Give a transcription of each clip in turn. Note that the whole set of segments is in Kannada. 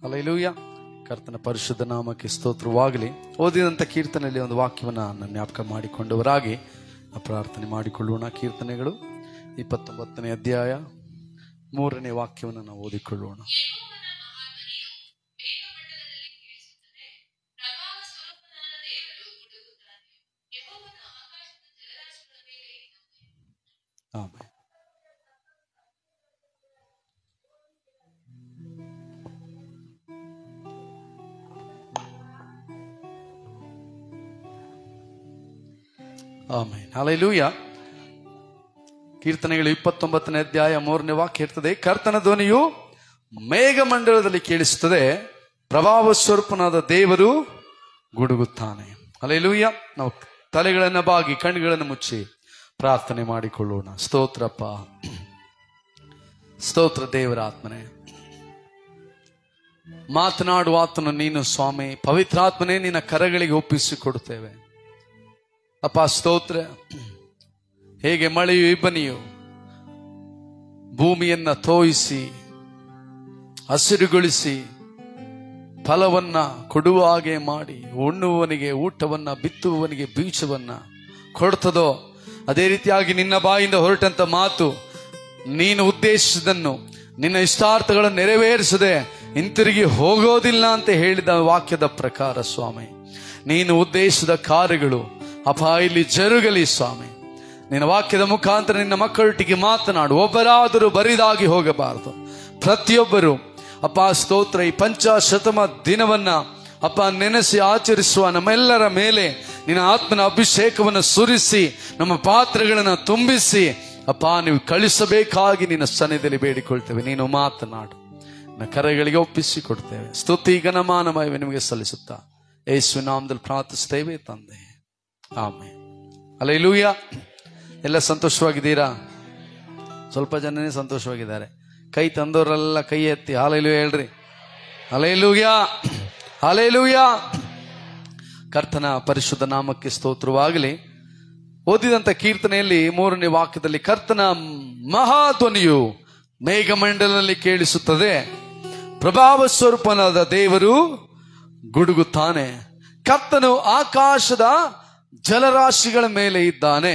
ಹಲ್ಲೆಲೂಯ. ಕರ್ತನ ಪರಿಶುದ್ಧ ನಾಮಕ್ಕೆ ಸ್ತೋತ್ರವಾಗಲಿ. ಓದಿದಂಥ ಕೀರ್ತನೆಯಲ್ಲಿ ಒಂದು ವಾಕ್ಯವನ್ನು ಜ್ಞಾಪಕ ಮಾಡಿಕೊಂಡವರಾಗಿ ಪ್ರಾರ್ಥನೆ ಮಾಡಿಕೊಳ್ಳೋಣ. ಕೀರ್ತನೆಗಳು 29ನೇ ಅಧ್ಯಾಯ 3ನೇ ವಾಕ್ಯವನ್ನು ನಾವು ಓದಿಕೊಳ್ಳೋಣ. ಆಮೆನ್. ಆಮೆನ್. ಹಲ್ಲೆಲೂಯ. ಕೀರ್ತನೆಗಳು 29ನೇ ಅಧ್ಯಾಯ 3ನೇ ವಾಕ್ಯ ಇರ್ತದೆ. ಕರ್ತನ ಧ್ವನಿಯು ಮೇಘಮಂಡಲದಲ್ಲಿ ಕೇಳಿಸುತ್ತದೆ, ಪ್ರಭಾವ ಸ್ವರೂಪನಾದ ದೇವರು ಗುಡುಗುತ್ತಾನೆ. ಹಲ್ಲೆಲೂಯ. ನಾವು ತಲೆಗಳನ್ನು ಬಾಗಿ ಕಣ್ಣುಗಳನ್ನು ಮುಚ್ಚಿ ಪ್ರಾರ್ಥನೆ ಮಾಡಿಕೊಳ್ಳೋಣ. ಸ್ತೋತ್ರಪ್ಪ, ಸ್ತೋತ್ರ ದೇವರ ಆತ್ಮನೇ, ಮಾತನಾಡುವ ಆತನು ನೀನು ಸ್ವಾಮಿ. ಪವಿತ್ರಾತ್ಮನೇ, ನಿನ್ನ ಕರಗಳಿಗೆ ಒಪ್ಪಿಸಿಕೊಡುತ್ತೇವೆ ಅಪ್ಪ. ಸ್ತೋತ್ರ. ಹೇಗೆ ಮಳೆಯು ಇಬ್ಬನಿಯು ಭೂಮಿಯನ್ನ ತೋಯಿಸಿ ಹಸಿರುಗೊಳಿಸಿ ಫಲವನ್ನ ಕೊಡುವ ಹಾಗೆ ಮಾಡಿ ಉಣ್ಣುವವನಿಗೆ ಊಟವನ್ನ ಬಿತ್ತುವವನಿಗೆ ಬೀಜವನ್ನ ಕೊಡ್ತದೋ, ಅದೇ ರೀತಿಯಾಗಿ ನಿನ್ನ ಬಾಯಿಂದ ಹೊರಟಂತ ಮಾತು ನೀನು ಉದ್ದೇಶಿಸಿದನ್ನು ನಿನ್ನ ಇಷ್ಟಾರ್ಥಗಳನ್ನು ನೆರವೇರಿಸದೆ ಹಿಂತಿರುಗಿ ಹೋಗೋದಿಲ್ಲ ಅಂತ ಹೇಳಿದ ವಾಕ್ಯದ ಪ್ರಕಾರ ಸ್ವಾಮಿ, ನೀನು ಉದ್ದೇಶಿಸಿದ ಕಾರ್ಯಗಳು ಅಪ್ಪ ಇಲ್ಲಿ ಜರುಗಲಿ ಸ್ವಾಮಿ. ನಿನ್ನ ವಾಕ್ಯದ ಮುಖಾಂತರ ನಿನ್ನ ಮಕ್ಕಳೊಟ್ಟಿಗೆ ಮಾತನಾಡು. ಒಬ್ಬರಾದರೂ ಬರಿದಾಗಿ ಹೋಗಬಾರದು. ಪ್ರತಿಯೊಬ್ಬರು ಅಪ್ಪ ಸ್ತೋತ್ರ, ಈ ಪಂಚಾಶತಮ ದಿನವನ್ನ ಅಪ್ಪ ನೆನೆಸಿ ಆಚರಿಸುವ ನಮ್ಮೆಲ್ಲರ ಮೇಲೆ ನಿನ್ನ ಆತ್ಮನ ಅಭಿಷೇಕವನ್ನು ಸುರಿಸಿ ನಮ್ಮ ಪಾತ್ರೆಗಳನ್ನು ತುಂಬಿಸಿ ಅಪ್ಪ ನೀವು ಕಳಿಸಬೇಕಾಗಿ ನಿನ್ನ ಸನ್ನಿಧಿಯಲ್ಲಿ ಬೇಡಿಕೊಳ್ತೇವೆ. ನೀನು ಮಾತನಾಡು, ನನ್ನ ಕರೆಗಳಿಗೆ ಒಪ್ಪಿಸಿಕೊಡ್ತೇವೆ. ಸ್ತುತಿ ಘನಮಾನ ಮಹಿಮೆ ನಿಮಗೆ ಸಲ್ಲಿಸುತ್ತಾ ಯೇಸುವಿನ ನಾಮದಲ್ಲಿ ಪ್ರಾರ್ಥಿಸ್ತೇವೆ ತಂದೆ, ಆಮೆನ್. ಹಲ್ಲೆಲೂಯ. ಎಲ್ಲ ಸಂತೋಷವಾಗಿದ್ದೀರಾ? ಸ್ವಲ್ಪ ಜನನೇ ಸಂತೋಷವಾಗಿದ್ದಾರೆ. ಕೈ ತಂದವರೆಲ್ಲ ಕೈ ಎತ್ತಿ ಹಲ್ಲೆಲೂಯ ಹೇಳ್ರಿ. Hallelujah, hallelujah. ಕರ್ತನ ಪರಿಶುದ್ಧ ನಾಮಕ್ಕೆ ಸ್ತೋತ್ರವಾಗಲಿ. ಓದಿದಂತ ಕೀರ್ತನೆಯಲ್ಲಿ 3ನೇ ವಾಕ್ಯದಲ್ಲಿ ಕರ್ತನ ಮಹಾಧ್ವನಿಯು ಮೇಘಮಂಡಲದಲ್ಲಿ ಕೇಳಿಸುತ್ತದೆ, ಪ್ರಭಾವ ಸ್ವರೂಪನಾದ ದೇವರು ಗುಡುಗುತ್ತಾನೆ. ಕರ್ತನು ಆಕಾಶದ ಜಲರಾಶಿಗಳ ಮೇಲೆ ಇದ್ದಾನೆ.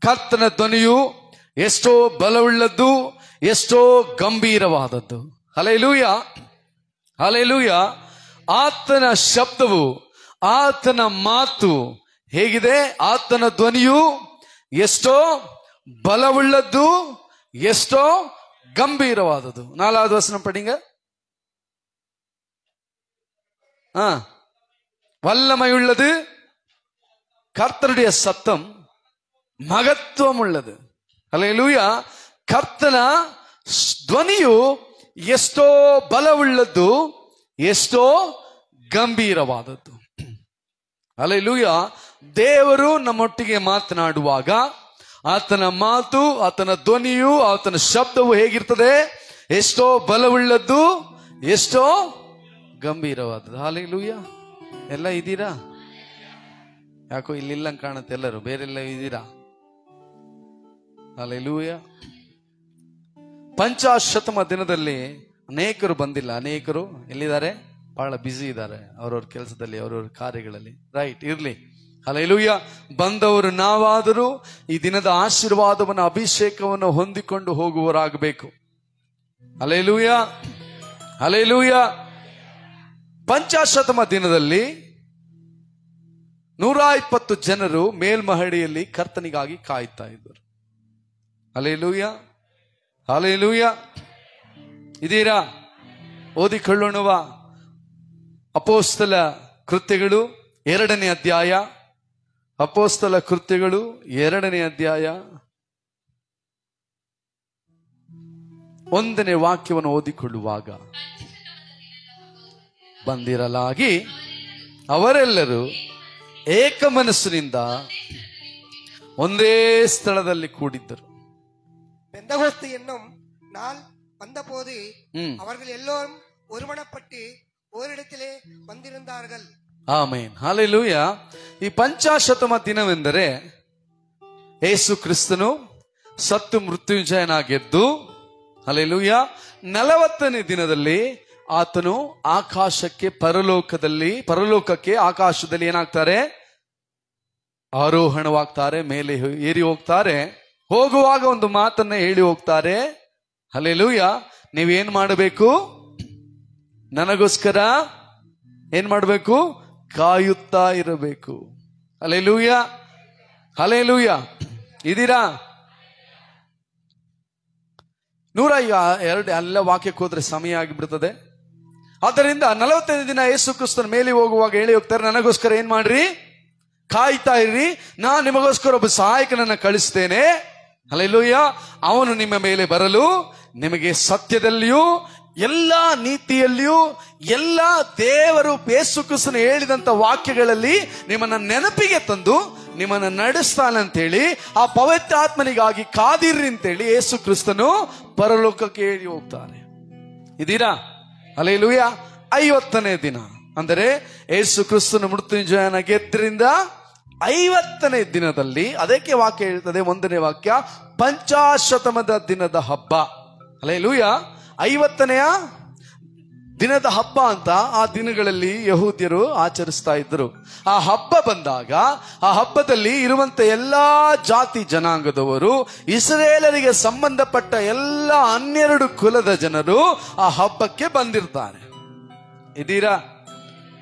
ಕರ್ತನ ಧ್ವನಿಯು ಎಷ್ಟೋ ಬಲವುಳ್ಳದ್ದು, ಎಷ್ಟೋ ಗಂಭೀರವಾದದ್ದು. Hallelujah, hallelujah. ಆತನ ಶಬ್ದವು, ಆತನ ಮಾತು ಹೇಗಿದೆ? ಆತನ ಧ್ವನಿಯು ಎಷ್ಟೋ ಬಲವುಳ್ಳದ್ದು, ಎಷ್ಟೋ ಗಂಭೀರವಾದದ್ದು. 4வது ವಚನ ಪಡಿಂಗ. வல்லமையுள்ளது, கர்த்தருடைய சத்தம் மகத்துவம் உள்ளது. ஹல்லேலூயா. ಕರ್ತನ ಧ್ವನಿಯು ಎಷ್ಟೋ ಬಲವುಳ್ಳದ್ದು, ಎಷ್ಟೋ ಗಂಭೀರವಾದದ್ದು. ಹಲ್ಲೇಲೂಯ. ದೇವರು ನಮ್ಮೊಟ್ಟಿಗೆ ಮಾತನಾಡುವಾಗ ಆತನ ಮಾತು, ಆತನ ಧ್ವನಿಯು, ಆತನ ಶಬ್ದವು ಹೇಗಿರ್ತದೆ? ಎಷ್ಟೋ ಬಲವುಳ್ಳದ್ದು, ಎಷ್ಟೋ ಗಂಭೀರವಾದದ್ದು. ಹಲ್ಲೇಲೂಯ. ಎಲ್ಲ ಇದ್ದೀರಾ? ಯಾಕೋ ಇಲ್ಲಿಲ್ಲ ಕಾಣುತ್ತೆ. ಎಲ್ಲರೂ ಬೇರೆಲ್ಲ ಇದ್ದೀರಾ? ಹಲ್ಲೇಲೂಯ. ಪಂಚಾಶತಮ ದಿನದಲ್ಲಿ ಅನೇಕರು ಬಂದಿಲ್ಲ. ಅನೇಕರು ಎಲ್ಲಿದ್ದಾರೆ? ಬಹಳ ಬ್ಯುಸಿ ಇದ್ದಾರೆ ಅವ್ರವ್ರ ಕೆಲಸದಲ್ಲಿ, ಅವ್ರವ್ರ ಕಾರ್ಯಗಳಲ್ಲಿ. ರೈಟ್, ಇರ್ಲಿ. ಹಲ್ಲೇಲೂಯ. ಬಂದವರು ನಾವಾದರೂ ಈ ದಿನದ ಆಶೀರ್ವಾದವನ್ನು, ಅಭಿಷೇಕವನ್ನು ಹೊಂದಿಕೊಂಡು ಹೋಗುವವರಾಗಬೇಕು. Hallelujah, hallelujah. ಪಂಚಾಶತಮ ದಿನದಲ್ಲಿ 120 ಜನರು ಮೇಲ್ಮಹಡಿಯಲ್ಲಿ ಕರ್ತನಿಗಾಗಿ ಕಾಯ್ತಾ ಇದ್ದರು. Hallelujah, hallelujah. ಇದೀರಾ? ಓದಿಕೊಳ್ಳೋಣವಾ? ಅಪೊಸ್ತಲ ಕೃತ್ಯಗಳು 2ನೇ ಅಧ್ಯಾಯ. ಅಪೊಸ್ತಲ ಕೃತ್ಯಗಳು 2ನೇ ಅಧ್ಯಾಯ 1ನೇ ವಾಕ್ಯವನ್ನು ಓದಿಕೊಳ್ಳುವಾಗ, ಬಂದಿರಲಾಗಿ ಅವರೆಲ್ಲರೂ ಏಕ ಮನಸ್ಸಿನಿಂದ ಒಂದೇ ಸ್ಥಳದಲ್ಲಿ ಕೂಡಿದ್ದರು. பெந்தகோஸ்து என்னும் நாள் வந்தபோது அவர்கள் எல்லோரும் ஒருமனப்பட்டு ஓரிடத்திலே வந்திருந்தார்கள். Amen, hallelujah. ಈ ಪಂಚಾಶತಮ ದಿನವೆಂದರೆ ಯೇಸು ಕ್ರಿಸ್ತನು ಸತ್ತು ಮೃತ್ಯುಂಜಯನಾಗೆದ್ದು, ಹಲ್ಲೇಲೂಯ, 40ನೇ ದಿನದಲ್ಲಿ ಆತನು ಆಕಾಶಕ್ಕೆ ಪರಲೋಕಕ್ಕೆ ಆಕಾಶದಲ್ಲಿ ಏನಾಗ್ತಾರೆ? ಆರೋಹಣವಾಗ್ತಾರೆ, ಮೇಲೆ ಏರಿ ಹೋಗ್ತಾರೆ. ಹೋಗುವಾಗ ಒಂದು ಮಾತನ್ನ ಹೇಳಿ ಹೋಗ್ತಾರೆ, ಹಲ್ಲೆಲೂಯಾ, ನೀವೇನ್ ಮಾಡಬೇಕು? ನನಗೋಸ್ಕರ ಏನ್ ಮಾಡಬೇಕು? ಕಾಯುತ್ತಾ ಇರಬೇಕು. Hallelujah, hallelujah. ಇದೀರಾ? 102 ಎಲ್ಲ ವಾಕ್ಯಕ್ಕೆ ಹೋದ್ರೆ ಸಮಯ ಆಗಿಬಿಡ್ತದೆ. ಆದ್ದರಿಂದ 45 ದಿನ ಯೇಸು ಕ್ರಿಸ್ತನ ಮೇಲೆ ಹೋಗುವಾಗ ಹೇಳಿ ಹೋಗ್ತಾರೆ, ನನಗೋಸ್ಕರ ಏನ್ ಮಾಡ್ರಿ? ಕಾಯ್ತಾ ಇರ್ರಿ, ನಾನು ನಿಮಗೋಸ್ಕರ ಒಬ್ಬ ಸಹಾಯಕನನ್ನ ಕಳಿಸ್ತೇನೆ. ಹಲ್ಲೆಲೂಯಾ. ಅವನು ನಿಮ್ಮ ಮೇಲೆ ಬರಲು ನಿಮಗೆ ಸತ್ಯದಲ್ಲಿಯೂ ಎಲ್ಲ ನೀತಿಯಲ್ಲಿಯೂ ಎಲ್ಲ ದೇವರು ಯೇಸು ಕ್ರಿಸ್ತನು ಹೇಳಿದಂತ ವಾಕ್ಯಗಳಲ್ಲಿ ನಿಮ್ಮನ್ನ ನೆನಪಿಗೆ ತಂದು ನಿಮ್ಮನ್ನ ನಡೆಸ್ತಾನಂತೇಳಿ ಆ ಪವಿತ್ರಾತ್ಮನಿಗಾಗಿ ಕಾದಿರ್ರಿ ಅಂತೇಳಿ ಯೇಸು ಕ್ರಿಸ್ತನು ಪರಲೋಕಕ್ಕೆ ಹೇಳಿ ಹೋಗ್ತಾರೆ. ಇದೀರಾ? ಹಲ್ಲೆಲೂಯಾ. 50ನೇ ದಿನ ಅಂದರೆ ಯೇಸು ಕ್ರಿಸ್ತನು ಮೃತ್ಯುಂಜಯನ ಗೆದ್ದರಿಂದ 50ನೇ ದಿನದಲ್ಲಿ, ಅದಕ್ಕೆ ವಾಕ್ಯ ಹೇಳ್ತದೆ, 1ನೇ ವಾಕ್ಯ, ಪಂಚಾಶತಮದ ದಿನದ ಹಬ್ಬ. ಹಲ್ಲೆಲೂಯಾ. 50ನೆಯ ದಿನದ ಹಬ್ಬ ಅಂತ ಆ ದಿನಗಳಲ್ಲಿ ಯಹೂದ್ಯರು ಆಚರಿಸ್ತಾ ಇದ್ರು. ಆ ಹಬ್ಬ ಬಂದಾಗ ಆ ಹಬ್ಬದಲ್ಲಿ ಇರುವಂತ ಎಲ್ಲಾ ಜಾತಿ ಜನಾಂಗದವರು, ಇಸ್ರಾಯೇಲರಿಗೆ ಸಂಬಂಧಪಟ್ಟ ಎಲ್ಲ 12 ಕುಲದ ಜನರು ಆ ಹಬ್ಬಕ್ಕೆ ಬಂದಿರ್ತಾರೆ. ಇದೀರಾ?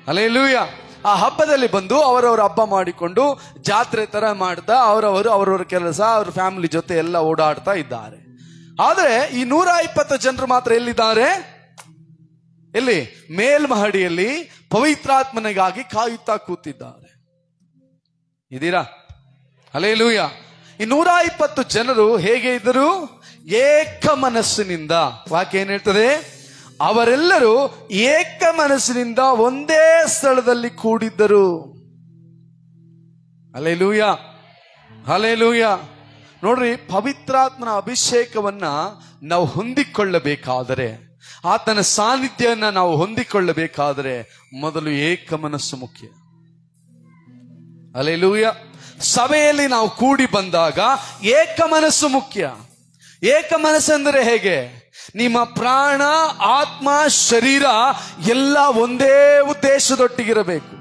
ಹಲ್ಲೆಲೂಯಾ. ಆ ಹಬ್ಬದಲ್ಲಿ ಬಂದು ಅವರವರ ಹಬ್ಬ ಮಾಡಿಕೊಂಡು ಜಾತ್ರೆ ತರ ಮಾಡ್ತಾ ಅವರವರ ಕೆಲಸ, ಅವ್ರ ಫ್ಯಾಮಿಲಿ ಜೊತೆ ಎಲ್ಲ ಓಡಾಡ್ತಾ ಇದ್ದಾರೆ. ಆದ್ರೆ ಈ 120 ಜನರು ಮಾತ್ರ ಎಲ್ಲಿದ್ದಾರೆ? ಎಲ್ಲಿ? ಮೇಲ್ಮಹಡಿಯಲ್ಲಿ ಪವಿತ್ರಾತ್ಮನಿಗಾಗಿ ಕಾಯುತ್ತಾ ಕೂತಿದ್ದಾರೆ. ಇದೀರಾ? ಹಲ್ಲೆಲೂಯಾ. ಈ 120 ಜನರು ಹೇಗೆ ಇದ್ದರು? ಏಕ ಮನಸ್ಸಿನಿಂದ. ವಾಕ್ಯ ಏನ್ ಹೇಳ್ತದೆ? ಅವರೆಲ್ಲರೂ ಏಕ ಮನಸ್ಸಿನಿಂದ ಒಂದೇ ಸ್ಥಳದಲ್ಲಿ ಕೂಡಿದ್ದರು. Hallelujah, hallelujah. ನೋಡ್ರಿ, ಪವಿತ್ರಾತ್ಮನ ಅಭಿಷೇಕವನ್ನ ನಾವು ಹೊಂದಿಕೊಳ್ಳಬೇಕಾದರೆ, ಆತನ ಸಾನ್ನಿಧ್ಯವನ್ನ ನಾವು ಹೊಂದಿಕೊಳ್ಳಬೇಕಾದರೆ ಮೊದಲು ಏಕ ಮನಸ್ಸು ಮುಖ್ಯ. ಹಲ್ಲೆಲೂಯಾ. ಸಭೆಯಲ್ಲಿ ನಾವು ಕೂಡಿ ಬಂದಾಗ ಏಕ ಮನಸ್ಸು ಮುಖ್ಯ. ಏಕ ಮನಸ್ಸೆಂದರೆ ಹೇಗೆ? ನಿಮ್ಮ ಪ್ರಾಣ, ಆತ್ಮ, ಶರೀರ ಎಲ್ಲ ಒಂದೇ ಉದ್ದೇಶದೊಟ್ಟಿಗಿರಬೇಕು.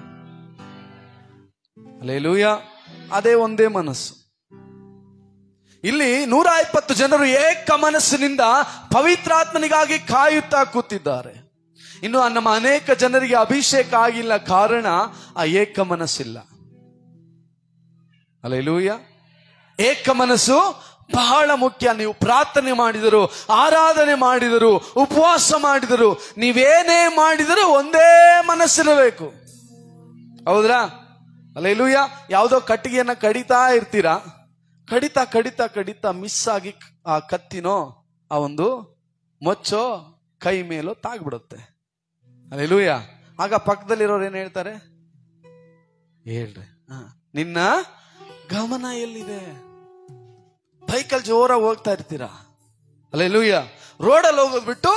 ಹಲ್ಲೆಲೂಯಾ. ಅದೇ ಒಂದೇ ಮನಸ್ಸು. ಇಲ್ಲಿ 120 ಜನರು ಏಕ ಮನಸ್ಸಿನಿಂದ ಪವಿತ್ರಾತ್ಮನಿಗಾಗಿ ಕಾಯುತ್ತಾ ಕೂತಿದ್ದಾರೆ. ಇನ್ನು ನಮ್ಮ ಅನೇಕ ಜನರಿಗೆ ಅಭಿಷೇಕ ಆಗಿಲ್ಲ, ಕಾರಣ ಆ ಏಕ ಮನಸ್ಸಿಲ್ಲ. ಹಲ್ಲೆಲೂಯಾ. ಏಕ ಮನಸ್ಸು ಬಹಳ ಮುಖ್ಯ. ನೀವು ಪ್ರಾರ್ಥನೆ ಮಾಡಿದರು, ಆರಾಧನೆ ಮಾಡಿದರು, ಉಪವಾಸ ಮಾಡಿದರು, ನೀವೇನೇ ಮಾಡಿದರೂ ಒಂದೇ ಮನಸ್ಸಿರಬೇಕು. ಹೌದ್ರಾ? ಹಲ್ಲೆಲೂಯಾ. ಯಾವುದೋ ಕಟ್ಟಿಗೆಯನ್ನ ಕಡಿತಾ ಇರ್ತೀರಾ, ಕಡಿತಾ ಕಡಿತಾ ಕಡಿತಾ ಮಿಸ್ ಆಗಿ ಆ ಕತ್ತಿನೋ ಆ ಒಂದು ಮೊಚ್ಚೋ ಕೈ ಮೇಲೋ ತಾಗ್ಬಿಡುತ್ತೆ. ಹಲ್ಲೆಲೂಯಾ. ಆಗ ಪಕ್ಕದಲ್ಲಿರೋರು ಏನ್ ಹೇಳ್ತಾರೆ? ಹೇಳ್ರಿ, ನಿನ್ನ ಗಮನ ಎಲ್ಲಿದೆ? ಬೈಕಲ್ಲಿ ಜೋರಾಗಿ ಹೋಗ್ತಾ ಇರ್ತೀರಾ, ಹಲ್ಲೆಲೂಯಾ, ರೋಡಲ್ಲಿ ಹೋಗೋದು ಬಿಟ್ಟು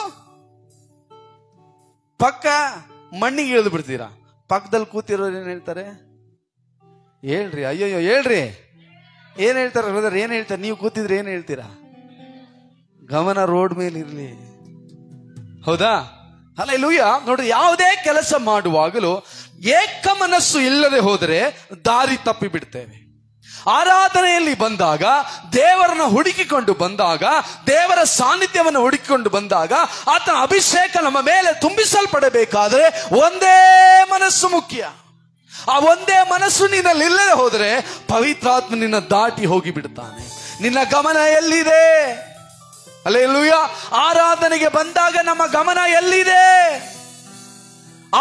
ಪಕ್ಕ ಮಣ್ಣಿಗೆ ಇಳಿದು ಬಿಡ್ತೀರಾ. ಪಕ್ಕದಲ್ಲಿ ಕೂತಿರೋರು ಏನ್ ಹೇಳ್ತಾರೆ? ಹೇಳ್ರಿ, ಅಯ್ಯಯ್ಯೋ ಹೇಳ್ರಿ. ಏನ್ ಹೇಳ್ತಾರೆ ಬ್ರದರ್? ಏನ್ ಹೇಳ್ತಾರೆ? ನೀವು ಕೂತಿದ್ರೆ ಏನ್ ಹೇಳ್ತೀರಾ? ಗಮನ ರೋಡ್ ಮೇಲೆ ಇರ್ಲಿ. ಹೌದಾ? ಹಲ್ಲೆಲೂಯಾ. ನೋಡ್ರಿ, ಯಾವುದೇ ಕೆಲಸ ಮಾಡುವಾಗಲೂ ಏಕ ಮನಸ್ಸು ಇಲ್ಲದೆ ಹೋದರೆ ದಾರಿ ತಪ್ಪಿ ಬಿಡ್ತೇವೆ. ಆರಾಧನೆಯಲ್ಲಿ ಬಂದಾಗ, ದೇವರನ್ನು ಹುಡುಕಿಕೊಂಡು ಬಂದಾಗ, ದೇವರ ಸಾನ್ನಿಧ್ಯವನ್ನು ಹುಡುಕಿಕೊಂಡು ಬಂದಾಗ, ಆತನ ಅಭಿಷೇಕ ನಮ್ಮ ಮೇಲೆ ತುಂಬಿಸಲ್ಪಡಬೇಕಾದ್ರೆ ಒಂದೇ ಮನಸ್ಸು ಮುಖ್ಯ. ಆ ಒಂದೇ ಮನಸ್ಸು ನಿನ್ನಲ್ಲಿ ಇಲ್ಲದೆ ಹೋದರೆ ಪವಿತ್ರಾತ್ಮ ನಿನ್ನ ದಾಟಿ ಹೋಗಿ ಬಿಡ್ತಾನೆ. ನಿನ್ನ ಗಮನ ಎಲ್ಲಿದೆ? ಹಲ್ಲೆಲೂಯಾ. ಆರಾಧನೆಗೆ ಬಂದಾಗ ನಮ್ಮ ಗಮನ ಎಲ್ಲಿದೆ?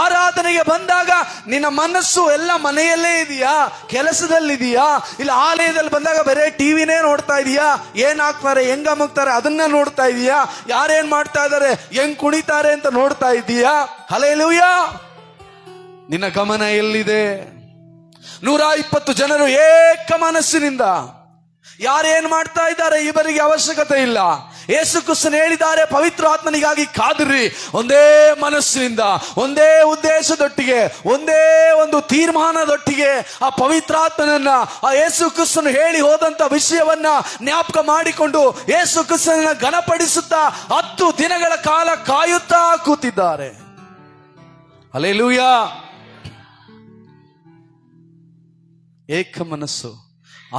ಆರಾಧನೆಗೆ ಬಂದಾಗ ನಿನ್ನ ಮನಸ್ಸು ಎಲ್ಲ ಮನೆಯಲ್ಲೇ ಇದೆಯಾ? ಕೆಲಸದಲ್ಲಿದೆಯಾ? ಇಲ್ಲ ಆಲಯದಲ್ಲಿ ಬಂದಾಗ ಬರೇ ಟಿವಿನೇ ನೋಡ್ತಾ ಇದೀಯಾ? ಏನಾಗ್ತಾರೆ, ಹೆಂಗ ಅಮುಕ್ತಾರೆ ಅದನ್ನ ನೋಡ್ತಾ ಇದೀಯಾ? ಯಾರೇನ್ ಮಾಡ್ತಾ ಇದಾರೆ, ಹೆಂಗ್ ಕುಣಿತಾರೆ ಅಂತ ನೋಡ್ತಾ ಇದೀಯಾ? ಹಲ್ಲೆಲೂಯಾ. ನಿನ್ನ ಗಮನ ಎಲ್ಲಿದೆ? 120 ಜನರು ಏಕ ಮನಸ್ಸಿನಿಂದ, ಯಾರೇನ್ ಮಾಡ್ತಾ ಇದ್ದಾರೆ ಇವರಿಗೆ ಅವಶ್ಯಕತೆ ಇಲ್ಲ. ಯೇಸು ಕ್ರಿಸ್ತನು ಹೇಳಿದ್ದಾರೆ, ಪವಿತ್ರ ಆತ್ಮನಿಗಾಗಿ ಕಾದಿರಿ. ಒಂದೇ ಮನಸ್ಸಿನಿಂದ, ಒಂದೇ ಉದ್ದೇಶದೊಟ್ಟಿಗೆ, ಒಂದೇ ಒಂದು ತೀರ್ಮಾನದೊಟ್ಟಿಗೆ ಆ ಪವಿತ್ರಾತ್ಮನನ್ನ, ಆ ಯೇಸು ಕ್ರಿಸ್ತನು ಹೇಳಿ ಹೋದಂತ ವಿಷಯವನ್ನ ಜ್ಞಾಪಕ ಮಾಡಿಕೊಂಡು ಯೇಸು ಕ್ರಿಸ್ತನನ್ನ ಘನಪಡಿಸುತ್ತಾ 10 ದಿನಗಳ ಕಾಲ ಕಾಯುತ್ತಾ ಕೂತಿದ್ದಾರೆ. ಹಲ್ಲೆಲೂಯಾ. ಏಕ ಮನಸ್ಸು,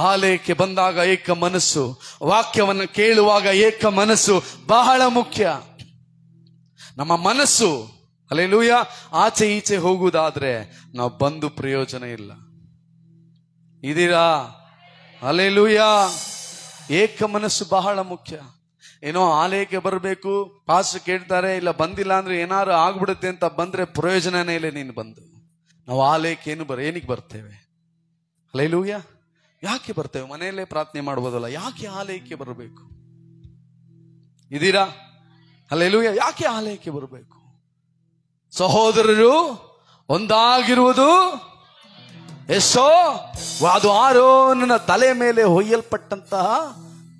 ಆಲಯಕ್ಕೆ ಬಂದಾಗ ಏಕ ಮನಸ್ಸು, ವಾಕ್ಯವನ್ನು ಕೇಳುವಾಗ ಏಕ ಮನಸ್ಸು ಬಹಳ ಮುಖ್ಯ. ನಮ್ಮ ಮನಸ್ಸು ಹಲ್ಲೆಲೂಯಾ ಆಚೆ ಈಚೆ ಹೋಗುವುದಾದ್ರೆ ನಾವು ಬಂದು ಪ್ರಯೋಜನ ಇಲ್ಲ. ಇದೀರಾ? ಹಲ್ಲೆಲೂಯಾ. ಏಕ ಮನಸ್ಸು ಬಹಳ ಮುಖ್ಯ. ಏನೋ ಆಲಯಕ್ಕೆ ಬರಬೇಕು, ಪಾಸ್ ಕೇಳ್ತಾರೆ, ಇಲ್ಲ ಬಂದಿಲ್ಲ ಅಂದ್ರೆ ಏನಾರು ಆಗ್ಬಿಡುತ್ತೆ ಅಂತ ಬಂದ್ರೆ ಪ್ರಯೋಜನನೇ ಇಲ್ಲ. ನೀನು ಬಂದು ನಾವು ಆಲಯಕ್ಕೆ ಏನಕ್ಕೆ ಬರ್ತೇವೆ? ಹಲ್ಲೆಲೂಯಾ. ಯಾಕೆ ಬರ್ತೇವೆ? ಮನೆಯಲ್ಲೇ ಪ್ರಾರ್ಥನೆ ಮಾಡ್ಬೋದಲ್ಲ, ಯಾಕೆ ಆಲಯಕ್ಕೆ ಬರಬೇಕು? ಇದೀರಾ? ಹಲ್ಲೆಲೂಯಾ. ಯಾಕೆ ಆಲಯಕ್ಕೆ ಬರಬೇಕು? ಸಹೋದರರು ಒಂದಾಗಿರುವುದು ಎಷ್ಟೋ ಅದು ಆರೋನನ ತಲೆ ಮೇಲೆ ಹೊಯ್ಯಲ್ಪಟ್ಟಂತಹ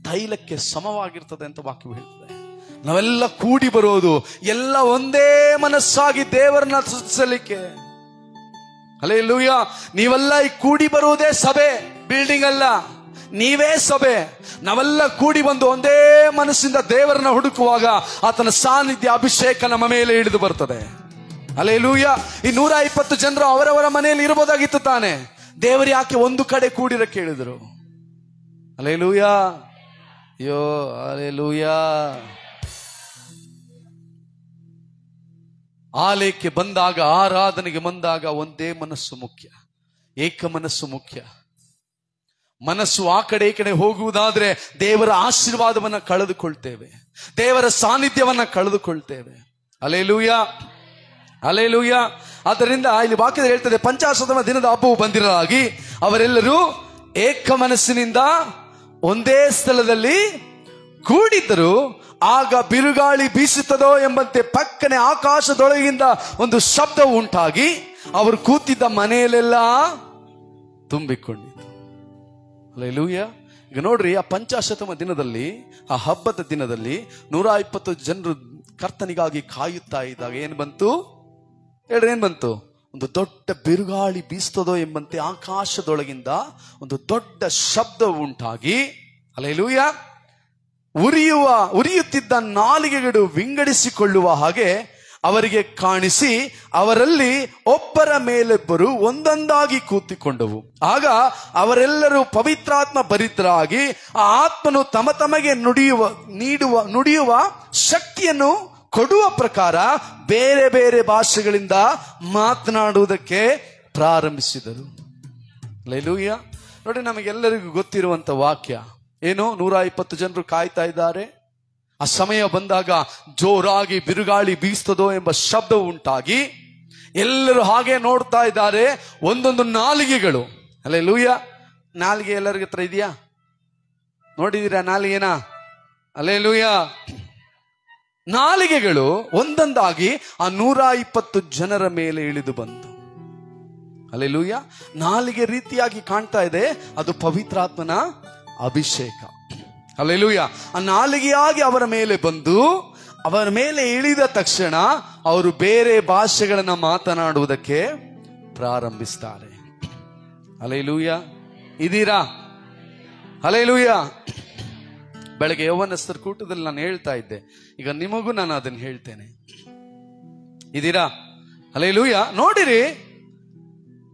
ತೈಲಕ್ಕೆ ಸಮವಾಗಿರ್ತದೆ ಅಂತ ವಾಕ್ಯ ಹೇಳ್ತದೆ. ನಾವೆಲ್ಲ ಕೂಡಿ ಬರೋದು ಎಲ್ಲ ಒಂದೇ ಮನಸ್ಸಾಗಿ ದೇವರನ್ನ ಸ್ತುತಿಸಲಿಕ್ಕೆ. ಹಲ್ಲೆಲೂಯಾ. ನೀವೆಲ್ಲ ಈ ಕೂಡಿ ಬರುವುದೇ ಸಭೆ, ಬಿಲ್ಡಿಂಗ್ ಅಲ್ಲ, ನೀವೇ ಸಭೆ. ನಾವೆಲ್ಲ ಕೂಡಿ ಬಂದು ಒಂದೇ ಮನಸ್ಸಿಂದ ದೇವರನ್ನ ಹುಡುಕುವಾಗ ಆತನ ಸಾನ್ನಿಧ್ಯ, ಅಭಿಷೇಕ ನಮ್ಮ ಮೇಲೆ ಇಳಿದು ಬರ್ತದೆ. ಹಲ್ಲೆಲೂಯಾ. ಈ 120 ಜನರು ಅವರವರ ಮನೆಯಲ್ಲಿ ಇರಬಹುದಾಗಿತ್ತು ತಾನೆ. ದೇವರು ಯಾಕೆ ಒಂದು ಕಡೆ ಕೂಡಿರ ಕೇಳಿದ್ರು? ಹಲ್ಲೆಲೂಯಾ. ಅಯ್ಯೋ ಹಲ್ಲೆಲೂಯಾ. ಆಲಯಕ್ಕೆ ಬಂದಾಗ, ಆರಾಧನೆಗೆ ಬಂದಾಗ ಒಂದೇ ಮನಸ್ಸು ಮುಖ್ಯ, ಏಕ ಮನಸ್ಸು ಮುಖ್ಯ. ಮನಸ್ಸು ಆ ಕಡೆ ಈ ಕಡೆ ಹೋಗುವುದಾದ್ರೆ ದೇವರ ಆಶೀರ್ವಾದವನ್ನ ಕಳೆದುಕೊಳ್ತೇವೆ, ದೇವರ ಸಾನ್ನಿಧ್ಯವನ್ನ ಕಳೆದುಕೊಳ್ತೇವೆ. Hallelujah, hallelujah. ಆದ್ದರಿಂದ ಇಲ್ಲಿ ವಾಕ್ಯದಲ್ಲಿ ಹೇಳ್ತದೆ, 50ನೇ ದಿನದ ಹಬ್ಬವು ಬಂದಿರಲಾಗಿ ಅವರೆಲ್ಲರೂ ಏಕ ಮನಸ್ಸಿನಿಂದ ಒಂದೇ ಸ್ಥಳದಲ್ಲಿ ಕೂಡಿದ್ದರು. ಆಗ ಬಿರುಗಾಳಿ ಬೀಸುತ್ತದೋ ಎಂಬಂತೆ ಪಕ್ಕನೆ ಆಕಾಶದೊಳಗಿಂದ ಒಂದು ಶಬ್ದ ಉಂಟಾಗಿ ಅವರು ಕೂತಿದ್ದ ಮನೆಯಲ್ಲೆಲ್ಲ ತುಂಬಿಕೊಂಡಿತು. ಹಲ್ಲೆಲೂಯಾ. ಈಗ ನೋಡ್ರಿ, ಆ 50ನೇ ದಿನದಲ್ಲಿ, ಆ ಹಬ್ಬದ ದಿನದಲ್ಲಿ 120 ಜನರು ಕರ್ತನಿಗಾಗಿ ಕಾಯುತ್ತಾ ಇದ್ದಾಗ ಏನ್ ಬಂತು ಹೇಳ್ರಿ? ಏನ್ ಬಂತು? ಒಂದು ದೊಡ್ಡ ಬಿರುಗಾಳಿ ಬೀಸ್ತದೋ ಎಂಬಂತೆ ಆಕಾಶದೊಳಗಿಂದ ಒಂದು ದೊಡ್ಡ ಶಬ್ದ ಉಂಟಾಗಿ, ಹಲ್ಲೆಲೂಯಾ, ಉರಿಯುತ್ತಿದ್ದ ನಾಲಿಗೆಗಳು ವಿಂಗಡಿಸಿಕೊಳ್ಳುವ ಹಾಗೆ ಅವರಿಗೆ ಕಾಣಿಸಿ ಅವರಲ್ಲಿ ಒಬ್ಬರ ಮೇಲೊಬ್ಬರು ಒಂದೊಂದಾಗಿ ಕೂತಿಕೊಂಡವು. ಆಗ ಅವರೆಲ್ಲರೂ ಪವಿತ್ರಾತ್ಮ ಭರಿತರಾಗಿ ಆ ಆತ್ಮನು ತಮಗೆ ನುಡಿಯುವ ಶಕ್ತಿಯನ್ನು ಕೊಡುವ ಪ್ರಕಾರ ಬೇರೆ ಬೇರೆ ಭಾಷೆಗಳಿಂದ ಮಾತನಾಡುವುದಕ್ಕೆ ಪ್ರಾರಂಭಿಸಿದರು. ಹಲ್ಲೆಲೂಯಾ. ನೋಡಿ, ನಮಗೆಲ್ಲರಿಗೂ ಗೊತ್ತಿರುವಂತ ವಾಕ್ಯ ಏನು? 120 ಜನರು ಕಾಯ್ತಾ ಇದ್ದಾರೆ. ಆ ಸಮಯ ಬಂದಾಗ ಜೋರಾಗಿ ಬಿರುಗಾಳಿ ಬೀಸ್ತದೋ ಎಂಬ ಶಬ್ದ ಉಂಟಾಗಿ ಎಲ್ಲರೂ ಹಾಗೆ ನೋಡ್ತಾ ಇದ್ದಾರೆ. ಒಂದೊಂದು ನಾಲಿಗೆಗಳು, ಹಲ್ಲೆಲೂಯಾ. ನಾಲಿಗೆ ಎಲ್ಲರಿಗೂ ಹತ್ರ ಇದೆಯಾ? ನೋಡಿದೀರಾ ನಾಲಿಗೆನಾ? ಹಲ್ಲೆಲೂಯಾ. ನಾಲಿಗೆಗಳು ಒಂದೊಂದಾಗಿ ಆ 120 ಜನರ ಮೇಲೆ ಇಳಿದು ಬಂತು. ಹಲ್ಲೆಲೂಯಾ. ನಾಲಿಗೆ ರೀತಿಯಾಗಿ ಕಾಣ್ತಾ ಇದೆ, ಅದು ಪವಿತ್ರಾತ್ಮನ ಅಭಿಷೇಕ. ಹಲ್ಲೆಲೂಯಾ. ಆ ನಾಲಿಗೆಯಾಗಿ ಅವರ ಮೇಲೆ ಬಂದು ಅವರ ಮೇಲೆ ಇಳಿದ ತಕ್ಷಣ ಅವರು ಬೇರೆ ಭಾಷೆಗಳನ್ನ ಮಾತನಾಡುವುದಕ್ಕೆ ಪ್ರಾರಂಭಿಸ್ತಾರೆ. ಹಲ್ಲೆಲೂಯಾ. ಇದೀರಾ? ಹಲ್ಲೆಲೂಯಾ. ಬೆಳಗ್ಗೆ ಯೌವನಸ್ಥರ ಕೂಟದಲ್ಲಿ ನಾನು ಹೇಳ್ತಾ ಇದ್ದೆ, ಈಗ ನಿಮಗೂ ನಾನು ಅದನ್ನು ಹೇಳ್ತೇನೆ. ಇದೀರಾ? ಹಲ್ಲೆಲೂಯಾ. ನೋಡಿರಿ,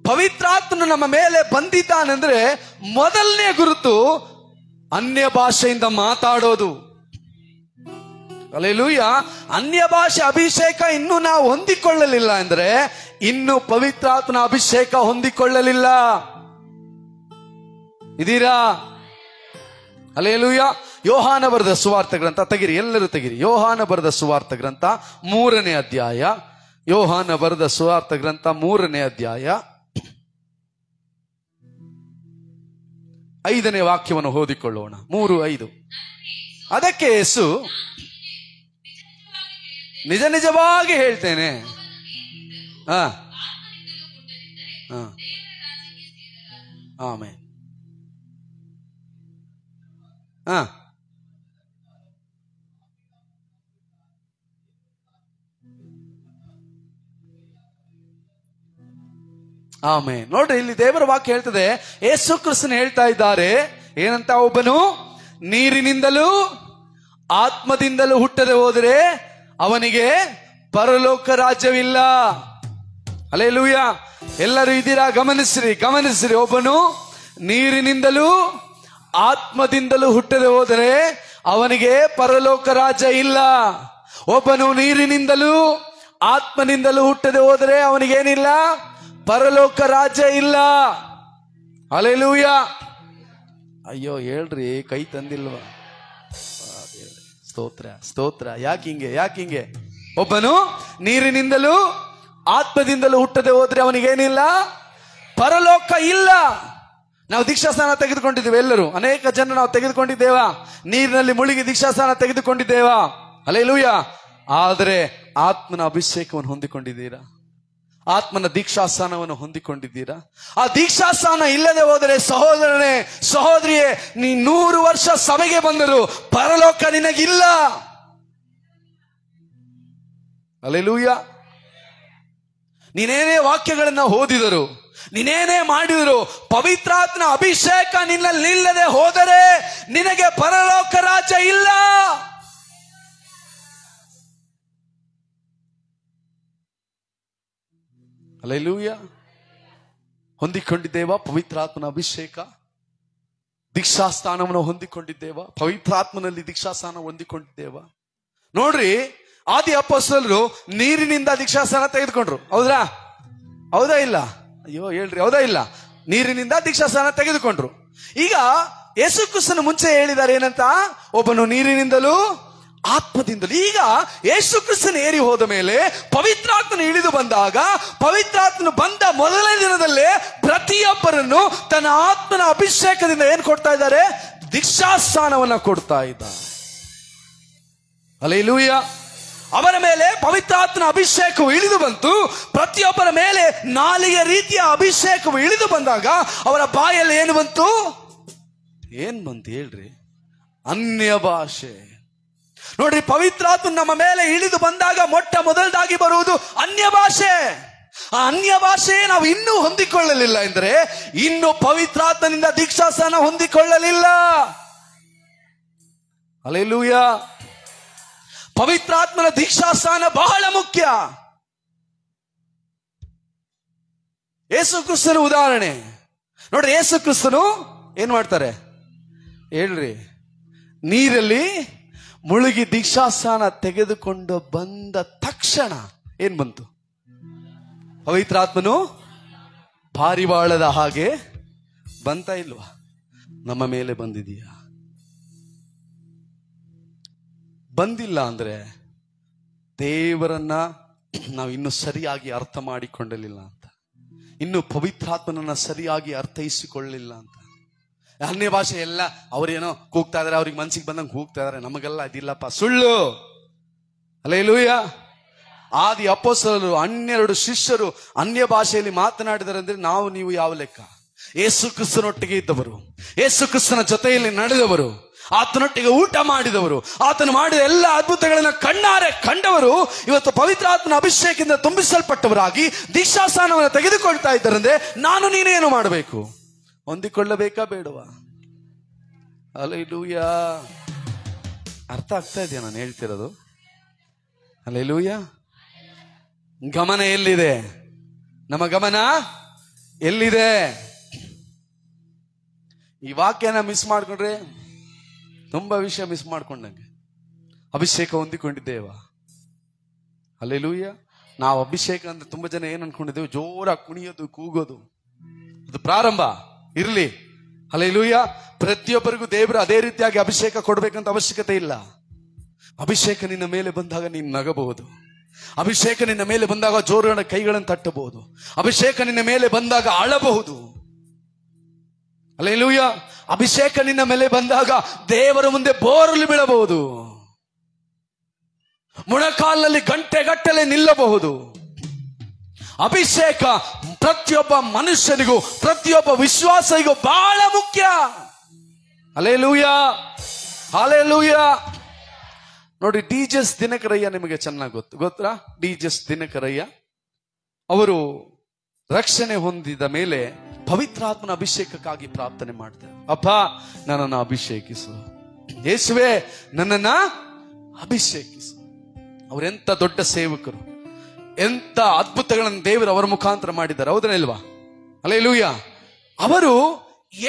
ಪವಿತ್ರಾತ್ಮನು ನಮ್ಮ ಮೇಲೆ ಬಂದಿದ್ದಾನೆಂದ್ರೆ ಮೊದಲನೇ ಗುರುತು ಅನ್ಯ ಭಾಷೆಯಿಂದ ಮಾತಾಡೋದು. ಹಲ್ಲೆಲೂಯಾ. ಅನ್ಯ ಭಾಷೆ ಅಭಿಷೇಕ ಇನ್ನೂ ನಾವು ಹೊಂದಿಕೊಳ್ಳಲಿಲ್ಲ ಅಂದ್ರೆ ಇನ್ನು ಪವಿತ್ರಾತ್ಮನ ಅಭಿಷೇಕ ಹೊಂದಿಕೊಳ್ಳಲಿಲ್ಲ. ಇದೀರಾ? ಹಲ್ಲೆಲೂಯಾ. ಯೋಹಾನ ಬರೆದ ಸುವಾರ್ಥ ಗ್ರಂಥ ತೆಗಿರಿ, ಎಲ್ಲರೂ ತೆಗಿರಿ. ಯೋಹಾನ ಬರೆದ ಸುವಾರ್ಥ ಗ್ರಂಥ 3ನೇ ಅಧ್ಯಾಯ. ಯೋಹಾನ ಬರೆದ ಸುವಾರ್ಥ ಗ್ರಂಥ 3ನೇ ಅಧ್ಯಾಯ 5ನೇ ವಾಕ್ಯವನ್ನು ಓದಿಕೊಳ್ಳೋಣ. 3:5. ಅದಕ್ಕೆ ಯೇಸು, ನಿಜ ನಿಜವಾಗಿ ಹೇಳ್ತೇನೆ, ಆಮೆನ್. ಆಮೇನ್. ನೋಡ್ರಿ, ಇಲ್ಲಿ ದೇವರ ವಾಕ್ಯ ಹೇಳ್ತದೆ, ಯೇಸು ಕ್ರಿಸ್ತನು ಹೇಳ್ತಾ ಇದ್ದಾರೆ ಏನಂತ, ಒಬ್ಬನು ನೀರಿನಿಂದಲೂ ಆತ್ಮದಿಂದಲೂ ಹುಟ್ಟದೆ ಹೋದರೆ ಅವನಿಗೆ ಪರಲೋಕ ರಾಜ್ಯವಿಲ್ಲ. ಹಲ್ಲೆಲೂಯ. ಎಲ್ಲರೂ ಇದ್ದೀರಾ? ಗಮನಿಸಿರಿ. ಒಬ್ಬನು ನೀರಿನಿಂದಲೂ ಆತ್ಮದಿಂದಲೂ ಹುಟ್ಟದೆ ಹೋದರೆ ಅವನಿಗೆ ಪರಲೋಕ ರಾಜ್ಯ ಇಲ್ಲ. ಒಬ್ಬನು ನೀರಿನಿಂದಲೂ ಆತ್ಮನಿಂದಲೂ ಹುಟ್ಟದೆ ಹೋದರೆ ಅವನಿಗೇನಿಲ್ಲ? ಪರಲೋಕ ರಾಜ್ಯ ಇಲ್ಲ. ಹಲ್ಲೆಲೂಯ. ಅಯ್ಯೋ ಹೇಳ್ರಿ, ಕೈ ತಂದಿಲ್ವಾ? ಸ್ತೋತ್ರ. ಯಾಕಿಂಗೆ? ಒಬ್ಬನು ನೀರಿನಿಂದಲೂ ಆತ್ಮದಿಂದಲೂ ಹುಟ್ಟದೆ ಹೋದ್ರೆ ಅವನಿಗೇನಿಲ್ಲ? ಪರಲೋಕ ಇಲ್ಲ. ನಾವು ದೀಕ್ಷಾಸ್ನಾನ ತೆಗೆದುಕೊಂಡಿದ್ದೇವೆ, ಎಲ್ಲರೂ ಅನೇಕ ಜನ ನಾವು ತೆಗೆದುಕೊಂಡಿದ್ದೇವಾ? ನೀರಿನಲ್ಲಿ ಮುಳುಗಿ ದೀಕ್ಷಾಸ್ನಾನ ತೆಗೆದುಕೊಂಡಿದ್ದೇವಾ? ಹಲ್ಲೆಲೂಯ. ಆದರೆ ಆತ್ಮನ ಅಭಿಷೇಕವನ್ನು ಹೊಂದಿಕೊಂಡಿದ್ದೀರಾ? ಆತ್ಮನ ದೀಕ್ಷಾಸ್ಥಾನವನ್ನು ಹೊಂದಿಕೊಂಡಿದ್ದೀರಾ? ಆ ದೀಕ್ಷಾಸ್ಥಾನ ಇಲ್ಲದೆ ಹೋದರೆ ಸಹೋದರನೇ, ಸಹೋದರಿಯೇ, ನೀ 100 ವರ್ಷ ಸಭೆಗೆ ಬಂದರು ಪರಲೋಕ ನಿನಗಿಲ್ಲ. ಹಲ್ಲೆಲೂಯ. ನೀನೇನೇ ವಾಕ್ಯಗಳನ್ನ ಓದಿದರು, ನೀನೇನೇ ಮಾಡಿದರು, ಪವಿತ್ರಾತ್ಮನ ಅಭಿಷೇಕ ನಿನ್ನಲ್ಲಿ ನಿಲ್ಲದೆ ಹೋದರೆ ನಿನಗೆ ಪರಲೋಕ ರಾಜ್ಯ ಇಲ್ಲ. ಹಲ್ಲೆಲೂಯ. ಹೊಂದಿಕೊಂಡಿದ್ದೇವಾ ಪವಿತ್ರಾತ್ಮನ ಅಭಿಷೇಕ? ದೀಕ್ಷಾಸ್ಥಾನವನ್ನು ಹೊಂದಿಕೊಂಡಿದ್ದೇವಾ? ಪವಿತ್ರಾತ್ಮನಲ್ಲಿ ದೀಕ್ಷಾಸ್ಥಾನ ಹೊಂದಿಕೊಂಡಿದ್ದೇವಾ? ನೋಡ್ರಿ, ಆದಿ ಅಪೊಸ್ತಲರು ನೀರಿನಿಂದ ದೀಕ್ಷಾಸ್ಥಾನ ತೆಗೆದುಕೊಂಡ್ರು. ಹೌದಾ ಇಲ್ಲ? ಅಯ್ಯೋ ಹೇಳ್ರಿ, ಹೌದಾ ಇಲ್ಲ? ನೀರಿನಿಂದ ದೀಕ್ಷಾಸ್ಥಾನ ತೆಗೆದುಕೊಂಡ್ರು. ಈಗ ಯೇಸು ಕ್ರಿಸ್ತನು ಮುಂಚೆ ಹೇಳಿದ್ದಾರೆ ಏನಂತ? ಒಬ್ಬನು ನೀರಿನಿಂದಲೂ ಆತ್ಮದಿಂದಲೂ. ಈಗ ಯೇಸು ಕ್ರಿಸ್ತನು ಏರಿ ಹೋದ ಮೇಲೆ ಪವಿತ್ರಾತ್ಮನು ಇಳಿದು ಬಂದಾಗ, ಪವಿತ್ರಾತ್ಮನು ಬಂದ ಮೊದಲನೇ ದಿನದಲ್ಲೇ ಪ್ರತಿಯೊಬ್ಬರನ್ನು ತನ್ನ ಆತ್ಮನ ಅಭಿಷೇಕದಿಂದ ಏನ್ ಕೊಡ್ತಾ ಇದ್ದಾರೆ? ದೀಕ್ಷಾಸ್ಥಾನವನ್ನ ಕೊಡ್ತಾ ಇದ್ದಾರೆ. ಹಲ್ಲೆಲೂಯ. ಅವರ ಮೇಲೆ ಪವಿತ್ರಾತ್ಮನ ಅಭಿಷೇಕವು ಇಳಿದು ಬಂತು. ಪ್ರತಿಯೊಬ್ಬರ ಮೇಲೆ ನಾಲಿಗೆ ರೀತಿಯ ಅಭಿಷೇಕವು ಇಳಿದು ಬಂದಾಗ ಅವರ ಬಾಯಲ್ಲಿ ಏನು ಬಂತು ಹೇಳ್ರಿ? ಅನ್ಯ ಭಾಷೆ. ನೋಡ್ರಿ, ಪವಿತ್ರಾತ್ಮ ನಮ್ಮ ಮೇಲೆ ಇಳಿದು ಬಂದಾಗ ಮೊಟ್ಟ ಮೊದಲದಾಗಿ ಬರುವುದು ಅನ್ಯ ಭಾಷೆ. ಆ ಅನ್ಯ ಭಾಷೆ ನಾವು ಇನ್ನೂ ಹೊಂದಿಕೊಳ್ಳಲಿಲ್ಲ ಎಂದರೆ ಇನ್ನು ಪವಿತ್ರಾತ್ಮನಿಂದ ದೀಕ್ಷಾಸ್ಥಾನ ಹೊಂದಿಕೊಳ್ಳಲಿಲ್ಲ. ಹಲ್ಲೆಲೂಯ. ಪವಿತ್ರಾತ್ಮನ ದೀಕ್ಷಾಸ್ಥಾನ ಬಹಳ ಮುಖ್ಯ. ಯೇಸು ಕ್ರಿಸ್ತನ ಉದಾಹರಣೆ ನೋಡ್ರಿ. ಯೇಸು ಕ್ರಿಸ್ತನು ಏನ್ ಮಾಡ್ತಾರೆ ಹೇಳ್ರಿ? ನೀರಲ್ಲಿ ಮುಳುಗಿ ದೀಕ್ಷಾಸ್ಥಾನ ತೆಗೆದುಕೊಂಡು ಬಂದ ತಕ್ಷಣ ಏನ್ ಬಂತು? ಪವಿತ್ರಾತ್ಮನು ಪಾರಿವಾಳದ ಹಾಗೆ ಬಂತ ಇಲ್ವಾ? ನಮ್ಮ ಮೇಲೆ ಬಂದಿದೆಯಾ? ಬಂದಿಲ್ಲ ಅಂದ್ರೆ ದೇವರನ್ನ ನಾವು ಇನ್ನು ಸರಿಯಾಗಿ ಅರ್ಥ ಮಾಡಿಕೊಳ್ಳಲಿಲ್ಲ ಅಂತ, ಇನ್ನು ಪವಿತ್ರಾತ್ಮನನ್ನ ಸರಿಯಾಗಿ ಅರ್ಥೈಸಿಕೊಳ್ಳಲಿಲ್ಲ ಅಂತ. ಅನ್ಯ ಭಾಷೆ ಎಲ್ಲ ಅವ್ರೇನೋ ಕೂಗ್ತಾ ಇದಾರೆ, ಅವ್ರಿಗೆ ಮನ್ಸಿಗೆ ಬಂದಂಗೆ ಕೂಗ್ತಾ ಇದಾರೆ, ನಮಗೆಲ್ಲ ಅದಿಲ್ಲಪ್ಪ, ಸುಳ್ಳು. ಹಲ್ಲೆಲೂಯ. ಆದಿ ಅಪೊಸ್ತಲರು 12 ಶಿಷ್ಯರು ಅನ್ಯ ಭಾಷೆಯಲ್ಲಿ ಮಾತನಾಡಿದರೆ ಅಂದ್ರೆ ನಾವು ನೀವು ಯಾವ ಲೆಕ್ಕ? ಯೇಸು ಕ್ರಿಸ್ತನೊಟ್ಟಿಗೆ ಇದ್ದವರು, ಯೇಸು ಕ್ರಿಸ್ತನ ಜೊತೆಯಲ್ಲಿ ನಡೆದವರು, ಆತನೊಟ್ಟಿಗೆ ಊಟ ಮಾಡಿದವರು, ಆತನು ಮಾಡಿದ ಎಲ್ಲ ಅದ್ಭುತಗಳನ್ನ ಕಣ್ಣಾರೆ ಕಂಡವರು ಇವತ್ತು ಪವಿತ್ರಾತ್ಮನ ಅಭಿಷೇಕದಿಂದ ತುಂಬಿಸಲ್ಪಟ್ಟವರಾಗಿ ದೀಕ್ಷಾಸ್ಥಾನವನ್ನು ತೆಗೆದುಕೊಳ್ತಾ ಇದ್ದಾರಂದ್ರೆ ನಾನು ನೀನೇನು ಮಾಡಬೇಕು? ಹೊಂದಿಕೊಳ್ಳಬೇಕಾ ಬೇಡವಾ? ಹಲ್ಲೆಲೂಯ. ಅರ್ಥ ಆಗ್ತಾ ಇದೆಯಾ ನಾನು ಹೇಳ್ತಿರೋದು? ಹಲ್ಲೆಲೂಯ. ಗಮನ ಎಲ್ಲಿದೆ? ನಮ್ಮ ಗಮನ ಎಲ್ಲಿದೆ? ಈ ವಾಕ್ಯನ ಮಿಸ್ ಮಾಡ್ಕೊಂಡ್ರೆ ತುಂಬಾ ವಿಷಯ ಮಿಸ್ ಮಾಡ್ಕೊಂಡಂಗೆ. ಅಭಿಷೇಕ ಹೊಂದಿಕೊಂಡಿದ್ದೇವಾ? ಹಲ್ಲೆಲೂಯ. ನಾವು ಅಭಿಷೇಕ ಅಂದ್ರೆ ತುಂಬಾ ಜನ ಏನ್ ಅನ್ಕೊಂಡಿದ್ದೇವೆ? ಜೋರಾಗಿ ಕುಣಿಯೋದು, ಕೂಗೋದು, ಅದು ಪ್ರಾರಂಭ ಇರ್ಲಿ. ಹಲ್ಲೆಲೂಯ. ಪ್ರತಿಯೊಬ್ಬರಿಗೂ ದೇವರು ಅದೇ ರೀತಿಯಾಗಿ ಅಭಿಷೇಕ ಕೊಡ್ಬೇಕಂತ ಅವಶ್ಯಕತೆ ಇಲ್ಲ. ಅಭಿಷೇಕ ನಿನ್ನ ಮೇಲೆ ಬಂದಾಗ ನೀನು ನಗಬಹುದು. ಅಭಿಷೇಕ ನಿನ್ನ ಮೇಲೆ ಬಂದಾಗ ಜೋರಾದ ಕೈಗಳನ್ನು ತಟ್ಟಬಹುದು. ಅಭಿಷೇಕ ನಿನ್ನ ಮೇಲೆ ಬಂದಾಗ ಅಳಬಹುದು. ಹಲ್ಲೆಲೂಯ. ಅಭಿಷೇಕ ನಿನ್ನ ಮೇಲೆ ಬಂದಾಗ ದೇವರ ಮುಂದೆ ಬೋರಲು ಬೀಳಬಹುದು. ಮೊಣಕಾಲಿನಲ್ಲಿ ಗಂಟೆಗಟ್ಟಲೆ ನಿಲ್ಲಬಹುದು. ಅಭಿಷೇಕ ಪ್ರತಿಯೊಬ್ಬ ಮನುಷ್ಯನಿಗೂ, ಪ್ರತಿಯೊಬ್ಬ ವಿಶ್ವಾಸಿಗೂ ಬಹಳ ಮುಖ್ಯ. ಹಲ್ಲೆಲೂಯ. ಹಲ್ಲೆಲೂಯ. ನೋಡಿ, ಡಿ.ಜೆ.ಎಸ್. ದಿನಕರಯ್ಯ ನಿಮಗೆ ಚೆನ್ನಾಗಿ ಗೊತ್ತಾ? ಡಿ.ಜೆ.ಎಸ್. ದಿನಕರಯ್ಯ ಅವರು ರಕ್ಷಣೆ ಹೊಂದಿದ ಮೇಲೆ ಪವಿತ್ರಾತ್ಮನ ಅಭಿಷೇಕಕ್ಕಾಗಿ ಪ್ರಾರ್ಥನೆ ಮಾಡ್ತಾರೆ. ಅಪ್ಪ, ನನ್ನನ್ನು ಅಭಿಷೇಕಿಸು. ಯೇಸುವೆ, ನನ್ನನ್ನ ಅಭಿಷೇಕಿಸು. ಅವರೆಂತ ದೊಡ್ಡ ಸೇವಕರು, ಎಂತ ಅದ್ಭುತಗಳನ್ನು ದೇವರು ಅವರ ಮುಖಾಂತರ ಮಾಡಿದ್ದಾರೆ, ಹೌದಾ ಇಲ್ವಾ? ಹಲ್ಲೆಲೂಯಾ. ಅವರು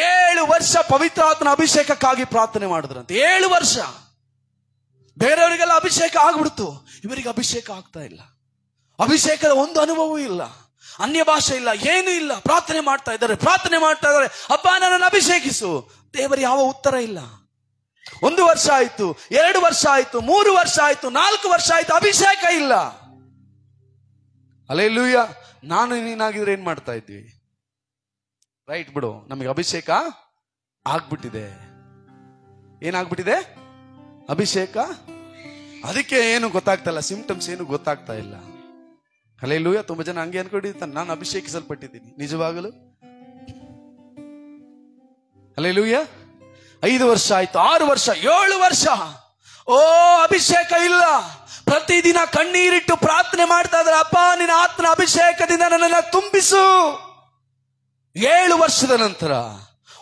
7 ವರ್ಷ ಪವಿತ್ರಾತ್ಮನ ಅಭಿಷೇಕಕ್ಕಾಗಿ ಪ್ರಾರ್ಥನೆ ಮಾಡಿದ್ರಂತೆ. 7 ವರ್ಷ. ಬೇರೆಯವರಿಗೆಲ್ಲ ಅಭಿಷೇಕ ಆಗ್ಬಿಡ್ತು, ಇವರಿಗೆ ಅಭಿಷೇಕ ಆಗ್ತಾ ಇಲ್ಲ. ಅಭಿಷೇಕದ ಒಂದು ಅನುಭವವೂ ಇಲ್ಲ, ಅನ್ಯ ಭಾಷೆ ಇಲ್ಲ, ಏನೂ ಇಲ್ಲ. ಪ್ರಾರ್ಥನೆ ಮಾಡ್ತಾ ಇದ್ದಾರೆ. ಅಪ್ಪ, ನನ್ನನ್ನು ಅಭಿಷೇಕಿಸು. ದೇವರ ಯಾವ ಉತ್ತರ ಇಲ್ಲ. 1 ವರ್ಷ ಆಯ್ತು, 2 ವರ್ಷ ಆಯ್ತು, 3 ವರ್ಷ ಆಯ್ತು, 4 ವರ್ಷ ಆಯ್ತು, ಅಭಿಷೇಕ ಇಲ್ಲ. ಹಲ್ಲೆಲೂಯಾ. ನಾನು ನೀನಾಗಿದ್ರೆ ಏನ್ ಮಾಡ್ತಾ ಇದ್ವಿ? ರೈಟ್ ಬಿಡು, ನಮಗೆ ಅಭಿಷೇಕ ಆಗ್ಬಿಟ್ಟಿದೆ. ಏನಾಗ್ಬಿಟ್ಟಿದೆ? ಅಭಿಷೇಕ. ಅದಕ್ಕೆ ಏನು ಗೊತ್ತಾಗ್ತಾ ಇಲ್ಲ, ಸಿಂಪ್ಟಮ್ಸ್ ಏನು ಗೊತ್ತಾಗ್ತಾ ಇಲ್ಲ. ಹಲ್ಲೆಲೂಯಾ. ತುಂಬಾ ಜನ ಹಂಗೆ ಅನ್ಕೊಂಡಿರ್ತಾನೆ, ನಾನು ಅಭಿಷೇಕಿಸಲ್ಪಟ್ಟಿದ್ದೀನಿ. ನಿಜವಾಗಲು ಹಲ್ಲೆಲೂಯಾ. 5 ವರ್ಷ ಆಯ್ತು, 6 ವರ್ಷ, 7 ವರ್ಷ, ಓ ಅಭಿಷೇಕ ಇಲ್ಲ. ಪ್ರತಿದಿನ ಕಣ್ಣೀರಿಟ್ಟು ಪ್ರಾರ್ಥನೆ ಮಾಡ್ತಾ ಇದ್ದಾರೆ, ಅಪ್ಪ ನಿನ್ನ ಆತ್ಮನ ಅಭಿಷೇಕದಿಂದ ನನ್ನನ್ನು ತುಂಬಿಸು. 7 ವರ್ಷದ ನಂತರ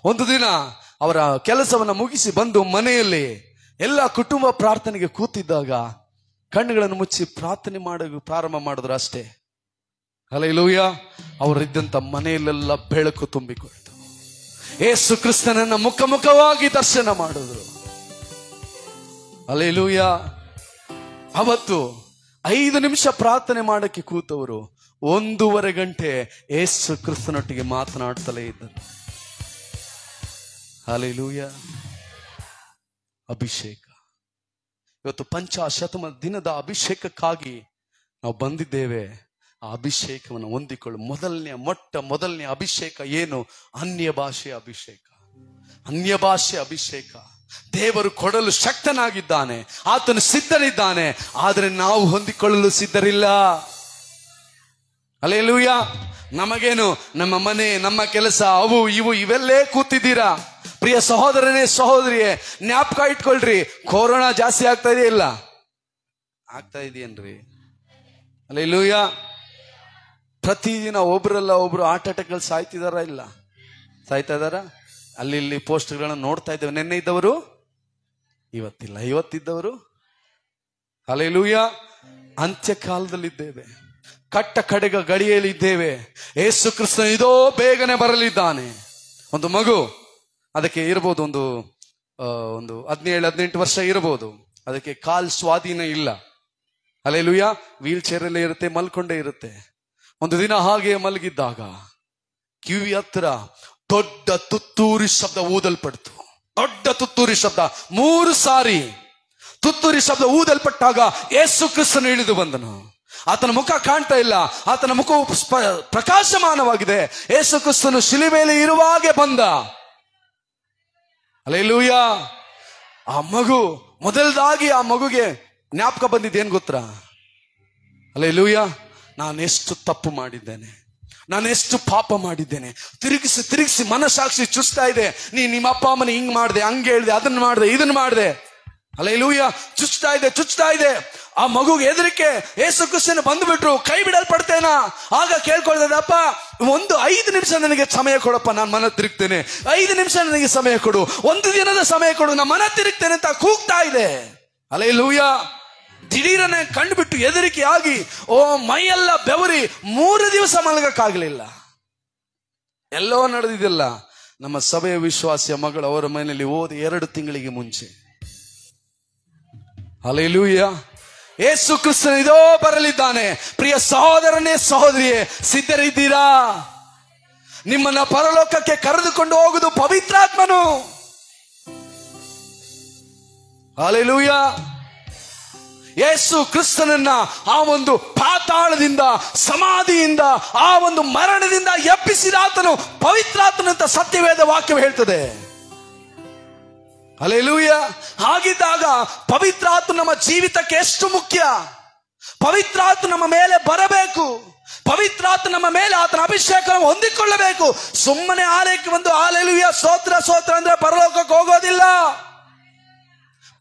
ಒಂದು ದಿನ ಅವರ ಕೆಲಸವನ್ನ ಮುಗಿಸಿ ಬಂದು ಮನೆಯಲ್ಲಿ ಎಲ್ಲ ಕುಟುಂಬ ಪ್ರಾರ್ಥನೆಗೆ ಕೂತಿದ್ದಾಗ ಕಣ್ಣುಗಳನ್ನು ಮುಚ್ಚಿ ಪ್ರಾರ್ಥನೆ ಮಾಡಲು ಪ್ರಾರಂಭ ಮಾಡಿದ್ರು ಅಷ್ಟೇ. ಹಲ್ಲೆಲೂಯಾ. ಅವರಿದ್ದಂತ ಮನೆಯಲ್ಲೆಲ್ಲ ಬೆಳಕು ತುಂಬಿಕೊಳ್ತು. ಯೇಸು ಕ್ರಿಸ್ತನನ್ನ ಮುಖವಾಗಿ ದರ್ಶನ ಮಾಡಿದ್ರು. ಹಲ್ಲೆಲೂಯಾ. ಅವತ್ತು 5 ನಿಮಿಷ ಪ್ರಾರ್ಥನೆ ಮಾಡಕ್ಕೆ ಕೂತವರು 1.5 ಗಂಟೆ ಯೇಸು ಕ್ರಿಸ್ತನೊಟ್ಟಿಗೆ ಮಾತನಾಡ್ತಲೇ ಇದ್ದರು. ಹಲ್ಲೆಲೂಯಾ. ಅಭಿಷೇಕ. ಇವತ್ತು ಪಂಚಾಶತಮ ದಿನದ ಅಭಿಷೇಕಕ್ಕಾಗಿ ನಾವು ಬಂದಿದ್ದೇವೆ. ಆ ಅಭಿಷೇಕವನ್ನು ಹೊಂದಿಕೊಳ್ಳು. ಮೊದಲನೇ ಅಭಿಷೇಕ ಏನು? ಅನ್ಯ ಭಾಷೆಯ ಅಭಿಷೇಕ. ಅನ್ಯ ಭಾಷೆ ಅಭಿಷೇಕ ದೇವರು ಕೊಡಲು ಶಕ್ತನಾಗಿದ್ದಾನೆ, ಆತನು ಸಿದ್ಧನಿದ್ದಾನೆ. ಆದರೆ ನಾವು ಹೊಂದಿಕೊಳ್ಳಲು ಸಿದ್ಧರಿಲ್ಲ. ಹಲ್ಲೆಲೂಯಾ. ನಮಗೇನು, ನಮ್ಮ ಮನೆ, ನಮ್ಮ ಕೆಲಸ, ಅವು ಇವು ಇವೆಲ್ಲೇ ಕೂತಿದ್ದೀರಾ. ಪ್ರಿಯ ಸಹೋದರನೇ, ಸಹೋದರಿಯೇ, ಜ್ಞಾಪಕ ಇಟ್ಕೊಳ್ರಿ, ಕೊರೋನಾ ಜಾಸ್ತಿ ಆಗ್ತಾ ಇದೆಯಾ? ಇಲ್ಲ, ಆಗ್ತಾ ಇದೆಯೇನ್ರಿ? ಹಲ್ಲೆಲೂಯಾ. ಪ್ರತಿದಿನ ಒಬ್ರಲ್ಲ ಒಬ್ರು ಹಾರ್ಟ್ ಅಟ್ಯಾಕ್ ಸಾಯ್ತಿದಾರ? ಇಲ್ಲ, ಸಾಯ್ತಾ ಇದಾರ. ಅಲ್ಲಿ ಇಲ್ಲಿ ಪೋಸ್ಟ್ಗಳನ್ನ ನೋಡ್ತಾ ಇದ್ದೇವೆ. ನಿನ್ನೆ ಇದ್ದವರು ಇವತ್ತಿಲ್ಲ, ಇವತ್ತಿದ್ದವರು. ಹಲ್ಲೆಲೂಯಾ. ಅಂತ್ಯಕಾಲದಲ್ಲಿದ್ದೇವೆ, ಕಟ್ಟ ಕಡೆಗ ಗಡಿಯಲ್ಲಿದ್ದೇವೆ. ಯೇಸು ಕ್ರಿಸ್ತ ಇದೋ ಬೇಗನೆ ಬರಲಿದ್ದಾನೆ. ಒಂದು ಮಗು, ಅದಕ್ಕೆ ಇರಬಹುದು ಒಂದು 17-18 ವರ್ಷ ಇರಬಹುದು, ಅದಕ್ಕೆ ಕಾಲ್ ಸ್ವಾಧೀನ ಇಲ್ಲ. ಹಲ್ಲೆಲೂಯಾ. ವೀಲ್ ಚೇರ್ ಅಲ್ಲೇ ಇರುತ್ತೆ, ಮಲ್ಕೊಂಡೇ ಇರುತ್ತೆ. ಒಂದು ದಿನ ಹಾಗೆ ಮಲಗಿದ್ದಾಗ ಕಿವಿ ಹತ್ರ ದೊಡ್ಡ ತುತ್ತೂರಿ ಶಬ್ದ ಊದಲ್ಪಡ್ತು. ದೊಡ್ಡ ತುತ್ತೂರಿ ಶಬ್ದ 3 ಸಾರಿ ತುತ್ತೂರಿ ಶಬ್ದ ಊದಲ್ಪಟ್ಟಾಗ ಯೇಸು ಕ್ರಿಸ್ತನು ಇಳಿದು ಬಂದನು. ಆತನ ಮುಖ ಕಾಣ್ತಾ ಇಲ್ಲ, ಆತನ ಮುಖವು ಪ್ರಕಾಶಮಾನವಾಗಿದೆ. ಯೇಸು ಕ್ರಿಸ್ತನು ಶಿಲುಬೆಯಲ್ಲಿ ಇರುವಾಗೆ ಬಂದ. ಹಲ್ಲೆಲೂಯಾ. ಆ ಮಗು ಮೊದಲದಾಗಿ ಆ ಮಗುಗೆ ಜ್ಞಾಪಕ ಬಂದಿದ್ದೇನು ಗೊತ್ತಾ? ಹಲ್ಲೆಲೂಯಾ. ನಾನೆಷ್ಟು ತಪ್ಪು ಮಾಡಿದ್ದೇನೆ, ನಾನೆಷ್ಟು ಪಾಪ ಮಾಡಿದ್ದೇನೆ. ತಿರುಗಿಸಿ ಮನಸ್ಸಾಕ್ಷಿ ಚುಚ್ತಾ ಇದೆ. ನಿಮ್ಮ ಅಪ್ಪ ಅಮ್ಮನ ಹಿಂಗ್ ಮಾಡಿದೆ, ಹಂಗೆ ಹೇಳಿದೆ, ಅದನ್ನ ಮಾಡಿದೆ, ಇದನ್ನ ಮಾಡಿದೆ. ಹಲ್ಲೆಲೂಯಾ. ಚುಚ್ತಾ ಇದೆ. ಆ ಮಗುಗೆ ಹೆದರಿಕೆ. ಯೇಸು ಕ್ರಿಸ್ತನು ಬಂದ್ಬಿಟ್ರು, ಕೈ ಬಿಡಲ್ಪಡ್ತೇನಾ? ಆಗ ಕೇಳ್ಕೊಳ್ತದೆ, ಅಪ್ಪ 5 ನಿಮಿಷ ನನಗೆ ಸಮಯ ಕೊಡಪ್ಪ, ನಾನು ಮನ ತಿರುಗ್ತೇನೆ. 5 ನಿಮಿಷ ನನಗೆ ಸಮಯ ಕೊಡು, 1 ದಿನದ ಸಮಯ ಕೊಡು, ನಾನು ಮನ ತಿರುಗ್ತೇನೆ ಅಂತ ಕೂಗ್ತಾ ಇದೆ. ಹಲ್ಲೆಲೂಯಾ. ದಿಢೀರನೆ ಕಂಡುಬಿಟ್ಟು ಹೆದರಿಕೆ ಆಗಿ ಮೈಯೆಲ್ಲ ಬೆವರಿ 3 ದಿವಸ ಮಲಗಕ್ಕಾಗಲಿಲ್ಲ. ಎಲ್ಲೋ ನಡೆದಿದ್ದಿಲ್ಲ. ನಮ್ಮ ಸಭೆಯ ವಿಶ್ವಾಸಿಯ ಮಗಳು ಅವರ ಮನೆಯಲ್ಲಿ ಓದಿ 2 ತಿಂಗಳಿಗೆ ಮುಂಚೆ. ಹಲ್ಲೆಲೂಯಾ. ಯೇಸು ಕ್ರಿಸ್ತನು ಇದೋ ಬರಲಿದ್ದಾನೆ. ಪ್ರಿಯ ಸಹೋದರನೇ, ಸಹೋದರಿಯೇ, ಸಿದ್ಧರಿದ್ದೀರಾ? ನಿಮ್ಮನ್ನ ಪರಲೋಕಕ್ಕೆ ಕರೆದುಕೊಂಡು ಹೋಗುವುದು ಪವಿತ್ರಾತ್ಮನು. ಹಲ್ಲೆಲೂಯಾ. ಯೇಸು ಕ್ರಿಸ್ತನನ್ನ ಆ ಒಂದು ಪಾತಾಳದಿಂದ, ಸಮಾಧಿಯಿಂದ, ಆ ಒಂದು ಮರಣದಿಂದ ಎಬ್ಬಿಸಿದ ಆತನು ಪವಿತ್ರಾತ್ಮನಂತ ಸತ್ಯವೇದ ವಾಕ್ಯವು ಹೇಳ್ತದೆ. ಹಲ್ಲೆಲೂಯಾ. ಹಾಗಿದ್ದಾಗ ಪವಿತ್ರಾತ್ಮ ನಮ್ಮ ಜೀವಿತಕ್ಕೆ ಎಷ್ಟು ಮುಖ್ಯ. ಪವಿತ್ರಾತ್ಮ ನಮ್ಮ ಮೇಲೆ ಬರಬೇಕು. ಪವಿತ್ರಾತ್ಮ ನಮ್ಮ ಮೇಲೆ ಆತನ ಅಭಿಷೇಕ ಹೊಂದಿಕೊಳ್ಳಬೇಕು. ಸುಮ್ಮನೆ ಆಲಯಕ್ಕೆ ಬಂದು ಹಲ್ಲೆಲೂಯಾ ಸ್ತೋತ್ರ ಸ್ತೋತ್ರ ಅಂದ್ರೆ ಪರಲೋಕಕ್ಕೆ ಹೋಗೋದಿಲ್ಲ.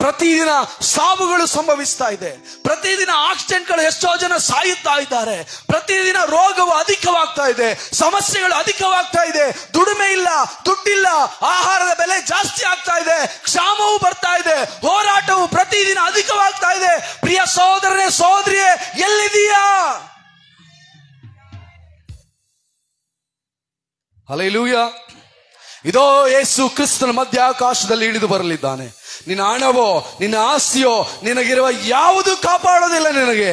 ಪ್ರತಿದಿನ ಸಾವುಗಳು ಸಂಭವಿಸ್ತಾ ಇದೆ. ಪ್ರತಿದಿನ ಆಕ್ಸಿಡೆಂಟ್ಗಳು ಎಷ್ಟೋ ಜನ ಸಾಯುತ್ತಾ ಇದ್ದಾರೆ. ಪ್ರತಿದಿನ ರೋಗವು ಅಧಿಕವಾಗ್ತಾ ಇದೆ, ಸಮಸ್ಯೆಗಳು ಅಧಿಕವಾಗ್ತಾ ಇದೆ. ದುಡಿಮೆ ಇಲ್ಲ, ದುಡ್ಡಿಲ್ಲ, ಆಹಾರದ ಬೆಲೆ ಜಾಸ್ತಿ ಆಗ್ತಾ ಇದೆ, ಕ್ಷಾಮವು ಬರ್ತಾ ಇದೆ, ಹೋರಾಟವು ಪ್ರತಿದಿನ ಅಧಿಕವಾಗ್ತಾ ಇದೆ. ಪ್ರಿಯ ಸಹೋದರನೇ, ಸಹೋದರಿಯೇ, ಎಲ್ಲಿದೀಯಾ? ಹಲ್ಲೆಲೂಯಾ. ಇದೋ ಯೇಸು ಕ್ರಿಸ್ತನ ಮಧ್ಯಾಕಾಶದಲ್ಲಿ ಇಳಿದು ಬರಲಿದ್ದಾನೆ. ನಿನ್ನ ಹಣವೋ ನಿನ್ನ ಆಸ್ತಿಯೋ ನಿನಗಿರುವ ಯಾವುದು ಕಾಪಾಡೋದಿಲ್ಲ. ನಿನಗೆ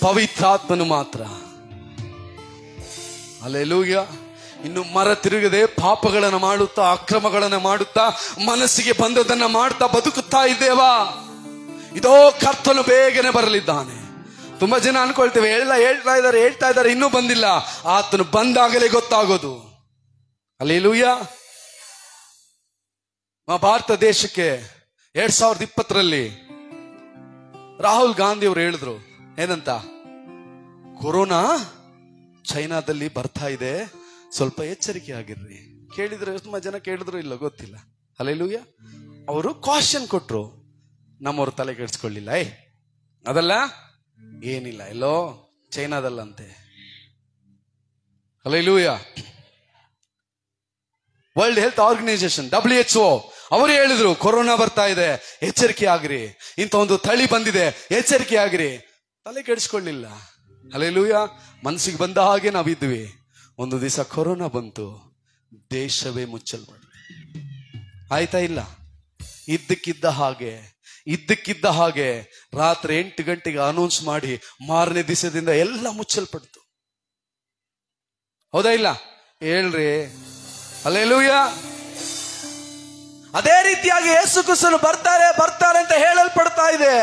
ಪವಿತ್ರಾತ್ಮನು ಮಾತ್ರ. ಹಲ್ಲೆಲೂಯಾ. ಇನ್ನು ಮರ ತಿರುಗದೆ ಪಾಪಗಳನ್ನು ಮಾಡುತ್ತಾ, ಅಕ್ರಮಗಳನ್ನು ಮಾಡುತ್ತಾ, ಮನಸ್ಸಿಗೆ ಬಂದದನ್ನ ಮಾಡ್ತಾ ಬದುಕುತ್ತಾ ಇದ್ದೇವಾ? ಇದೋ ಕರ್ತನು ಬೇಗನೆ ಬರಲಿದ್ದಾನೆ. ತುಂಬಾ ಜನ ಅನ್ಕೊಳ್ತೇವೆ, ಹೇಳ್ತಾ ಇದ್ದಾರೆ ಇನ್ನೂ ಬಂದಿಲ್ಲ. ಆತನು ಬಂದಾಗಲೇ ಗೊತ್ತಾಗೋದು. ಹಲ್ಲೆಲೂಯಾ. ಭಾರತ ದೇಶಕ್ಕೆ 2020ರಲ್ಲಿ ರಾಹುಲ್ ಗಾಂಧಿ ಅವರು ಹೇಳಿದ್ರು, ಏನಂತ? ಕೊರೋನಾ ಚೈನಾದಲ್ಲಿ ಬರ್ತಾ ಇದೆ, ಸ್ವಲ್ಪ ಎಚ್ಚರಿಕೆ ಆಗಿರ್ರಿ. ಕೇಳಿದ್ರು, ತುಂಬಾ ಜನ ಕೇಳಿದ್ರು ಇಲ್ಲ ಗೊತ್ತಿಲ್ಲ. ಹಲ್ಲೆಲೂಯಾ. ಅವರು ಕಾಷನ್ ಕೊಟ್ರು. ನಮ್ಮವ್ರು ತಲೆ ಕೆಡಿಸ್ಕೊಳ್ಳಿಲ್ಲ. ಅದಲ್ಲ, ಏನಿಲ್ಲ, ಎಲ್ಲೋ ಚೈನಾದಲ್ಲಂತೆ. Hallelujah. World Health Organization WHO ಅವರು ಹೇಳಿದ್ರು, ಕೊರೋನಾ ಬರ್ತಾ ಇದೆ, ಎಚ್ಚರಿಕೆ ಆಗ್ರಿ, ಇಂಥ ಒಂದು ತಳಿ ಬಂದಿದೆ, ಎಚ್ಚರಿಕೆ ಆಗ್ರಿ. ತಲೆ ಕೆಡಿಸ್ಕೊಳ್ಳಿಲ್ಲ. ಹಲ್ಲೆಲೂಯಾ. ಮನಸ್ಸಿಗೆ ಬಂದ ಹಾಗೆ ನಾವಿದ್ವಿ. ಒಂದು ದಿವಸ ಕೊರೋನಾ ಬಂತು, ದೇಶವೇ ಮುಚ್ಚಲ್ಪಡ್ತು. ಆಯ್ತಾ? ಇಲ್ಲ. ಇದ್ದಕ್ಕಿದ್ದ ಹಾಗೆ ರಾತ್ರಿ 8 ಗಂಟೆಗೆ ಅನೌನ್ಸ್ ಮಾಡಿ ಮಾರನೇ ದಿವಸದಿಂದ ಎಲ್ಲ ಮುಚ್ಚಲ್ಪಡ್ತು. ಹೌದಾ ಇಲ್ಲ? ಹೇಳ್ರಿ. ಹಲ್ಲೆಲೂಯಾ. ಅದೇ ರೀತಿಯಾಗಿ ಯೇಸು ಕ್ರಿಸ್ತನು ಬರ್ತಾರೆ ಅಂತ ಹೇಳಲ್ಪಡ್ತಾ ಇದೆ.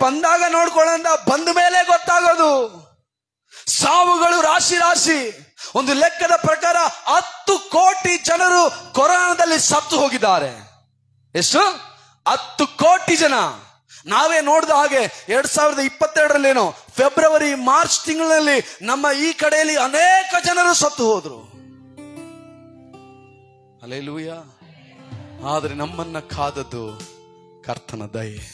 ಬಂದಾಗ ನೋಡ್ಕೊಳ್ಳೋಣ, ಬಂದ ಮೇಲೆ ಗೊತ್ತಾಗೋದು. ಸಾವುಗಳು ರಾಶಿ. ಒಂದು ಲೆಕ್ಕದ ಪ್ರಕಾರ 10 ಕೋಟಿ ಜನರು ಕೊರೋನಾದಲ್ಲಿ ಸತ್ತು ಹೋಗಿದ್ದಾರೆ. ಎಷ್ಟು? 10 ಕೋಟಿ ಜನ. ನಾವೇ ನೋಡಿದ ಹಾಗೆ 2022ರಲ್ಲೇನೋ ಫೆಬ್ರವರಿ ಮಾರ್ಚ್ ತಿಂಗಳಲ್ಲಿ ನಮ್ಮ ಈ ಕಡೆಯಲ್ಲಿ ಅನೇಕ ಜನರು ಸತ್ತು ಹೋದ್ರು. ಹಲ್ಲೆಲೂಯಾ. ಆದರೆ ನಮ್ಮನ್ನ ಕಾದದ್ದು ಕರ್ತನ ದಯೆ.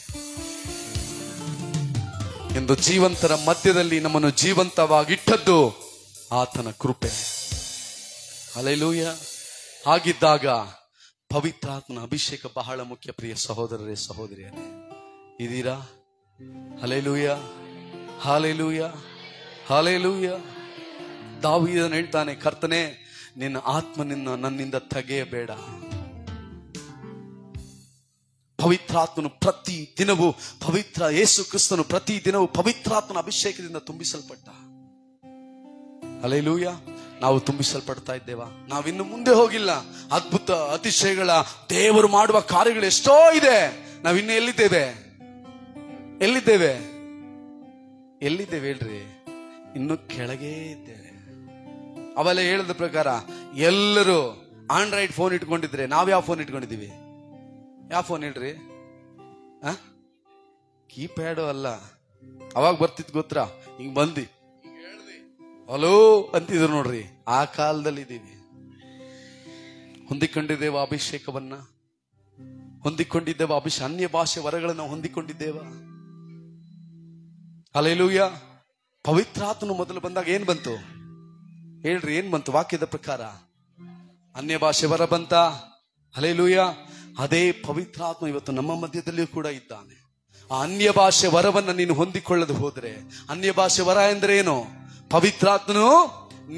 ಎಂದು ಜೀವಂತರ ಮಧ್ಯದಲ್ಲಿ ನಮ್ಮನ್ನು ಜೀವಂತವಾಗಿಟ್ಟದ್ದು ಆತನ ಕೃಪೆ. ಹಲ್ಲೆಲೂಯಾ. ಹಾಗಿದ್ದಾಗ ಪವಿತ್ರಾತ್ಮನ ಅಭಿಷೇಕ ಬಹಳ ಮುಖ್ಯ. ಪ್ರಿಯ ಸಹೋದರರೇ, ಸಹೋದರಿಯರೇ, ಇದೀರಾ? Hallelujah, hallelujah, hallelujah. ದಾವೀದನು ಹೇಳ್ತಾನೆ, ಕರ್ತನೇ, ನಿನ್ನ ಆತ್ಮನಿಂದ ನನ್ನಿಂದ ತೆಗೆಯಬೇಡ. ಪವಿತ್ರಾತ್ಮನು ಪ್ರತಿ ದಿನವೂ ಯೇಸು ಕ್ರಿಸ್ತನು ಪ್ರತಿ ದಿನವೂ ಪವಿತ್ರಾತ್ಮನ ಅಭಿಷೇಕದಿಂದ ತುಂಬಿಸಲ್ಪಟ್ಟ. ಹಲ್ಲೆಲೂಯಾ. ನಾವು ತುಂಬಿಸಲ್ಪಡ್ತಾ ಇದ್ದೇವಾ? ನಾವಿನ್ನು ಮುಂದೆ ಹೋಗಿಲ್ಲ. ಅದ್ಭುತ ಅತಿಶಯಗಳ ದೇವರು ಮಾಡುವ ಕಾರ್ಯಗಳು ಎಷ್ಟೋ ಇದೆ. ನಾವಿನ್ನು ಎಲ್ಲಿದ್ದೇವೆ ಹೇಳ್ರಿ? ಇನ್ನು ಕೆಳಗೇ ಇದ್ದೇವೆ. ಅವೆಲ್ಲ ಹೇಳಿದ ಪ್ರಕಾರ ಎಲ್ಲರೂ ಆಂಡ್ರಾಯ್ಡ್ ಫೋನ್ ಇಟ್ಕೊಂಡಿದ್ರೆ ನಾವ್ ಯಾವ ಫೋನ್ ಇಟ್ಕೊಂಡಿದೀವಿ? ಯಾವ ಫೋನ್ ಹೇಳ್ರಿ? ಕೀಪ್ಯಾಡು ಅಲ್ಲ. ಅವಾಗ ಬರ್ತಿದ್ ಗೊತ್ತಾ? ಹಿಂಗ್ ಬಂದಿ ಹಲೋ ಅಂತಿದ್ರು ನೋಡ್ರಿ. ಆ ಕಾಲದಲ್ಲಿ ಇದ್ದೀವಿ. ಹೊಂದಿಕೊಂಡಿದ್ದೇವ ಅಭಿಷೇಕವನ್ನ? ಹೊಂದಿಕೊಂಡಿದ್ದೇವ ಅನ್ಯ ಭಾಷೆ ವರಗಳನ್ನು ಹೊಂದಿಕೊಂಡಿದ್ದೇವ? ಹಲ್ಲೆಲೂಯಾ. ಪವಿತ್ರಾತ್ಮನು ಮೊದಲು ಬಂದಾಗ ಏನ್ ಬಂತು ಹೇಳ್ರಿ? ಏನ್ ಬಂತು? ವಾಕ್ಯದ ಪ್ರಕಾರ ಅನ್ಯ ಭಾಷೆ ವರ ಬಂತ. ಹಲ್ಲೆಲೂಯಾ. ಅದೇ ಪವಿತ್ರಾತ್ಮ ಇವತ್ತು ನಮ್ಮ ಮಧ್ಯದಲ್ಲಿಯೂ ಕೂಡ ಇದ್ದಾನೆ. ಆ ಅನ್ಯ ಭಾಷೆ ವರವನ್ನ ನೀನು ಹೊಂದಿಕೊಳ್ಳದೆ ಹೋದ್ರೆ, ಅನ್ಯ ಭಾಷೆ ವರ ಎಂದ್ರೆ ಏನು? ಪವಿತ್ರಾತ್ಮನು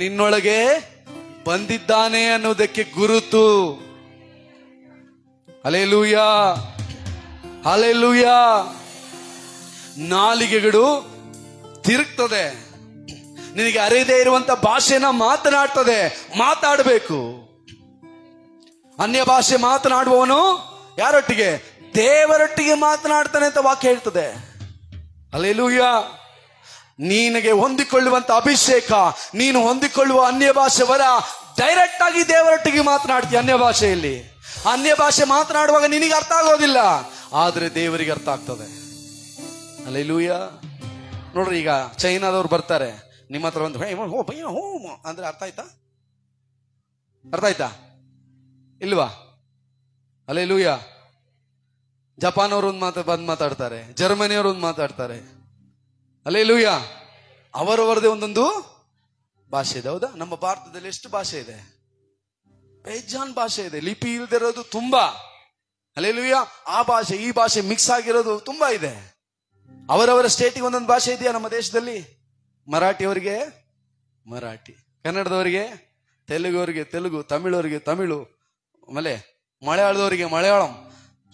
ನಿನ್ನೊಳಗೆ ಬಂದಿದ್ದಾನೆ ಅನ್ನೋದಕ್ಕೆ ಗುರುತು. Hallelujah, hallelujah. ನಾಲಿಗೆಗಳು ತಿರುಗ್ತದೆ, ನಿನಗೆ ಅರಿಯದೇ ಇರುವಂತ ಭಾಷೆನ ಮಾತಾಡಬೇಕು. ಅನ್ಯ ಭಾಷೆ ಮಾತನಾಡುವವನು ಯಾರೊಟ್ಟಿಗೆ? ದೇವರೊಟ್ಟಿಗೆ ಮಾತನಾಡ್ತಾನೆ ಅಂತ ವಾಕ್ಯ ಹೇಳ್ತದೆ. ಹಲ್ಲೆಲೂಯಾ. ನಿನಗೆ ಹೊಂದಿಕೊಳ್ಳುವಂತ ಅಭಿಷೇಕ, ನೀನು ಹೊಂದಿಕೊಳ್ಳುವ ಅನ್ಯ ಭಾಷೆ ವರ, ಡೈರೆಕ್ಟ್ ಆಗಿ ದೇವರೊಟ್ಟಿಗೆ ಮಾತನಾಡ್ತೀಯ ಅನ್ಯ ಭಾಷೆಯಲ್ಲಿ. ಅನ್ಯ ಭಾಷೆ ಮಾತನಾಡುವಾಗ ನಿನಗೆ ಅರ್ಥ ಆಗೋದಿಲ್ಲ, ಆದ್ರೆ ದೇವರಿಗೆ ಅರ್ಥ ಆಗ್ತದೆ. ಹಲ್ಲೆಲೂಯಾ. ನೋಡ್ರಿ, ಈಗ ಚೈನಾದವ್ರು ಬರ್ತಾರೆ ನಿಮ್ಮ ಹತ್ರ ಒಂದು ಅಂದ್ರೆ ಅರ್ಥ ಆಯ್ತಾ? ಇಲ್ವಾ? ಹಲ್ಲೆಲೂಯಾ. ಜಪಾನ್ ಅವರು ಬಂದ್ ಮಾತಾಡ್ತಾರೆ, ಜರ್ಮನಿಯವರು ಒಂದು ಮಾತಾಡ್ತಾರೆ. ಹಲ್ಲೆಲೂಯ. ಅವರವರದೇ ಒಂದೊಂದು ಭಾಷೆ ಇದೆ. ಹೌದಾ? ನಮ್ಮ ಭಾರತದಲ್ಲಿ ಎಷ್ಟು ಭಾಷೆ ಇದೆ? ಬೇಜಾನ್ ಭಾಷೆ ಇದೆ. ಲಿಪಿ ಇಲ್ದಿರೋದು ತುಂಬಾ. ಹಲ್ಲೆಲೂಯ. ಆ ಭಾಷೆ ಈ ಭಾಷೆ ಮಿಕ್ಸ್ ಆಗಿರೋದು ತುಂಬಾ ಇದೆ. ಅವರವರ ಸ್ಟೇಟಿಗೆ ಒಂದೊಂದು ಭಾಷೆ ಇದೆಯಾ ನಮ್ಮ ದೇಶದಲ್ಲಿ? ಮರಾಠಿಯವರಿಗೆ ಮರಾಠಿ, ಕನ್ನಡದವರಿಗೆ ತೆಲುಗುವರಿಗೆ ತೆಲುಗು, ತಮಿಳವರಿಗೆ ತಮಿಳು, ಆಮೇಲೆ ಮಲಯಾಳದವರಿಗೆ ಮಲಯಾಳಂ,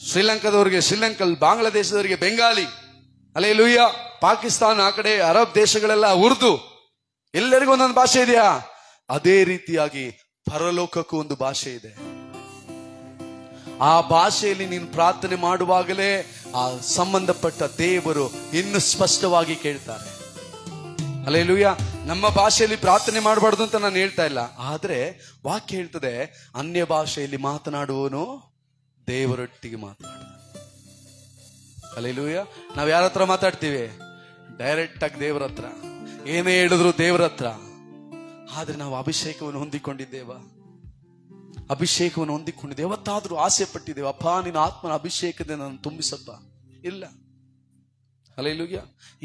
ಶ್ರೀಲಂಕಾದವರಿಗೆ ಶ್ರೀಲಂಕಲ್, ಬಾಂಗ್ಲಾದೇಶದವರಿಗೆ ಬೆಂಗಾಲಿ. ಹಲ್ಲೆಲೂಯ. ಪಾಕಿಸ್ತಾನ, ಆ ಕಡೆ ಅರಬ್ ದೇಶಗಳೆಲ್ಲ ಉರ್ದು. ಎಲ್ಲರಿಗೂ ಒಂದೊಂದು ಭಾಷೆ ಇದೆಯಾ? ಅದೇ ರೀತಿಯಾಗಿ ಪರಲೋಕಕ್ಕೂ ಒಂದು ಭಾಷೆ ಇದೆ. ಆ ಭಾಷೆಯಲ್ಲಿ ನೀನು ಪ್ರಾರ್ಥನೆ ಮಾಡುವಾಗಲೇ ಆ ಸಂಬಂಧಪಟ್ಟ ದೇವರು ಇನ್ನು ಸ್ಪಷ್ಟವಾಗಿ ಕೇಳ್ತಾರೆ. ಹಲ್ಲೆಲೂಯ. ನಮ್ಮ ಭಾಷೆಯಲ್ಲಿ ಪ್ರಾರ್ಥನೆ ಮಾಡಬಾರ್ದು ಅಂತ ನಾನು ಹೇಳ್ತಾ ಇಲ್ಲ, ಆದ್ರೆ ವಾಕ್ಯ ಹೇಳ್ತದೆ ಅನ್ಯ ಭಾಷೆಯಲ್ಲಿ ಮಾತನಾಡುವವನು ದೇವರೊಟ್ಟಿಗೆ ಮಾತನಾಡ. ಹಲ್ಲೆಲೂಯ. ನಾವ್ ಯಾರ ಹತ್ರ ಮಾತಾಡ್ತೀವಿ? ಡೈರೆಕ್ಟ್ ಆಗಿ ದೇವರ ಹತ್ರ. ಏನೇ ಹೇಳಿದ್ರು ದೇವರ ಹತ್ರ. ಆದ್ರೆ ನಾವು ಅಭಿಷೇಕವನ್ನು ಹೊಂದಿಕೊಂಡಿದ್ದೇವ? ಅಭಿಷೇಕವನ್ನು ಹೊಂದಿಕೊಂಡಿದ್ದೇವೆ. ಯಾವತ್ತಾದ್ರೂ ಆಸೆ ಪಟ್ಟಿದ್ದೇವೆ, ಅಪ್ಪ ನಿನ್ನ ಆತ್ಮನ ಅಭಿಷೇಕದಿಂದ ನಾನು ತುಂಬಿಸಪ್ಪ? ಇಲ್ಲ. ಹಲ್ಲೆಲೂಯ.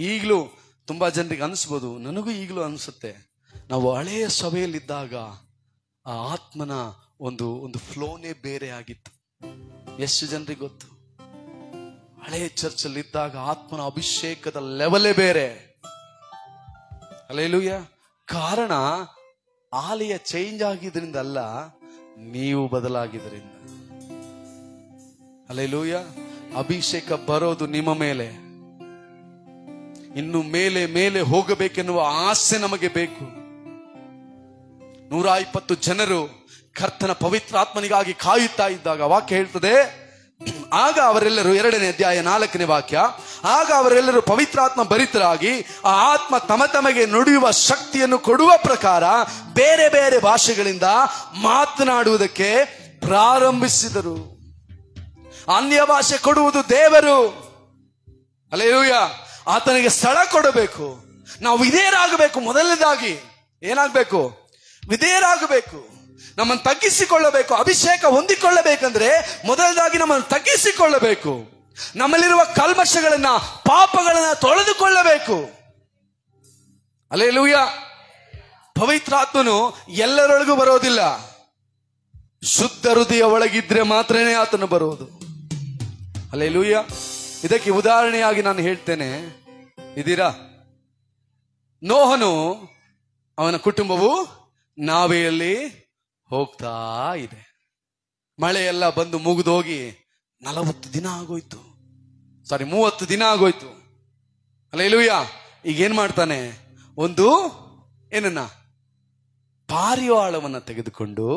ಈಗಲೂ ತುಂಬಾ ಜನರಿಗೆ ಅನಿಸ್ಬೋದು, ನನಗೂ ಈಗಲೂ ಅನಿಸುತ್ತೆ, ನಾವು ಹಳೆಯ ಸಭೆಯಲ್ಲಿದ್ದಾಗ ಆ ಆತ್ಮನ ಒಂದು ಫ್ಲೋನೇ ಬೇರೆ ಆಗಿತ್ತು. ಎಷ್ಟು ಜನರಿಗೆ ಗೊತ್ತು? ಹಳೆಯ ಚರ್ಚಲ್ಲಿ ಇದ್ದಾಗ ಆತ್ಮನ ಅಭಿಷೇಕದ ಲೆವೆಲೇ ಬೇರೆ. ಹಲ್ಲೆಲೂಯ. ಕಾರಣ ಆಲಯ ಚೇಂಜ್ ಆಗಿದ್ರಿಂದ ಅಲ್ಲ, ನೀವು ಬದಲಾಗಿದ್ರಿಂದ. ಹಲ್ಲೆಲೂಯ. ಅಭಿಷೇಕ ಬರೋದು ನಿಮ್ಮ ಮೇಲೆ. ಇನ್ನು ಮೇಲೆ ಮೇಲೆ ಹೋಗಬೇಕೆನ್ನುವ ಆಸೆ ನಮಗೆ ಬೇಕು. 120 ಜನರು ಕರ್ತನ ಪವಿತ್ರಾತ್ಮನಿಗಾಗಿ ಕಾಯುತ್ತಾ ಇದ್ದಾಗ ವಾಕ್ಯ ಹೇಳ್ತದೆ, ಆಗ ಅವರೆಲ್ಲರೂ, 2ನೇ ಅಧ್ಯಾಯ 4ನೇ ವಾಕ್ಯ, ಆಗ ಅವರೆಲ್ಲರೂ ಪವಿತ್ರಾತ್ಮ ಭರಿತರಾಗಿ ಆ ಆತ್ಮ ತಮಗೆ ನುಡಿಯುವ ಶಕ್ತಿಯನ್ನು ಕೊಡುವ ಪ್ರಕಾರ ಬೇರೆ ಬೇರೆ ಭಾಷೆಗಳಿಂದ ಮಾತನಾಡುವುದಕ್ಕೆ ಪ್ರಾರಂಭಿಸಿದರು. ಅನ್ಯ ಭಾಷೆ ಕೊಡುವುದು ದೇವರು. ಹಲ್ಲೆಲೂಯ. ಆತನಿಗೆ ಸ್ಥಳ ಕೊಡಬೇಕು. ನಾವು ವಿಧೇಯರಾಗಬೇಕು. ಮೊದಲನೇದಾಗಿ ಏನಾಗಬೇಕು? ವಿಧೇಯರಾಗಬೇಕು. ನಮ್ಮನ್ನು ತಗ್ಗಿಸಿಕೊಳ್ಳಬೇಕು. ಅಭಿಷೇಕ ಹೊಂದಿಕೊಳ್ಳಬೇಕಂದ್ರೆ ಮೊದಲದಾಗಿ ನಮ್ಮನ್ನು ತಗ್ಗಿಸಿಕೊಳ್ಳಬೇಕು. ನಮ್ಮಲ್ಲಿರುವ ಕಲ್ಮಶಗಳನ್ನ, ಪಾಪಗಳನ್ನ ತೊಳೆದುಕೊಳ್ಳಬೇಕು. ಹಲ್ಲೆಲೂಯ. ಪವಿತ್ರಾತ್ಮನು ಎಲ್ಲರೊಳಗೂ ಬರೋದಿಲ್ಲ. ಶುದ್ಧ ಹೃದಯ ಒಳಗಿದ್ರೆ ಮಾತ್ರನೇ ಆತನು ಬರೋದು. ಹಲ್ಲೆಲೂಯ. ಇದಕ್ಕೆ ಉದಾಹರಣೆಯಾಗಿ ನಾನು ಹೇಳ್ತೇನೆ. ಇದೀರಾ? ನೋಹನು, ಅವನ ಕುಟುಂಬವು ನಾವೆಯಲ್ಲಿ ಹೋಗ್ತಾ ಇದೆ. ಮಳೆಯೆಲ್ಲ ಬಂದು ಮುಗಿದೋಗಿ 40 ದಿನ ಆಗೋಯ್ತು. 30 ದಿನ ಆಗೋಯ್ತು. ಹಲ್ಲೆಲೂಯ. ಈಗೇನ್ ಮಾಡ್ತಾನೆ? ಏನನ್ನ ಪಾರಿವಾಳವನ್ನ ತೆಗೆದುಕೊಂಡು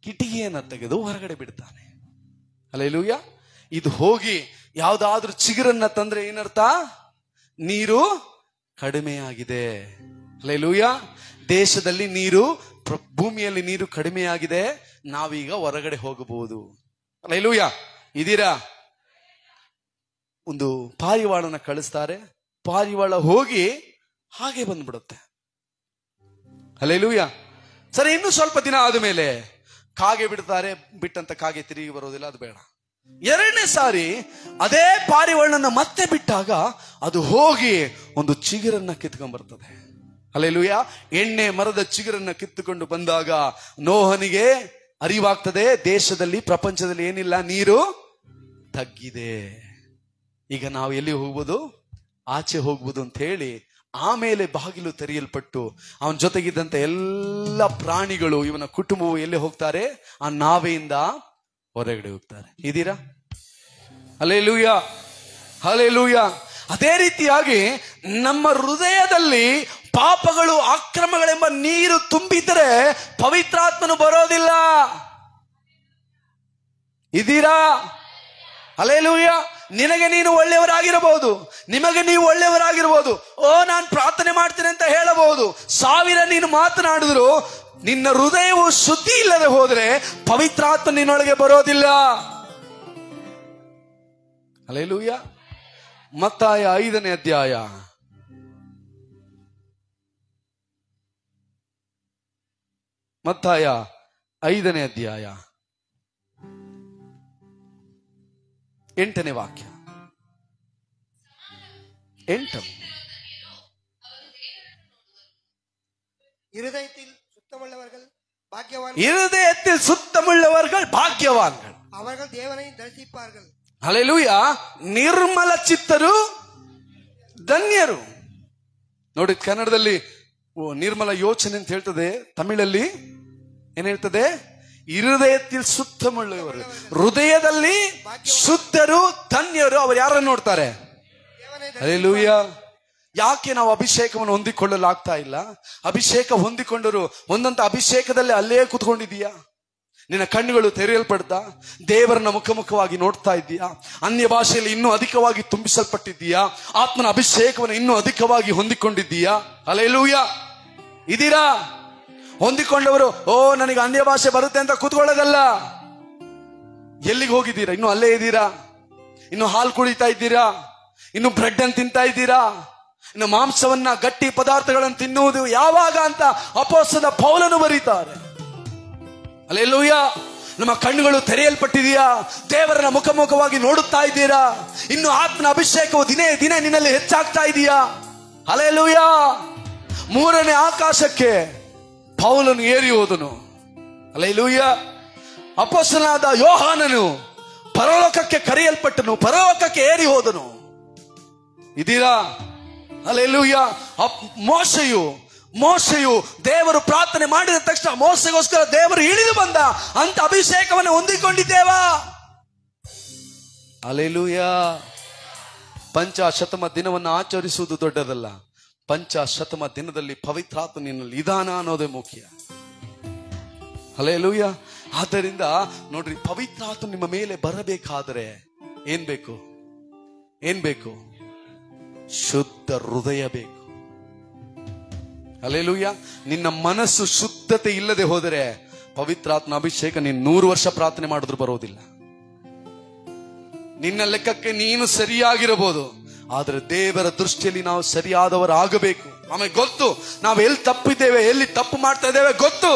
ಕಿಟಿಕಿಯನ್ನ ತೆಗೆದು ಹೊರಗಡೆ ಬಿಡ್ತಾನೆ. ಹಲ್ಲೆಲೂಯ. ಇದು ಹೋಗಿ ಯಾವ್ದಾದ್ರೂ ಚಿಗುರನ್ನ ತಂದ್ರೆ ಏನರ್ಥ? ನೀರು ಕಡಿಮೆಯಾಗಿದೆ. ಹಲ್ಲೆಲೂಯ. ದೇಶದಲ್ಲಿ ನೀರು, ಭೂಮಿಯಲ್ಲಿ ನೀರು ಕಡಿಮೆಯಾಗಿದೆ. ನಾವೀಗ ಹೊರಗಡೆ ಹೋಗಬಹುದು. ಹಲ್ಲೆಲೂಯ. ಇದೀರಾ? ಒಂದು ಪಾರಿವಾಳನ ಕಳಿಸ್ತಾರೆ. ಪಾರಿವಾಳ ಹೋಗಿ ಹಾಗೆ ಬಂದ್ಬಿಡುತ್ತೆ. ಹಲ್ಲೆಲೂಯ. ಸರಿ, ಇನ್ನು ಸ್ವಲ್ಪ ದಿನ ಆದ್ಮೇಲೆ ಕಾಗೆ ಬಿಡ್ತಾರೆ. ಬಿಟ್ಟಂತ ಕಾಗೆ ತಿರುಗಿ ಬರೋದಿಲ್ಲ, ಅದು ಬೇಡ. 2ನೇ ಸಾರಿ ಅದೇ ಪಾರಿವಾಳನ ಮತ್ತೆ ಬಿಟ್ಟಾಗ ಅದು ಹೋಗಿ ಒಂದು ಚಿಗುರನ್ನ ಕಿತ್ಕೊಂಡ್ ಬರ್ತದೆ. ಹಲ್ಲೆಲೂಯ. ಎಣ್ಣೆ ಮರದ ಚಿಗುರನ್ನ ಕಿತ್ತುಕೊಂಡು ಬಂದಾಗ ನೋಹನಿಗೆ ಅರಿವಾಗ್ತದೆ, ದೇಶದಲ್ಲಿ, ಪ್ರಪಂಚದಲ್ಲಿ ಏನಿಲ್ಲ, ನೀರು ತಗ್ಗಿದೆ. ಈಗ ನಾವು ಎಲ್ಲಿ ಹೋಗ್ಬೋದು? ಆಚೆ ಹೋಗ್ಬೋದು ಅಂತ ಹೇಳಿ ಆಮೇಲೆ ಬಾಗಿಲು ತೆರೆಯಲ್ಪಟ್ಟು ಅವನ ಜೊತೆಗಿದ್ದಂತ ಎಲ್ಲ ಪ್ರಾಣಿಗಳು, ಇವನ ಕುಟುಂಬವು ಎಲ್ಲಿ ಹೋಗ್ತಾರೆ? ಆ ನಾವೆಯಿಂದ ಹೊರಗಡೆ ಹೋಗ್ತಾರೆ. ಇದೀರಾ? ಹಲ್ಲೆಲೂಯ. ಹಲ್ಲೆಲೂಯ. ಅದೇ ರೀತಿಯಾಗಿ ನಮ್ಮ ಹೃದಯದಲ್ಲಿ ಪಾಪಗಳು, ಅಕ್ರಮಗಳೆಂಬ ನೀರು ತುಂಬಿದರೆ ಪವಿತ್ರಾತ್ಮನು ಬರೋದಿಲ್ಲ. ಇದೀರಾ? ಹಲ್ಲೆಲೂಯ. ನಿನಗೆ ನೀನು ಒಳ್ಳೆಯವರಾಗಿರಬಹುದು, ನಿಮಗೆ ನೀವು ಒಳ್ಳೆಯವರಾಗಿರಬಹುದು. ನಾನು ಪ್ರಾರ್ಥನೆ ಮಾಡ್ತೇನೆ ಅಂತ ಹೇಳಬಹುದು. 1000 ನೀನು ಮಾತನಾಡಿದ್ರು ನಿನ್ನ ಹೃದಯವು ಶುದ್ಧಿ ಇಲ್ಲದೆ ಹೋದ್ರೆ ಪವಿತ್ರಾತ್ಮ ನಿನ್ನೊಳಗೆ ಬರೋದಿಲ್ಲ. ಹಲ್ಲೆಲೂಯ. ಮತ್ತಾಯ 5ನೇ ಅಧ್ಯಾಯ. ಮತ್ತಾಯ 5ನೇ ಅಧ್ಯಾಯ 8ನೇ ವಾಕ್ಯ. 8. இருதயத்தில் சுத்தமுள்ளவர்கள் பாக்கியவான், இருதயத்தில் சுத்தமுள்ளவர்கள் ಭಾಗ್ಯವಾನ್ಗಳು, அவர்கள் ದೇವனை ದರ್ಶಿப்பார்கள். ಹಲ್ಲೆಲೂಯಾ. ನಿರ್ಮಲ ಚಿತ್ತರು ಧನ್ಯರು. ನೋಡಿ, ಕನ್ನಡದಲ್ಲಿ ನಿರ್ಮಲ ಯೋಚನೆ ಅಂತ ಹೇಳ್ತದೆ, ತಮಿಳಲ್ಲಿ ಏನ್ ಹೇಳ್ತದೆ? ಹೃದಯದಲ್ಲಿ ಸುತ್ತಮುಳ್ಳವರು, ಹೃದಯದಲ್ಲಿ ಶುದ್ಧರು ಧನ್ಯರು. ಅವರು ಯಾರನ್ನು ನೋಡ್ತಾರೆ? ಹಲ್ಲೆಲೂಯಾ. ಯಾಕೆ ನಾವು ಅಭಿಷೇಕವನ್ನು ಹೊಂದಿಕೊಳ್ಳಲಾಗ್ತಾ ಇಲ್ಲ? ಅಭಿಷೇಕ ಹೊಂದಿಕೊಂಡರು ಒಂದಂತ ಅಭಿಷೇಕದಲ್ಲಿ ಅಲ್ಲೇ ಕೂತ್ಕೊಂಡಿದೀಯಾ? ನಿನ್ನ ಕಣ್ಣುಗಳು ತೆರೆಯಲ್ಪಡ್ತಾ ದೇವರನ್ನ ಮುಖಮುಖವಾಗಿ ನೋಡ್ತಾ ಇದ್ದೀಯಾ? ಅನ್ಯ ಭಾಷೆಯಲ್ಲಿ ಇನ್ನೂ ಅಧಿಕವಾಗಿ ತುಂಬಿಸಲ್ಪಟ್ಟಿದ್ದೀಯಾ? ಆತ್ಮನ ಅಭಿಷೇಕವನ್ನು ಇನ್ನೂ ಅಧಿಕವಾಗಿ ಹೊಂದಿಕೊಂಡಿದ್ದೀಯಾ? ಹಲ್ಲೆಲೂಯಾ. ಇದೀರಾ? ಹೊಂದಿಕೊಂಡವರು ಓ ನನಗೆ ಅನ್ಯ ಭಾಷೆ ಬರುತ್ತೆ ಅಂತ ಕೂತ್ಕೊಳ್ಳೋದಲ್ಲ. ಎಲ್ಲಿಗೆ ಹೋಗಿದ್ದೀರಾ? ಇನ್ನು ಅಲ್ಲೇ ಇದ್ದೀರಾ? ಇನ್ನು ಹಾಲು ಕುಡಿತಾ ಇದ್ದೀರಾ? ಇನ್ನು ಬ್ರೆಡ್ ಅನ್ನು ತಿಂತಾ ಇದ್ದೀರಾ? ಇನ್ನು ಮಾಂಸವನ್ನ, ಗಟ್ಟಿ ಪದಾರ್ಥಗಳನ್ನು ತಿನ್ನುವುದು ಯಾವಾಗ ಅಂತ ಅಪೊಸ್ತಲ ಪೌಲನು ಬರೀತಾರೆ. ಹಲ್ಲೆಲೂಯಾ. ನಮ್ಮ ಕಣ್ಣುಗಳು ತೆರೆಯಲ್ಪಟ್ಟಿದೆಯಾ? ದೇವರನ್ನ ಮುಖಮುಖವಾಗಿ ನೋಡುತ್ತಾ ಇದ್ದೀರಾ? ಇನ್ನು ಆತ್ಮನ ಅಭಿಷೇಕವು ದಿನೇ ದಿನೇ ನಿನ್ನಲ್ಲಿ ಹೆಚ್ಚಾಗ್ತಾ ಇದೆಯಾ? ಹಲ್ಲೆಲೂಯಾ. 3ನೇ ಆಕಾಶಕ್ಕೆ ಪೌಲನು ಏರಿ ಹೋದನು. ಹಲ್ಲೆಲೂಯಾ. ಅಪೊಸ್ತಲನಾದ ಯೋಹಾನನು ಪರಲೋಕಕ್ಕೆ ಕರೆಯಲ್ಪಟ್ಟನು, ಪರಲೋಕಕ್ಕೆ ಏರಿ ಹೋದನು. ಇದೀರಾ? ಹಲ್ಲೆಲೂಯಾ. ಮೋಶೆಯು ದೇವರು ಪ್ರಾರ್ಥನೆ ಮಾಡಿದ ತಕ್ಷಣ ಮೋಸೆಗೋಸ್ಕರ ದೇವರು ಇಳಿದು ಬಂದ ಅಂತ ಅಭಿಷೇಕವನ್ನು ಹೊಂದಿಕೊಂಡಿದ್ದೇವಾ? ಹಲ್ಲೆಲೂಯಾ. ಪಂಚಾಶತಮ ದಿನವನ್ನು ಆಚರಿಸುವುದು ದೊಡ್ಡದಲ್ಲ, ಪಂಚಾಶತಮ ದಿನದಲ್ಲಿ ಪವಿತ್ರಾತ್ಮ ನಿನ್ನಲ್ಲಿ ಇದಾನ ಅನ್ನೋದೇ ಮುಖ್ಯ. ಹಲ್ಲೆಲೂಯಾ. ಆದ್ದರಿಂದ ನೋಡ್ರಿ, ಪವಿತ್ರಾತ್ಮ ನಿಮ್ಮ ಮೇಲೆ ಬರಬೇಕಾದರೆ ಏನ್ ಬೇಕು? ಶುದ್ಧ ಹೃದಯ ಬೇಕು. ಹಲ್ಲೆಲೂಯಾ. ನಿನ್ನ ಮನಸ್ಸು ಶುದ್ಧತೆ ಇಲ್ಲದೆ ಹೋದರೆ ಪವಿತ್ರಾತ್ಮ ಅಭಿಷೇಕ ನೀನು 100 ವರ್ಷ ಪ್ರಾರ್ಥನೆ ಮಾಡಿದ್ರು ಬರೋದಿಲ್ಲ. ನಿನ್ನ ಲೆಕ್ಕಕ್ಕೆ ನೀನು ಸರಿಯಾಗಿರಬಹುದು, ಆದ್ರೆ ದೇವರ ದೃಷ್ಟಿಯಲ್ಲಿ ನಾವು ಸರಿಯಾದವರಾಗಬೇಕು. ಆಮೇಲೆ ಗೊತ್ತು ನಾವು ಎಲ್ಲಿ ತಪ್ಪಿದ್ದೇವೆ, ಎಲ್ಲಿ ತಪ್ಪು ಮಾಡ್ತಾ ಇದ್ದೇವೆ ಗೊತ್ತು.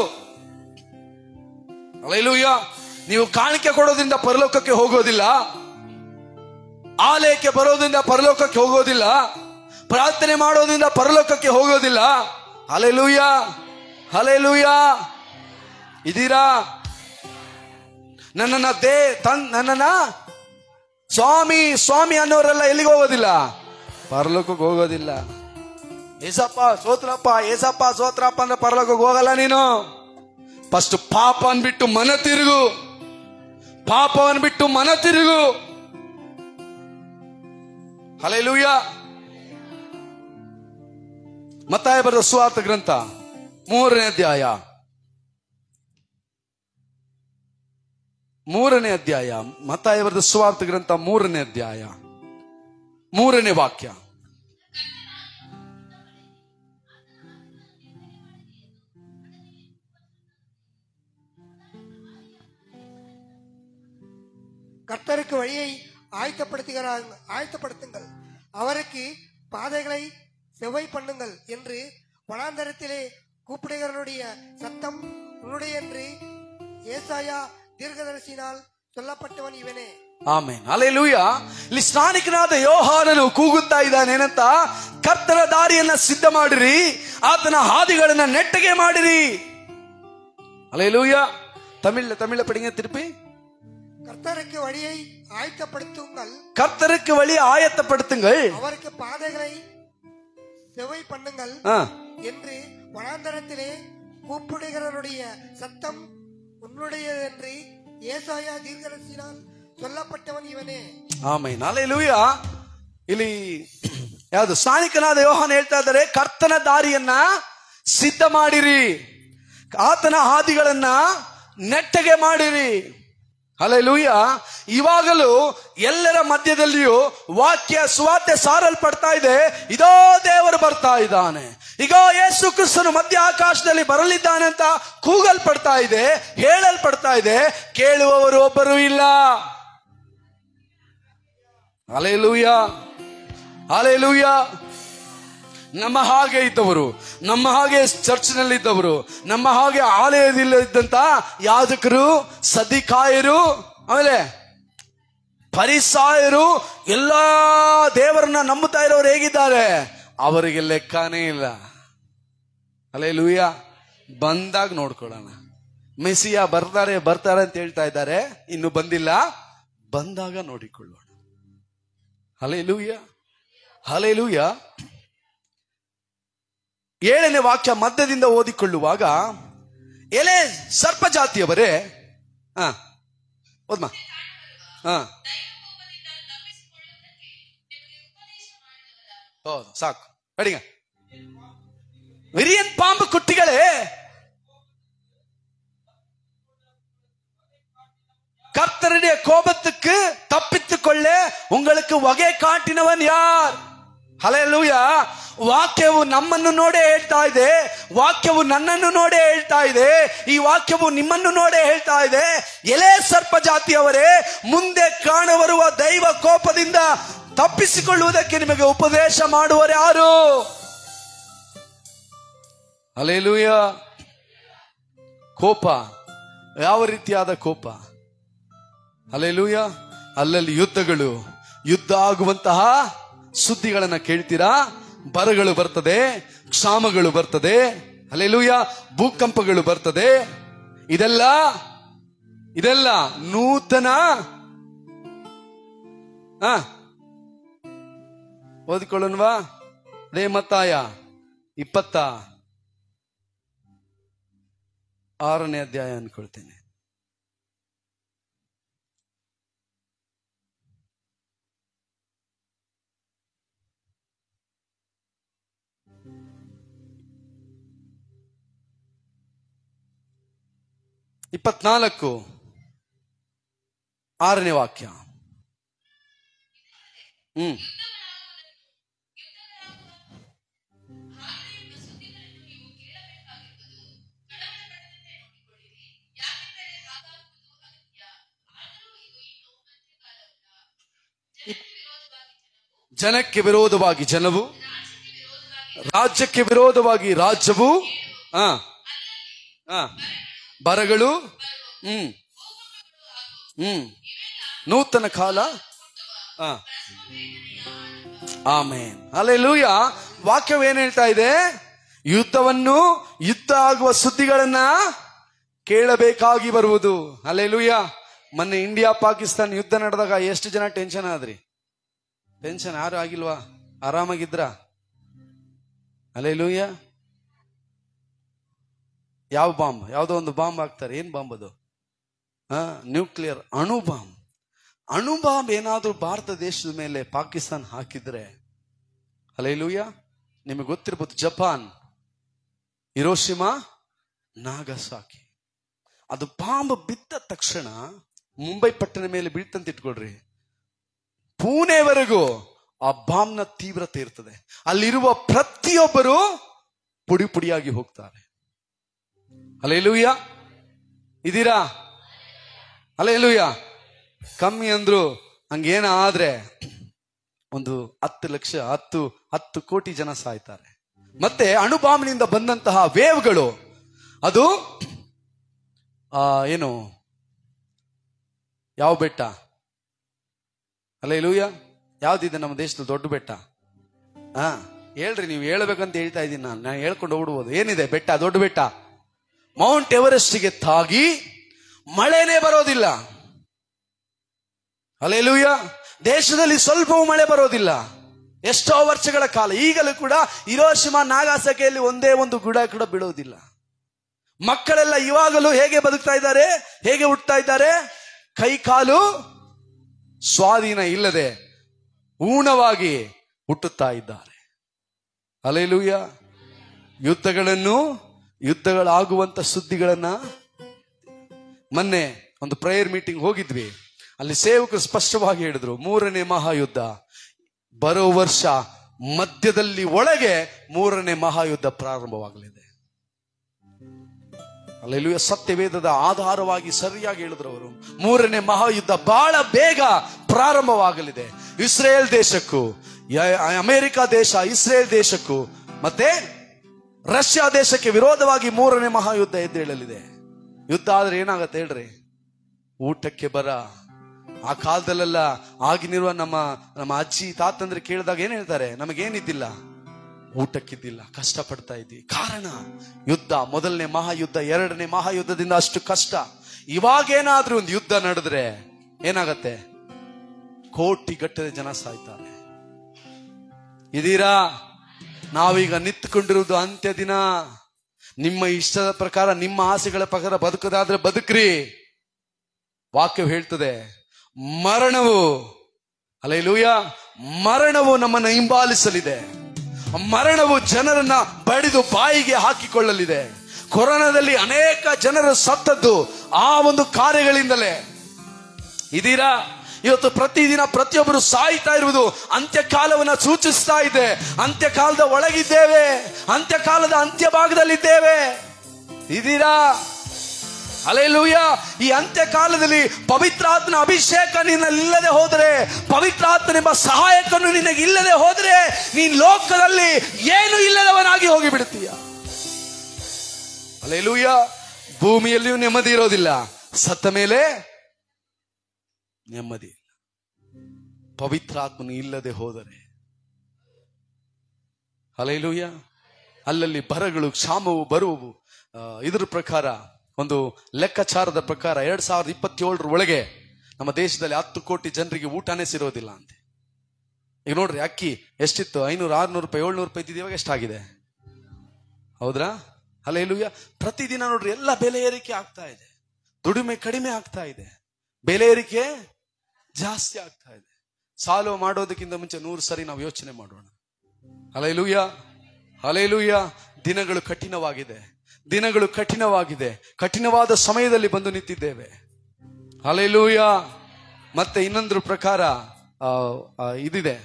ಹಲ್ಲೆಲೂಯಾ. ನೀವು ಕಾಣಿಕೆ ಕೊಡೋದ್ರಿಂದ ಪರಲೋಕಕ್ಕೆ ಹೋಗೋದಿಲ್ಲ, ಆಲಯಕ್ಕೆ ಬರೋದ್ರಿಂದ ಪರಲೋಕಕ್ಕೆ ಹೋಗೋದಿಲ್ಲ, ಪ್ರಾರ್ಥನೆ ಮಾಡೋದ್ರಿಂದ ಪರಲೋಕಕ್ಕೆ ಹೋಗೋದಿಲ್ಲ. ಹಲ್ಲೆಲೂಯಾ. ಹಲ್ಲೆಲೂಯಾ. ಇದೀರಾ? ನನ್ನನ್ನ ಸ್ವಾಮಿ ಸ್ವಾಮಿ ಅನ್ನೋರೆಲ್ಲ ಎಲ್ಲಿಗೆ ಹೋಗೋದಿಲ್ಲ? ಪರಲೋಕಕ್ಕೆ ಹೋಗೋದಿಲ್ಲ. ಏಸಪ್ಪ ಸೋತ್ರಪ್ಪ, ಏಸಪ್ಪ ಸೋತ್ರಪ್ಪ ಅಂದ್ರೆ ಪರಲೋಕಕ್ಕೆ ಹೋಗಲ್ಲ ನೀನು. ಫಸ್ಟ್ ಪಾಪ ಅನ್ಬಿಟ್ಟು ಮನ ತಿರುಗು, ಪಾಪವನ್ನು ಬಿಟ್ಟು ಮನ ತಿರುಗು. ಹಲ್ಲೆಲೂಯಾ. ಮತ್ತಾಯ ಬರೆದ ಸುವಾರ್ತೆ ಗ್ರಂಥ 3ನೇ ಅಧ್ಯಾಯ 3ನೇ ಅಧ್ಯಾಯ ಮತ್ತಾಯ ಬರೆದ ಸುವಾರ್ತೆ ಗ್ರಂಥ 3ನೇ ಅಧ್ಯಾಯ 3ನೇ ವಾಕ್ಯ. கர்த்தருக்கு வழியை ஆயத்தப்படுத்துங்கள், அவருக்கு பாதைகளை செவ்வை பண்ணுங்கள் என்று வனாந்தரத்திலே கூப்பிடுகிறவனுடைய சத்தம் உன்னுடைய என்று ஏசாயா ದೀರ್ಘದರ್ಶಿனால் சொல்லப்பட்டವன் ಇವನೇ. ಆಮೆನ್. ಹಲ್ಲೆಲೂಯಾ. ಇಲ್ಲಿ ಸ್ನಾನಿಕನಾದ ಯೋಹಾನನು ಕೂಗುತ್ತಾ ಇದ್ದಾನೇನಂತ? ಕರ್ತನ ದಾರಿಯನ್ನ ಸಿದ್ಧ ಮಾಡಿರಿ, ಆತನ ಹಾದಿಗಳನ್ನ ನೆಟ್ಟಗೆ ಮಾಡಿರಿ. ಹಲ್ಲೆಲೂಯಾ. ತಮಿಳ ಪಡಿಗೆ ತಿರುಪಿ. கர்த்தருக்கு வழியை ஆயத்தப்படுத்துங்கள், கர்த்தருக்கு வழி ஆயத்தப்படுத்துங்கள், அவருக்கு பாதைகளை செவ்வை பண்ணுங்கள் என்று வனாந்தரத்திலே கூப்பிடுகிறவருடைய சத்தம் உன்னுடையது என்று ஏசாயா தீர்க்கதரிசியால் சொல்லப்பட்டவன் ಇವನೇ. ಆಮೆನ್. ಹಲ್ಲೆಲೂಯಾ. ಇಲ್ಲಿ ಯಾವುದು ಸ್ನಾನಿಕನಾದ ಯೋಹಾನ ಹೇಳ್ತಾ ಇದ್ದಾರೆ, ಕರ್ತನ ದಾರಿಯನ್ನ ಸಿದ್ಧ ಮಾಡಿರಿ, ಆತನ ಹಾದಿಗಳನ್ನ ನೆಟ್ಟಗೆ ಮಾಡಿರಿ. ಹಲ್ಲೆಲೂಯಾ. ಇವಾಗಲೂ ಎಲ್ಲರ ಮಧ್ಯದಲ್ಲಿಯೂ ವಾಕ್ಯ ಸುವಾರ್ತೆ ಸಾರಲ್ಪಡ್ತಾ ಇದೆ. ಇದೋ ದೇವರು ಬರ್ತಾ ಇದ್ದಾನೆ, ಈಗ ಯೇಸು ಕ್ರಿಸ್ತನು ಮಧ್ಯ ಆಕಾಶದಲ್ಲಿ ಬರಲಿದ್ದಾನೆ ಅಂತ ಕೂಗಲ್ಪಡ್ತಾ ಇದೆ, ಹೇಳಲ್ಪಡ್ತಾ ಇದೆ. ಕೇಳುವವರು ಒಬ್ಬರು ಇಲ್ಲ. ಹಲ್ಲೆಲೂಯಾ. ಹಲ್ಲೆಲೂಯಾ. ನಮ್ಮ ಹಾಗೆ ಇದ್ದವರು, ನಮ್ಮ ಹಾಗೆ ಚರ್ಚ್ನಲ್ಲಿದ್ದವರು, ನಮ್ಮ ಹಾಗೆ ಆಲಯದಲ್ಲಿದ್ದಂತ ಯಾಜಕರು, ಸದ್ದಿಕಾಯರು, ಆಮೇಲೆ ಫರಿಸಾಯರು ಎಲ್ಲಾ ದೇವರನ್ನ ನಂಬುತ್ತಾ ಇರೋರು ಹೇಗಿದ್ದಾರೆ? ಅವರಿಗೆ ಲೆಕ್ಕನೇ ಇಲ್ಲ. ಹಲ್ಲೆಲೂಯ. ಬಂದಾಗ ನೋಡ್ಕೊಳ್ಳೋಣ. ಮೆಸಿಯಾ ಬರ್ತಾರೆ ಅಂತ ಹೇಳ್ತಾ ಇದ್ದಾರೆ, ಇನ್ನು ಬಂದಿಲ್ಲ, ಬಂದಾಗ ನೋಡಿಕೊಳ್ಳೋಣ. Hallelujah, hallelujah. 7ನೇ ವಾಕ್ಯ ಮಧ್ಯದಿಂದ ಓದಿಕೊಳ್ಳುವಾಗ, ಎಲೆ ಸರ್ಪ ಜಾತಿಯವರೇ, ಓದ್ಮಾ, ಹೌದು ಸಾಕು ಅಡಿಗ. ವಿರಿಯನ್ ಪಾಂಬು ಕುಟ್ಟಿಗಳೇ, கர்த்தருடைய கோபத்துக்கு தப்பித்துக்கொள்ள உங்களுக்கு வகை காட்டினவன் யார்? ಹಲ್ಲೆಲೂಯಾ. ವಾಕ್ಯವು ನಮ್ಮನ್ನು ನೋಡೇ ಹೇಳ್ತಾ ಇದೆ, ವಾಕ್ಯವು ನನ್ನನ್ನು ನೋಡೇ ಹೇಳ್ತಾ ಇದೆ, ಈ ವಾಕ್ಯವು ನಿಮ್ಮನ್ನು ನೋಡೇ ಹೇಳ್ತಾ ಇದೆ. ಎಲೆ ಸರ್ಪ ಜಾತಿಯವರೇ, ಮುಂದೆ ಕಾಣಬರುವ ದೈವ ಕೋಪದಿಂದ ತಪ್ಪಿಸಿಕೊಳ್ಳುವುದಕ್ಕೆ ನಿಮಗೆ ಉಪದೇಶ ಮಾಡುವರು ಯಾರು? ಹಲ್ಲೆಲೂಯಾ. ಕೋಪ, ಯಾವ ರೀತಿಯಾದ ಕೋಪ? ಹಲ್ಲೆಲೂಯಾ. ಅಲ್ಲಲ್ಲಿ ಯುದ್ಧಗಳು, ಯುದ್ಧ ಆಗುವಂತಹ ಸುದ್ದಿಗಳನ್ನ ಕೇಳ್ತೀರಾ. ಬರಗಳು ಬರ್ತದೆ, ಕ್ಷಾಮಗಳು ಬರ್ತದೆ, ಹಲ್ಲೆಲೂಯಾ, ಭೂಕಂಪಗಳು ಬರ್ತದೆ. ಇದೆಲ್ಲ ನೂತನ. ಓದಿಕೊಳ್ಳೋಣವಾ? ಅದೇ ಮತ್ತಾಯ 26ನೇ ಅಧ್ಯಾಯ ಅನ್ಕೊಳ್ತೇನೆ. ಇಪ್ಪತ್ನಾಲ್ಕು 6ನೇ ವಾಕ್ಯ. ಜನಕ್ಕೆ ವಿರೋಧವಾಗಿ ಜನವು, ರಾಜ್ಯಕ್ಕೆ ವಿರೋಧವಾಗಿ ರಾಜ್ಯವು, ಬರಗಳು, ನೂತನ ಕಾಲ. Amen, hallelujah. ವಾಕ್ಯವೇನ್ ಹೇಳ್ತಾ ಇದೆ? ಯುದ್ಧ ಆಗುವ ಸುದ್ದಿಗಳನ್ನ ಕೇಳಬೇಕಾಗಿ ಬರುವುದು. ಹಲ್ಲೆಲೂಯಾ. ಮೊನ್ನೆ ಇಂಡಿಯಾ ಪಾಕಿಸ್ತಾನ ಯುದ್ಧ ನಡೆದಾಗ ಎಷ್ಟು ಜನ ಟೆನ್ಷನ್ ಆದ್ರಿ? ಟೆನ್ಷನ್ ಯಾರು ಆಗಿಲ್ವಾ? ಆರಾಮಾಗಿದ್ರ? ಹಲ್ಲೆಲೂಯಾ. ಯಾವ ಬಾಂಬ್, ಯಾವುದೋ ಒಂದು ಬಾಂಬ್ ಹಾಕ್ತಾರೆ. ಏನ್ ಬಾಂಬ್ ಅದು? ನ್ಯೂಕ್ಲಿಯರ್, ಅಣು ಬಾಂಬ್. ಅಣು ಬಾಂಬ್ ಏನಾದ್ರೂ ಭಾರತ ದೇಶದ ಮೇಲೆ ಪಾಕಿಸ್ತಾನ ಹಾಕಿದ್ರೆ, ಹಲ್ಲೆಲೂಯಾ, ನಿಮಗೆ ಗೊತ್ತಿರ್ಬೋದು, ಜಪಾನ್, ಹಿರೋಶಿಮಾ, ನಾಗಸಾಕಿ, ಅದು ಬಾಂಬ್ ಬಿದ್ದ ತಕ್ಷಣ ಮುಂಬೈ ಪಟ್ಟಣ ಮೇಲೆ ಬೀಳ್ತಂತ ಇಟ್ಕೊಳ್ರಿ, ಪುಣೆವರೆಗೂ ಆ ಬಾಂಬ್ನ ತೀವ್ರತೆ ಇರ್ತದೆ. ಅಲ್ಲಿರುವ ಪ್ರತಿಯೊಬ್ಬರು ಪುಡಿ ಪುಡಿಯಾಗಿ ಹೋಗ್ತಾರೆ. ಹಲ್ಲೆಲೂಯಾ. ಇದೀರಾ? ಹಲ್ಲೆಲೂಯಾ. ಕಮ್ಮಿ ಅಂದ್ರು ಹಂಗೇನ ಆದ್ರೆ ಒಂದು 10 ಲಕ್ಷ 10 ಕೋಟಿ ಜನ ಸಾಯ್ತಾರೆ. ಮತ್ತೆ ಅಣುಬಾಂಬ್ನಿಂದ ಬಂದಂತಹ ವೇವ್ಗಳು, ಅದು ಏನು, ಯಾವ ಬೆಟ್ಟ? ಹಲ್ಲೆಲೂಯಾ. ಯಾವ್ದಿದೆ ನಮ್ಮ ದೇಶದ ದೊಡ್ಡ ಬೆಟ್ಟ? ಹೇಳ್ರಿ, ನೀವು ಹೇಳ್ಬೇಕಂತ ಹೇಳ್ತಾ ಇದ್ದೀನಿ ನಾನು ಹೇಳ್ಕೊಂಡು ಓಡ್ಬೋದು. ಏನಿದೆ ಬೆಟ್ಟ? ದೊಡ್ಡ ಬೆಟ್ಟ. ಮೌಂಟ್ ಎವರೆಸ್ಟ್ಗೆ ತಾಗಿ ಮಳೆನೇ ಬರೋದಿಲ್ಲ. ಹಲ್ಲೆಲೂಯಾ. ದೇಶದಲ್ಲಿ ಸ್ವಲ್ಪವೂ ಮಳೆ ಬರೋದಿಲ್ಲ ಎಷ್ಟೋ ವರ್ಷಗಳ ಕಾಲ. ಈಗಲೂ ಕೂಡ ಹಿರೋಶಿಮಾ, ನಾಗಾಸಾಕಿಯಲ್ಲಿ ಒಂದೇ ಒಂದು ಗುಡ ಕೂಡ ಬೀಳೋದಿಲ್ಲ. ಮಕ್ಕಳೆಲ್ಲ ಇವಾಗಲೂ ಹೇಗೆ ಬದುಕ್ತಾ ಇದ್ದಾರೆ, ಹೇಗೆ ಹುಟ್ಟುತ್ತಾ ಇದ್ದಾರೆ? ಕೈ ಕಾಲು ಸ್ವಾಧೀನ ಇಲ್ಲದೆ ಊನವಾಗಿ ಹುಟ್ಟುತ್ತಾ ಇದ್ದಾರೆ. ಹಲ್ಲೆಲೂಯಾ. ಯುದ್ಧಗಳಾಗುವಂತ ಸುದ್ದಿಗಳನ್ನ, ಮೊನ್ನೆ ಒಂದು ಪ್ರೇಯರ್ ಮೀಟಿಂಗ್ ಹೋಗಿದ್ವಿ, ಅಲ್ಲಿ ಸೇವಕರು ಸ್ಪಷ್ಟವಾಗಿ ಹೇಳಿದ್ರು, 3ನೇ ಮಹಾಯುದ್ಧ ಬರೋ ವರ್ಷ ಮಧ್ಯದಲ್ಲಿ ಒಳಗೆ 3ನೇ ಮಹಾಯುದ್ಧ ಪ್ರಾರಂಭವಾಗಲಿದೆ. ಹಲ್ಲೆಲೂಯಾ. ಸತ್ಯವೇದದ ಆಧಾರವಾಗಿ ಸರಿಯಾಗಿ ಹೇಳಿದ್ರು ಅವರು. 3ನೇ ಮಹಾಯುದ್ಧ ಬಹಳ ಬೇಗ ಪ್ರಾರಂಭವಾಗಲಿದೆ. ಇಸ್ರೇಲ್ ದೇಶಕ್ಕೂ, ಅಮೆರಿಕ ದೇಶ ಇಸ್ರೇಲ್ ದೇಶಕ್ಕೂ ಮತ್ತೆ ರಷ್ಯಾ ದೇಶಕ್ಕೆ ವಿರೋಧವಾಗಿ 3ನೇ ಮಹಾಯುದ್ಧ ಎದ್ದೇಳಲಿದೆ. ಯುದ್ಧ ಆದ್ರೆ ಏನಾಗತ್ತೆ ಹೇಳ್ರಿ? ಊಟಕ್ಕೆ ಬರ, ಆ ಕಾಲದಲ್ಲೆಲ್ಲ ಆಗಿನಿರುವ ನಮ್ಮ ಅಜ್ಜಿ ತಾತಂದ್ರೆ ಕೇಳಿದಾಗ ಏನ್ ಹೇಳ್ತಾರೆ, ನಮಗೇನಿದ್ದಿಲ್ಲ, ಊಟಕ್ಕಿದ್ದಿಲ್ಲ, ಕಷ್ಟಪಡ್ತಾ ಇದ್ವಿ. ಕಾರಣ ಯುದ್ಧ, ಮೊದಲನೇ ಮಹಾಯುದ್ಧ, ಎರಡನೇ ಮಹಾಯುದ್ಧದಿಂದ ಅಷ್ಟು ಕಷ್ಟ. ಇವಾಗೇನಾದ್ರೂ ಒಂದು ಯುದ್ಧ ನಡೆದ್ರೆ ಏನಾಗತ್ತೆ, ಕೋಟಿಗಟ್ಟಲೆ ಜನ ಸಾಯ್ತಾರೆ. ಇದೀರಾ, ನಾವೀಗ ನಿಂತ್ಕೊಂಡಿರುವುದು ಅಂತ್ಯ ದಿನ. ನಿಮ್ಮ ಇಷ್ಟದ ಪ್ರಕಾರ, ನಿಮ್ಮ ಆಸೆಗಳ ಪ್ರಕಾರ ಬದುಕದಾದ್ರೆ ಬದುಕ್ರಿ. ವಾಕ್ಯವು ಹೇಳ್ತದೆ, ಮರಣವು, ಹಲ್ಲೆಲೂಯಾ, ಮರಣವು ನಮ್ಮನ್ನು ಹಿಂಬಾಲಿಸಲಿದೆ. ಮರಣವು ಜನರನ್ನ ಬಡಿದು ಬಾಯಿಗೆ ಹಾಕಿಕೊಳ್ಳಲಿದೆ. ಕೊರೋನಾದಲ್ಲಿ ಅನೇಕ ಜನರು ಸತ್ತದ್ದು ಆ ಒಂದು ಕಾರ್ಯಗಳಿಂದಲೇ. ಇದೀರಾ, ಇವತ್ತು ಪ್ರತಿದಿನ ಪ್ರತಿಯೊಬ್ಬರು ಸಾಯ್ತಾ ಇರುವುದು ಅಂತ್ಯಕಾಲವನ್ನ ಸೂಚಿಸ್ತಾ ಇದೆ. ಅಂತ್ಯಕಾಲದ ಒಳಗಿದ್ದೇವೆ, ಅಂತ್ಯಕಾಲದ ಅಂತ್ಯಭಾಗದಲ್ಲಿದ್ದೇವೆ. ಇದೀರಾ, ಹಲ್ಲೆಲೂಯಾ. ಈ ಅಂತ್ಯಕಾಲದಲ್ಲಿ ಪವಿತ್ರಾತ್ಮನ ಅಭಿಷೇಕ ನಿನ್ನಲ್ಲಿಲ್ಲದೆ ಹೋದರೆ, ಪವಿತ್ರಾತ್ಮನೆಂಬ ಸಹಾಯಕನು ನಿನಗಿಲ್ಲದೆ ಹೋದರೆ, ನೀನ್ ಲೋಕದಲ್ಲಿ ಏನು ಇಲ್ಲದವನಾಗಿ ಹೋಗಿಬಿಡ್ತೀಯ. ಹಲ್ಲೆಲೂಯಾ. ಭೂಮಿಯಲ್ಲಿಯೂ ನೆಮ್ಮದಿ ಇರೋದಿಲ್ಲ, ಸತ್ತ ಮೇಲೆ ನೆಮ್ಮದಿ ಇಲ್ಲ. ಪವಿತ್ರಾತ್ಮನು ಇಲ್ಲದೆ ಹೋದರೆ, ಹಲ್ಲೆಲೂಯಾ, ಅಲ್ಲಲ್ಲಿ ಬರಗಳು, ಕ್ಷಾಮವು ಬರುವವು. ಇದರ ಪ್ರಕಾರ, ಒಂದು ಲೆಕ್ಕಾಚಾರದ ಪ್ರಕಾರ 2027 ಒಳಗೆ ನಮ್ಮ ದೇಶದಲ್ಲಿ 10 ಕೋಟಿ ಜನರಿಗೆ ಊಟನೇ ಸಿರೋದಿಲ್ಲ ಅಂತೆ. ಈಗ ನೋಡ್ರಿ, ಅಕ್ಕಿ ಎಷ್ಟಿತ್ತು, 500, 600 ರೂಪಾಯಿ, 700 ರೂಪಾಯಿ ಇದ್ದಿದ್ದು ಇವಾಗ ಎಷ್ಟಾಗಿದೆ, ಹೌದ್ರಾ? ಹಲ್ಲೆಲೂಯಾ. ಪ್ರತಿದಿನ ನೋಡ್ರಿ, ಎಲ್ಲ ಬೆಲೆ ಏರಿಕೆ ಆಗ್ತಾ ಇದೆ. ದುಡಿಮೆ ಕಡಿಮೆ ಆಗ್ತಾ ಇದೆ, ಬೆಲೆ ಏರಿಕೆ ಜಾಸ್ತಿ ಆಗ್ತಾ ಇದೆ. ಸಾಲ ಮಾಡೋದಕ್ಕಿಂತ ಮುಂಚೆ 100 ಸರಿ ನಾವು ಯೋಚನೆ ಮಾಡೋಣ. Hallelujah, hallelujah. ದಿನಗಳು ಕಠಿಣವಾಗಿದೆ, ದಿನಗಳು ಕಠಿಣವಾಗಿದೆ. ಕಠಿಣವಾದ ಸಮಯದಲ್ಲಿ ಬಂದು ನಿಂತಿದ್ದೇವೆ. ಹಲ್ಲೆಲೂಯಾ. ಮತ್ತೆ ಇನ್ನೊಂದ್ರ ಪ್ರಕಾರ ಇದಿದೆ,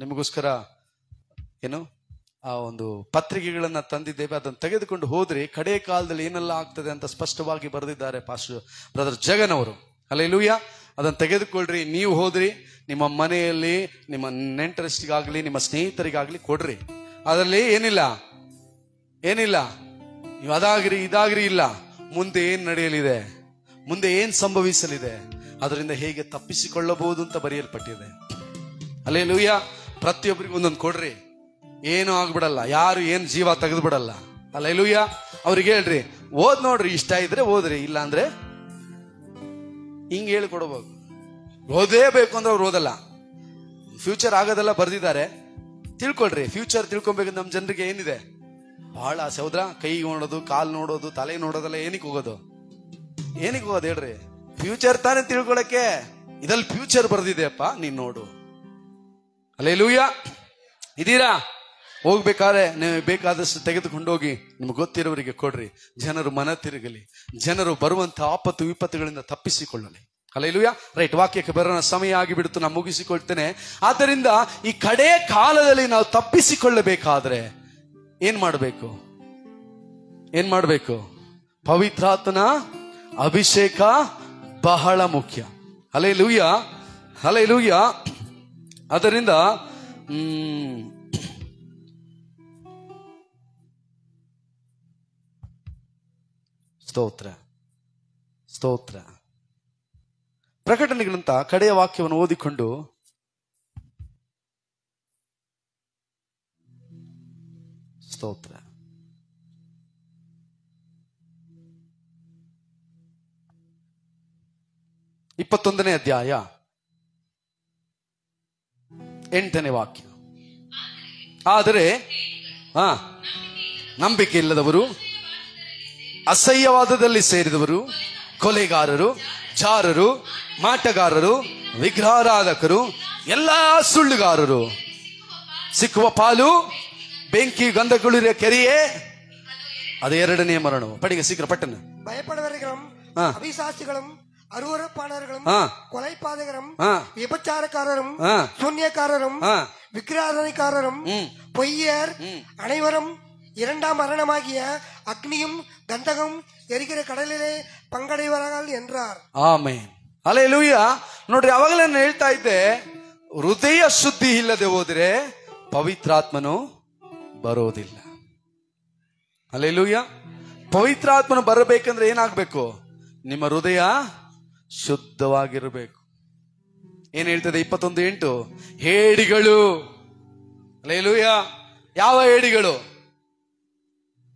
ನಿಮಗೋಸ್ಕರ ಏನು ಆ ಒಂದು ಪತ್ರಿಕೆಗಳನ್ನ ತಂದಿದ್ದೇವೆ. ಅದನ್ನು ತೆಗೆದುಕೊಂಡು ಹೋದ್ರಿ, ಕಡೆ ಕಾಲದಲ್ಲಿ ಏನೆಲ್ಲ ಆಗ್ತದೆ ಅಂತ ಸ್ಪಷ್ಟವಾಗಿ ಬರೆದಿದ್ದಾರೆ ಪಾಸ್ಟರ್ ಬ್ರದರ್ ಜಗನ್ ಅವರು. ಹಲ್ಲೆಲೂಯಾ. ಅದನ್ನು ತೆಗೆದುಕೊಳ್ರಿ. ನೀವು ಹೋದ್ರಿ, ನಿಮ್ಮ ಮನೆಯಲ್ಲಿ ನಿಮ್ಮ ನೆಂಟರಿಷ್ಟಿಗಾಗ್ಲಿ, ನಿಮ್ಮ ಸ್ನೇಹಿತರಿಗಾಗ್ಲಿ ಕೊಡ್ರಿ. ಅದರಲ್ಲಿ ಏನಿಲ್ಲ, ನೀವು ಅದಾಗ್ರಿ ಇದಾಗ್ರಿ ಇಲ್ಲ. ಮುಂದೆ ಏನ್ ನಡೆಯಲಿದೆ, ಮುಂದೆ ಏನ್ ಸಂಭವಿಸಲಿದೆ, ಅದರಿಂದ ಹೇಗೆ ತಪ್ಪಿಸಿಕೊಳ್ಳಬಹುದು ಅಂತ ಬರೆಯಲ್ಪಟ್ಟಿದೆ. ಹಲ್ಲೆಲೂಯಾ. ಪ್ರತಿಯೊಬ್ಬರಿಗೂ ಒಂದೊಂದು ಕೊಡ್ರಿ, ಏನು ಆಗ್ಬಿಡಲ್ಲ, ಯಾರು ಏನ್ ಜೀವ ತೆಗೆದು ಬಿಡಲ್ಲ. ಹಲ್ಲೆಲೂಯಾ. ಅವ್ರಿಗೆ ಹೇಳ್ರಿ, ಓದ್ ನೋಡ್ರಿ, ಇಷ್ಟ ಇದ್ರೆ ಓದ್ರಿ, ಇಲ್ಲ ಅಂದ್ರೆ ಹಿಂಗ್ ಹೇಳಿ ಕೊಡಬಹುದು. ಓದೇಬೇಕು ಅಂದ್ರೆ ಅವ್ರು ಓದಲ್ಲ. ಫ್ಯೂಚರ್ ಆಗೋದೆಲ್ಲ ಬರ್ದಿದ್ದಾರೆ, ತಿಳ್ಕೊಳ್ರಿ. ಫ್ಯೂಚರ್ ತಿಳ್ಕೊಬೇಕಂದ್ರೆ ನಮ್ಮ ಜನರಿಗೆ ಏನಿದೆ, ಬಹಳ ಆಸೆ, ಹೌದ್ರಾ? ಕೈ ನೋಡೋದು, ಕಾಲು ನೋಡೋದು, ತಲೆ ನೋಡೋದೆಲ್ಲ ಏನಕ್ಕೆ ಹೋಗೋದು ಹೇಳ್ರಿ? ಫ್ಯೂಚರ್ ತಾನೇ ತಿಳ್ಕೊಳಕ್ಕೆ. ಇದಲ್ಲಿ ಫ್ಯೂಚರ್ ಬರ್ದಿದೆಯಪ್ಪ, ನೀನ್ ನೋಡು. ಹಲ್ಲೆಲೂಯಾ. ಇದೀರಾ, ಹೋಗ್ಬೇಕಾದ್ರೆ ನೀವು ಬೇಕಾದಷ್ಟು ತೆಗೆದುಕೊಂಡೋಗಿ ನಿಮ್ಗೆ ಗೊತ್ತಿರೋರಿಗೆ ಕೊಡ್ರಿ. ಜನರು ಮನ ತಿರುಗಲಿ, ಜನರು ಬರುವಂತಹ ಆಪತ್ತು ವಿಪತ್ತುಗಳಿಂದ ತಪ್ಪಿಸಿಕೊಳ್ಳಲಿ. ಹಲ್ಲೆಲೂಯಾ. ರೈಟ್, ವಾಕ್ಯಕ್ಕೆ ಬರೋಣ, ಸಮಯ ಆಗಿಬಿಡ್ತು, ನಾನು ಮುಗಿಸಿಕೊಳ್ತೇನೆ. ಆದ್ದರಿಂದ ಈ ಕಡೆ ಕಾಲದಲ್ಲಿ ನಾವು ತಪ್ಪಿಸಿಕೊಳ್ಳಬೇಕಾದ್ರೆ ಏನ್ ಮಾಡಬೇಕು? ಪವಿತ್ರಾತ್ಮನ ಅಭಿಷೇಕ ಬಹಳ ಮುಖ್ಯ. Hallelujah, hallelujah. ಅದರಿಂದ ಸ್ತೋತ್ರ, ಸ್ತೋತ್ರ. ಪ್ರಕಟಣೆಗಳಂತ ಕಡೆಯ ವಾಕ್ಯವನ್ನು ಓದಿಕೊಂಡು ಸ್ತೋತ್ರ. ಇಪ್ಪತ್ತೊಂದನೇ ಅಧ್ಯಾಯ 8ನೇ ವಾಕ್ಯ. ಆದರೆ ನಂಬಿಕೆ ಇಲ್ಲದವರು, ಅಸಹ್ಯವಾದದಲ್ಲಿ ಸೇರಿದವರು, ಕೊಲೆಗಾರರು, ಜಾರರು, ಮಾಟಗಾರರು, ವಿಗ್ರಹಾರಾಧಕರು, ಎಲ್ಲಾ ಸುಳ್ಳುಗಾರರು ಸಿಕ್ಕುವ ಪಾಲು ಬೆಂಕಿ ಗಂಧಗುಳಿರ ಕೆರೆಯೇ, ಅದು 2ನೇ ಮರಣವು. ಪಡಿಗೆ ಶೀಘ್ರ ಪಟ್ಟಣ. பயப்படுவர்களும் அவிசாசிகளும் அருவருப்பாளர்களும் கொலைபாதகரும் விபச்சாரக்காரரும் சூன்யக்காரரும் விக்கிராதனைக்காரரும் பொய்யர் அனைவரும் 2ஆம் மரணமாகிய அக்னியும் கந்தகம் எரிகிற கடலிலே ಪಂಗಡೆಯವರಾಗಲಿ ಎಂದಾರ್. ಆಮೆನ್. ಹಲ್ಲೆಲೂಯಾ. ನೋಡ್ರಿ, ಅವಾಗಲೇ ನಾನು ಹೇಳ್ತಾ ಇದ್ದೆ, ಹೃದಯ ಶುದ್ಧಿ ಇಲ್ಲದೆ ಹೋದ್ರೆ ಪವಿತ್ರಾತ್ಮನು ಬರೋದಿಲ್ಲ. ಹಲ್ಲೆಲೂಯಾ. ಪವಿತ್ರಾತ್ಮನು ಬರಬೇಕಂದ್ರೆ ಏನಾಗ್ಬೇಕು? ನಿಮ್ಮ ಹೃದಯ ಶುದ್ಧವಾಗಿರಬೇಕು. ಏನ್ ಹೇಳ್ತದೆ? 21:8 ಹೇಡಿಗಳು. ಹಲ್ಲೆಲೂಯಾ. ಯಾವ ಹೇಡಿಗಳು?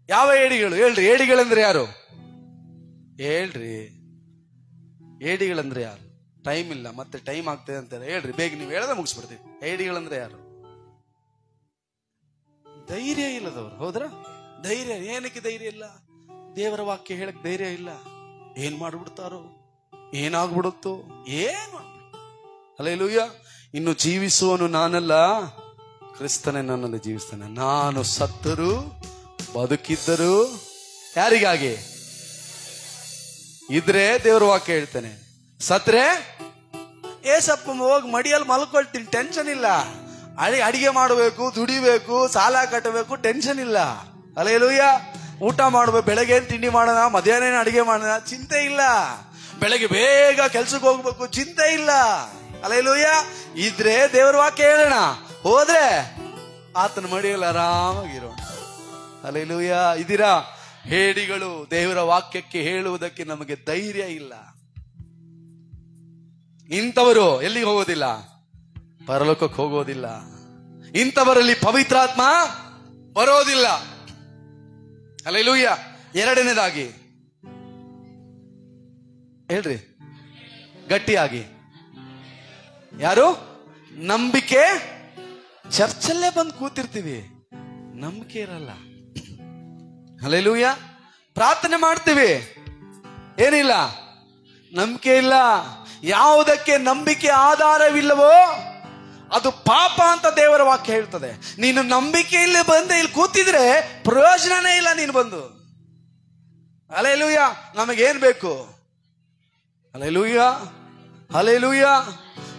ಯಾವ ಹೇಡಿಗಳು ಹೇಳ್ರಿ? ಹೇಡಿಗಳಂದ್ರೆ ಯಾರು ಹೇಳ್ರಿ? ಹೇಡಿಗಳಂದ್ರೆ ಯಾರು? ಟೈಮ್ ಇಲ್ಲ, ಮತ್ತೆ ಟೈಮ್ ಆಗ್ತದೆ ಅಂತಾರೆ. ಹೇಳ್ರಿ ಬೇಗ, ನೀವು ಹೇಳದ ಮುಗಿಸ್ಬಿಡ್ತೀವಿ. ಹೇಡಿಗಳಂದ್ರೆ ಯಾರು? ಧೈರ್ಯ ಇಲ್ಲದವ್ರು. ಹೌದ್ರ? ಧೈರ್ಯ ಏನಕ್ಕೆ ಧೈರ್ಯ ಇಲ್ಲ? ದೇವರ ವಾಕ್ಯ ಹೇಳಕ್ ಧೈರ್ಯ ಇಲ್ಲ. ಏನ್ ಮಾಡ್ಬಿಡ್ತಾರೋ, ಏನಾಗ್ಬಿಡುತ್ತೋ, ಏನ್ ಹಲ್ಲೆಲೂಯಾ. ಇನ್ನು ಜೀವಿಸುವನು ನಾನಲ್ಲ, ಕ್ರಿಸ್ತನೇ ನನ್ನಲ್ಲಿ ಜೀವಿಸ್ತಾನೆ. ನಾನು ಸತ್ತರೂ ಬದುಕಿದ್ದರು ಯಾರಿಗಾಗಿ? ಇದ್ರೆ ದೇವರ ವಾಕ್ಯ ಹೇಳ್ತಾನೆ, ಸತ್ರೆ ಏಸಪ್ಪ ಹೋಗಿ ಮಡಿಯಲ್ಲಿ ಮಲ್ಕೊಳ್ತೀನಿ, ಟೆನ್ಷನ್ ಇಲ್ಲ. ಅಡಿಗೆ ಮಾಡಬೇಕು, ದುಡಿಬೇಕು, ಸಾಲ ಕಟ್ಟಬೇಕು, ಟೆನ್ಷನ್ ಇಲ್ಲ. ಹಲ್ಲೆಲೂಯಾ. ಊಟ ಮಾಡ್ಬೇಕು, ಬೆಳಗ್ಗೆ ತಿಂಡಿ ಮಾಡೋಣ, ಮಧ್ಯಾಹ್ನ ಅಡಿಗೆ ಮಾಡೋಣ, ಚಿಂತೆ ಇಲ್ಲ. ಬೆಳಗ್ಗೆ ಬೇಗ ಕೆಲ್ಸಕ್ಕೆ ಹೋಗ್ಬೇಕು, ಚಿಂತೆ ಇಲ್ಲ. ಹಲ್ಲೆಲೂಯಾ. ಇದ್ರೆ ದೇವರ ವಾಕ್ಯ ಹೇಳೋಣ, ಹೋದ್ರೆ ಆತನ ಮಡಿಯಲ್ಲಿ ಆರಾಮಾಗಿರೋಣ. ಹಲ್ಲೆಲೂಯಾ. ಇದೀರಾ? ಹೇಡಿಗಳು. ದೇವರ ವಾಕ್ಯಕ್ಕೆ ಹೇಳುವುದಕ್ಕೆ ನಮಗೆ ಧೈರ್ಯ ಇಲ್ಲ. ಇಂಥವರು ಎಲ್ಲಿಗೆ ಹೋಗೋದಿಲ್ಲ? ಪರಲೋಕಕ್ಕೆ ಹೋಗೋದಿಲ್ಲ. ಇಂಥವರಲ್ಲಿ ಪವಿತ್ರಾತ್ಮ ಬರೋದಿಲ್ಲ. ಹಲ್ಲೆಲೂಯಾ. ಎರಡನೇದಾಗಿ ಹೇಳ್ರಿ ಗಟ್ಟಿಯಾಗಿ, ಯಾರು? ನಂಬಿಕೆ. ಚರ್ಚಲ್ಲೇ ಬಂದು ಕೂತಿರ್ತೀವಿ, ನಂಬಿಕೆ ಇರಲ್ಲ. ಹಲ್ಲೆಲೂಯಾ. ಪ್ರಾರ್ಥನೆ ಮಾಡ್ತೀವಿ, ಏನಿಲ್ಲ, ನಂಬಿಕೆ ಇಲ್ಲ. ಯಾವುದಕ್ಕೆ ನಂಬಿಕೆ ಆಧಾರವಿಲ್ಲವೋ ಅದು ಪಾಪ ಅಂತ ದೇವರ ವಾಕ್ಯ ಹೇಳ್ತದೆ. ನೀನು ನಂಬಿಕೆ ಇಲ್ಲಿ ಬಂದು ಇಲ್ಲಿ ಕೂತಿದ್ರೆ ಪ್ರಯೋಜನನೇ ಇಲ್ಲ ನೀನು ಬಂದು. ಹಲ್ಲೆಲೂಯಾ. ನಮಗೇನ್ ಬೇಕು? Hallelujah, hallelujah.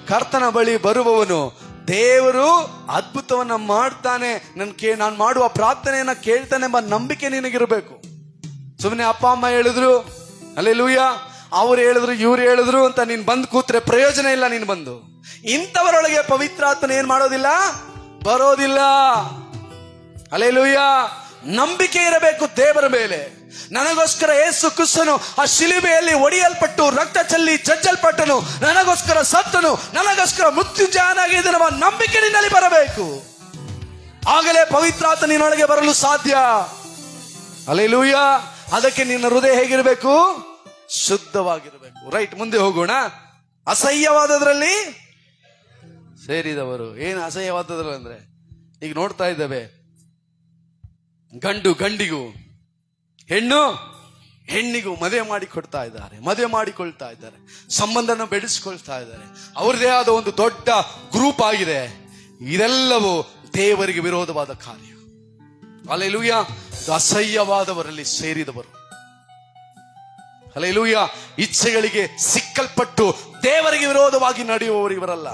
ಕರ್ತನ ಬಳಿ ಬರುವವನು ದೇವರು ಅದ್ಭುತವನ್ನ ಮಾಡ್ತಾನೆ, ನಾನು ಮಾಡುವ ಪ್ರಾರ್ಥನೆಯನ್ನ ಕೇಳ್ತಾನೆ ಎಂಬ ನಂಬಿಕೆ ನಿನಗಿರಬೇಕು. ಸುಮ್ಮನೆ ಅಪ್ಪ ಅಮ್ಮ ಹೇಳಿದ್ರು, ಹಲ್ಲೆಲೂಯಾ, ಅವ್ರು ಹೇಳಿದ್ರು, ಇವ್ರು ಹೇಳಿದ್ರು ಅಂತ ನೀನ್ ಬಂದು ಕೂತ್ರೆ ಪ್ರಯೋಜನ ಇಲ್ಲ. ನೀನು ಬಂದು ಇಂಥವರೊಳಗೆ ಪವಿತ್ರಾತ್ಮನ ಏನ್ ಮಾಡೋದಿಲ್ಲ? ಬರೋದಿಲ್ಲ. ಹಲ್ಲೆಲೂಯಾ. ನಂಬಿಕೆ ಇರಬೇಕು ದೇವರ ಮೇಲೆ. ನನಗೋಸ್ಕರ ಯೇಸು ಕ್ರಿಸ್ತನು ಆ ಶಿಲುಬೆಯಲ್ಲಿ ಒಡೆಯಲ್ಪಟ್ಟು ರಕ್ತ ಚೆಲ್ಲಿ ಜಜ್ಜಲ್ಪಟ್ಟನು, ನನಗೋಸ್ಕರ ಸತ್ತನು, ನನಗೋಸ್ಕರ ಮೃತ್ಯುಂಜಯನಾಗಿದೆ ನಮ್ಮ ನಂಬಿಕೆ ನಿನ್ನಲ್ಲಿ ಬರಬೇಕು. ಆಗಲೇ ಪವಿತ್ರಾತ್ಮ ನಿನ್ನೊಳಗೆ ಬರಲು ಸಾಧ್ಯ. ಹಲ್ಲೆಲೂಯಾ. ಅದಕ್ಕೆ ನಿನ್ನ ಹೃದಯ ಹೇಗಿರಬೇಕು? ಶುದ್ಧವಾಗಿರಬೇಕು. ರೈಟ್, ಮುಂದೆ ಹೋಗೋಣ. ಅಸಹ್ಯವಾದದ್ರಲ್ಲಿ ಸೇರಿದವರು. ಏನು ಅಸಹ್ಯವಾದದ್ರಲ್ಲಿ ಅಂದ್ರೆ, ಈಗ ನೋಡ್ತಾ ಇದ್ದೇವೆ, ಗಂಡು ಗಂಡಿಗೂ ಹೆಣ್ಣು ಹೆಣ್ಣಿಗೂ ಮದುವೆ ಮಾಡಿಕೊಡ್ತಾ ಇದ್ದಾರೆ, ಮದುವೆ ಮಾಡಿಕೊಳ್ತಾ ಇದ್ದಾರೆ, ಸಂಬಂಧನ ಬೆಳೆಸ್ಕೊಳ್ತಾ ಇದ್ದಾರೆ. ಅವ್ರದೇ ಆದ ಒಂದು ದೊಡ್ಡ ಗ್ರೂಪ್ ಆಗಿದೆ. ಇದೆಲ್ಲವೂ ದೇವರಿಗೆ ವಿರೋಧವಾದ ಕಾರ್ಯ. ಹಲ್ಲೆಲೂಯಾ. ಅಸಹ್ಯವಾದವರಲ್ಲಿ ಸೇರಿದವರು. ಹಲ್ಲೆಲೂಯಾ. ಇಚ್ಛೆಗಳಿಗೆ ಸಿಕ್ಕಲ್ಪಟ್ಟು ದೇವರಿಗೆ ವಿರೋಧವಾಗಿ ನಡೆಯುವವರು ಇವರಲ್ಲ.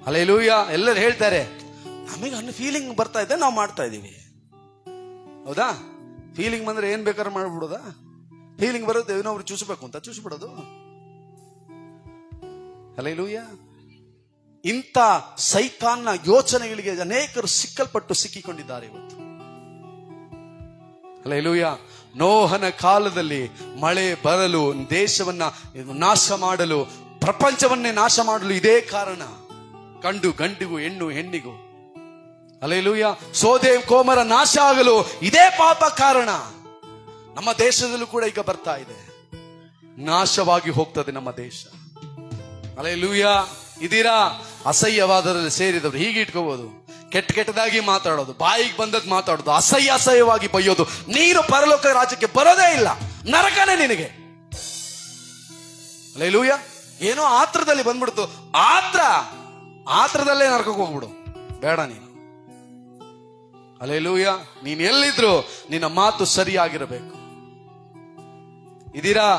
ಹಲ್ಲೆಲೂಯಾ. ಎಲ್ಲರೂ ಹೇಳ್ತಾರೆ, ನಮಗೆ ಅನ್ನೋ ಫೀಲಿಂಗ್ ಬರ್ತಾ ಇದೆ, ನಾವು ಮಾಡ್ತಾ ಇದೀವಿ. ಹೌದಾ? ಫೀಲಿಂಗ್ ಬಂದ್ರೆ ಏನ್ ಬೇಕಾದ್ರೂ ಮಾಡ್ಬಿಡೋದಾ? ಫೀಲಿಂಗ್ ಬರುತ್ತೆ, ಇನ್ನೊಬ್ರು ಚೂಸಬೇಕು ಅಂತ ಚೂಸ್ಬಿಡೋದು. ಹಲ್ಲೆಲೂಯಾ. ಇಂಥ ಸೈತಾನ್ನ ಯೋಚನೆಗಳಿಗೆ ಅನೇಕರು ಸಿಕ್ಕಿಕೊಂಡಿದ್ದಾರೆ ಇವತ್ತು. ಹಲ್ಲೆಲೂಯಾ. ನೋಹನ ಕಾಲದಲ್ಲಿ ಮಳೆ ಬರಲು, ದೇಶವನ್ನ ನಾಶ ಮಾಡಲು, ಪ್ರಪಂಚವನ್ನೇ ನಾಶ ಮಾಡಲು ಇದೇ ಕಾರಣ. ಗಂಡಿಗೂ ಹೆಣ್ಣು ಹೆಣ್ಣಿಗೂ. ಹಲ್ಲೆಲೂಯಾ. ಸೋದೋಮ್ ಗೊಮೋರ ನಾಶ ಆಗಲು ಇದೇ ಪಾಪ ಕಾರಣ. ನಮ್ಮ ದೇಶದಲ್ಲೂ ಕೂಡ ಈಗ ಬರ್ತಾ ಇದೆ, ನಾಶವಾಗಿ ಹೋಗ್ತದೆ ನಮ್ಮ ದೇಶ. ಹಲ್ಲೆಲೂಯಾ. ಇದೀರಾ? ಅಸಹ್ಯವಾದರಲ್ಲಿ ಸೇರಿದವರು ಹೀಗೆ ಇಟ್ಕೋಬಹುದು. ಕೆಟ್ಟದಾಗಿ ಮಾತಾಡೋದು, ಬಾಯಿಗೆ ಬಂದದ್ದು ಮಾತಾಡೋದು, ಅಸಹ್ಯವಾಗಿ ಬೈಯೋದು. ನೀನು ಪರಲೋಕ ರಾಜ್ಯಕ್ಕೆ ಬರೋದೇ ಇಲ್ಲ, ನರಕನೇ ನಿನಗೆ. ಹಲ್ಲೆಲೂಯಾ. ಏನೋ ಆತ್ರದಲ್ಲಿ ಬಂದ್ಬಿಡ್ತು, ಆತ್ರದಲ್ಲೇ ನರಕಕ್ಕೆ ಹೋಗ್ಬಿಡು, ಬೇಡ ನೀನು. ಹಲ್ಲೆಲೂಯಾ. ನೀನ್ ಎಲ್ಲಿದ್ರು ನಿನ್ನ ಮಾತು ಸರಿಯಾಗಿರಬೇಕು. ಇದೀರಾ?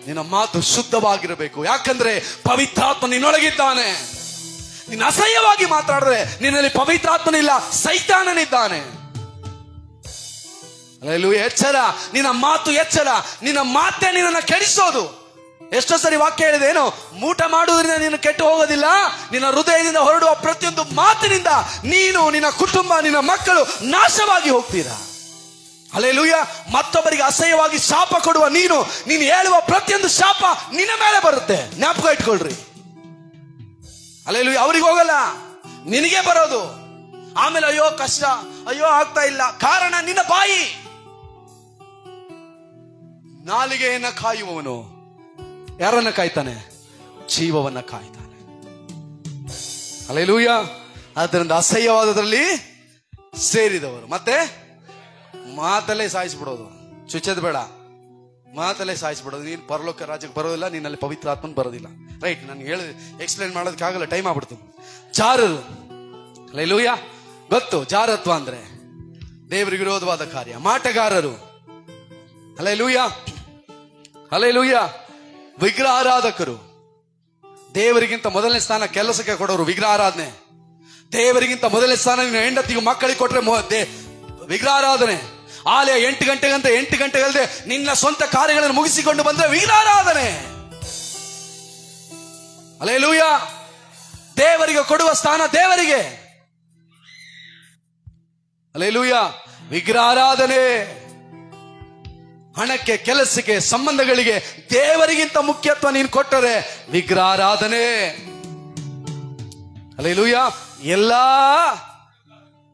ನಿನ್ನ ಮಾತು ಶುದ್ಧವಾಗಿರಬೇಕು. ಯಾಕಂದ್ರೆ ಪವಿತ್ರಾತ್ಮ ನಿನ್ನೊಳಗಿದ್ದಾನೆ. ನೀನು ಅಸಹ್ಯವಾಗಿ ಮಾತಾಡಿದ್ರೆ ನಿನ್ನಲ್ಲಿ ಪವಿತ್ರಾತ್ಮನಿಲ್ಲ, ಸೈತಾನನಿದ್ದಾನೆ. ಹಲ್ಲೆಲೂಯಾ. ಎಚ್ಚರ, ನಿನ್ನ ಮಾತು ಎಚ್ಚರ. ನಿನ್ನ ಮಾತೇ ನಿನ್ನನ್ನು ಕೆಡಿಸೋದು. ಎಷ್ಟೋ ಸರಿ ವಾಕ್ಯ ಹೇಳಿದೆ, ಏನು ಊಟ ಮಾಡುವುದರಿಂದ ನೀನು ಕೆಟ್ಟು ಹೋಗೋದಿಲ್ಲ, ನಿನ್ನ ಹೃದಯದಿಂದ ಹೊರಡುವ ಪ್ರತಿಯೊಂದು ಮಾತಿನಿಂದ ನೀನು, ನಿನ್ನ ಕುಟುಂಬ, ನಿನ್ನ ಮಕ್ಕಳು ನಾಶವಾಗಿ ಹೋಗ್ತೀರಾ. ಹಲ್ಲೆಲೂಯಾ. ಮತ್ತೊಬ್ಬರಿಗೆ ಅಸಹ್ಯವಾಗಿ ಶಾಪ ಕೊಡುವ ನೀನು ಹೇಳುವ ಪ್ರತಿಯೊಂದು ಶಾಪ ನಿನ್ನ ಮೇಲೆ ಬರುತ್ತೆ. ಜ್ಞಾಪಕ ಇಟ್ಕೊಳ್ರಿ. ಹಲ್ಲೆಲೂಯಾ. ಅವ್ರಿಗೆ ಹೋಗಲ್ಲ, ನಿನಗೆ ಬರೋದು. ಆಮೇಲೆ ಅಯ್ಯೋ ಕಷ್ಟ, ಅಯ್ಯೋ ಆಗ್ತಾ ಇಲ್ಲ. ಕಾರಣ ನಿನ್ನ ಬಾಯಿ. ನಾಲಿಗೆಯನ್ನ ಕಾಯುವವನು ಯಾರನ್ನ ಕಾಯ್ತಾನೆ? ಜೀವವನ್ನ ಕಾಯ್ತಾನೆ. ಹಲ್ಲೆಲೂಯಾ. ಆದ್ದರಿಂದ ಅಸಹ್ಯವಾದದ್ರಲ್ಲಿ ಸೇರಿದವರು. ಮತ್ತೆ ಮಾತಲ್ಲೇ ಸಾಯಿಸ್ಬಿಡೋದು, ಚುಚ್ಚದ್ ಬೇಡ, ಮಾತಲ್ಲೇ ಸಾಯಿಸ್ಬಿಡೋದು. ನೀನು ಪರಲೋಕ ರಾಜ್ಯಕ್ಕೆ ಬರೋದಿಲ್ಲ, ನೀನಲ್ಲಿ ಪವಿತ್ರ ಆತ್ಮನ್ ಬರೋದಿಲ್ಲ. ರೈಟ್, ನಾನು ಹೇಳಿ ಎಕ್ಸ್ಪ್ಲೇನ್ ಮಾಡೋದಕ್ಕಾಗಲ್ಲ, ಟೈಮ್ ಆಗ್ಬಿಡ್ತು. ಜಾರರು, ಹಲ್ಲೆಲೂಯಾ, ಗೊತ್ತು ಜಾರತ್ವ ಅಂದ್ರೆ ದೇವರಿಗೆ ವಿರೋಧವಾದ ಕಾರ್ಯ. ಮಾಟಗಾರರು, ಹಲ್ಲೆಲೂಯಾ, ಹಲ್ಲೆಲೂಯಾ. ವಿಗ್ರಹ ಆರಾಧಕರು, ದೇವರಿಗಿಂತ ಮೊದಲನೇ ಸ್ಥಾನ ಕೆಲಸಕ್ಕೆ ಕೊಡೋರು ವಿಗ್ರಹಾರಾಧನೆ. ದೇವರಿಗಿಂತ ಮೊದಲನೇ ಸ್ಥಾನ ನೀನು ಹೆಂಡತಿಗೂ ಮಕ್ಕಳಿಗೆ ಕೊಟ್ರೆ ವಿಗ್ರಹಾರಾಧನೆ. ಆಲಯ 8 ಗಂಟೆಗಂತ 8 ಗಂಟೆಗಲ್ಲದೆ ನಿನ್ನ ಸ್ವಂತ ಕಾರ್ಯಗಳನ್ನು ಮುಗಿಸಿಕೊಂಡು ಬಂದ್ರೆ ವಿಗ್ರಹಾರಾಧನೆ. ಹಲ್ಲೆಲೂಯಾ. ದೇವರಿಗೆ ಕೊಡುವ ಸ್ಥಾನ ದೇವರಿಗೆ. ಹಲ್ಲೆಲೂಯಾ. ವಿಗ್ರಹಾರಾಧನೆ ಹಣಕ್ಕೆ, ಕೆಲಸಕ್ಕೆ, ಸಂಬಂಧಗಳಿಗೆ ದೇವರಿಗಿಂತ ಮುಖ್ಯತ್ವ ನೀನು ಕೊಟ್ಟರೆ ವಿಗ್ರಹಾರಾಧನೆ. ಹಲ್ಲೆಲೂಯಾ. ಎಲ್ಲಾ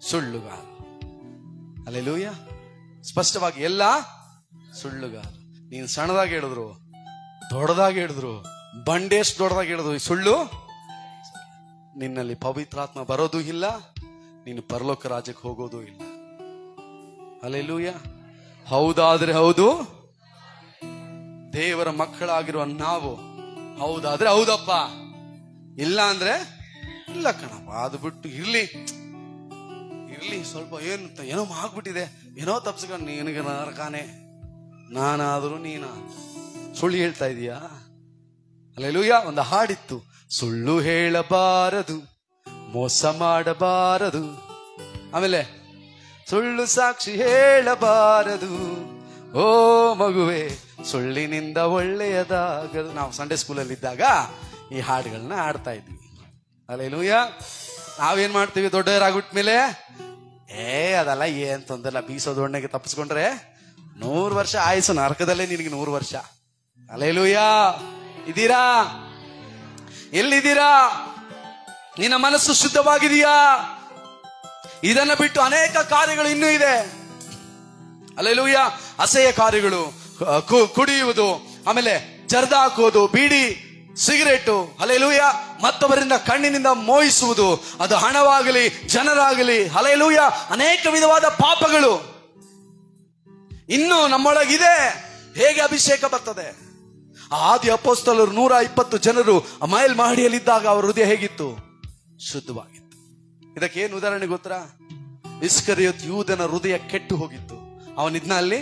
ಸುಳ್ಳುಗಾರ. ಹಲ್ಲೆಲೂಯಾ. ಸ್ಪಷ್ಟವಾಗಿ ಎಲ್ಲ ಸುಳ್ಳುಗಾರ. ನೀನು ಸಣ್ಣದಾಗಿ ಹೇಳಿದ್ರು, ದೊಡ್ಡದಾಗಿ ಹೇಳಿದ್ರು, ಬಂಡೆಷ್ಟು ದೊಡ್ಡದಾಗಿ ಹೇಳಿದ್ರು, ಈ ಸುಳ್ಳು ನಿನ್ನಲ್ಲಿ ಪವಿತ್ರಾತ್ಮ ಬರೋದು ಇಲ್ಲ, ನೀನು ಪರಲೋಕ ರಾಜ್ಯಕ್ಕೆ ಹೋಗೋದು ಇಲ್ಲ. ಹಲ್ಲೆಲೂಯಾ. ಹೌದಾದ್ರೆ ಹೌದು, ದೇವರ ಮಕ್ಕಳಾಗಿರುವ ನಾವು ಹೌದಾದ್ರೆ ಹೌದಪ್ಪ, ಇಲ್ಲ ಅಂದ್ರೆ ಇಲ್ಲ ಕಣಪ್ಪ, ಅದು ಬಿಟ್ಟು ಇರ್ಲಿ ಸ್ವಲ್ಪ ಏನೋ ಆಗ್ಬಿಟ್ಟಿದೆ, ಏನೋ ತಪ್ಸ್ಕೊಂಡು ನಿನಗೆ ನರಕಾನೆ, ನಾನಾದರೂ ನೀನಾ ಸುಳ್ಳು ಹೇಳ್ತಾ ಇದೀಯಾ? ಹಲ್ಲೆಲೂಯಾ. ಒಂದು ಹಾಡಿತ್ತು, ಸುಳ್ಳು ಹೇಳಬಾರದು, ಮೋಸ ಮಾಡಬಾರದು, ಆಮೇಲೆ ಸುಳ್ಳು ಸಾಕ್ಷಿ ಹೇಳಬಾರದು, ಓ ಮಗುವೆ ಸುಳ್ಳಿನಿಂದ ಒಳ್ಳೆಯದಾಗದು. ನಾವು ಸಂಡೇ ಸ್ಕೂಲಲ್ಲಿ ಇದ್ದಾಗ ಈ ಹಾಡುಗಳನ್ನ ಆಡ್ತಾ ಇದ್ವಿ. ಹಲ್ಲೆಲೂಯಾ. ನಾವೇನ್ ಮಾಡ್ತೀವಿ ದೊಡ್ಡವರಾಗ್ಬಿಟ್ಮೇಲೆ, ಅದೆಲ್ಲ ಏನ್ ತೊಂದರೆಲ್ಲ, ಬೀಸೋದು ಒಣ್ಣೆಗೆ ತಪ್ಪಿಸ್ಕೊಂಡ್ರೆ 100 ವರ್ಷ ಆಯುಸು, ನರಕದಲ್ಲೇ ನಿನಗೆ 100 ವರ್ಷ. ಹಲ್ಲೆಲೂಯಾ. ಇದ್ದೀರಾ? ಎಲ್ಲಿದ್ದೀರಾ? ನಿನ್ನ ಮನಸ್ಸು ಶುದ್ಧವಾಗಿದೆಯಾ? ಇದನ್ನ ಬಿಟ್ಟು ಅನೇಕ ಕಾರ್ಯಗಳು ಇನ್ನೂ ಇದೆ. ಹಲ್ಲೆಲೂಯಾ. ಅಸಹ್ಯ ಕಾರ್ಯಗಳು, ಕುಡಿಯುವುದು, ಆಮೇಲೆ ಜರ್ದ ಹಾಕುವುದು, ಬೀಡಿ, ಸಿಗರೇಟು, ಹಲ್ಲೆಲೂಯಾ, ಮತ್ತೊಬ್ಬರಿಂದ ಕಣ್ಣಿನಿಂದ ಮೋಹಿಸುವುದು, ಅದು ಹಣವಾಗಲಿ ಜನರಾಗಲಿ, ಹಲ್ಲೆಲೂಯಾ, ಅನೇಕ ವಿಧವಾದ ಪಾಪಗಳು ಇನ್ನು ನಮ್ಮೊಳಗಿದೆ. ಹೇಗೆ ಅಭಿಷೇಕ ಬರ್ತದೆ? ಆದಿ ಅಪೊಸ್ತಲರು 120 ಜನರು ಮಹಡಿಯಲ್ಲಿದ್ದಾಗ ಅವರ ಹೃದಯ ಹೇಗಿತ್ತು? ಶುದ್ಧವಾಗಿತ್ತು. ಇದಕ್ಕೇನು ಉದಾಹರಣೆ ಗೊತ್ತಾ? ಇಸ್ಕರಿಯೋತ್ ಯೂದನ ಹೃದಯ ಕೆಟ್ಟು ಹೋಗಿತ್ತು. ಅವನಿದ್ನ ಅಲ್ಲಿ?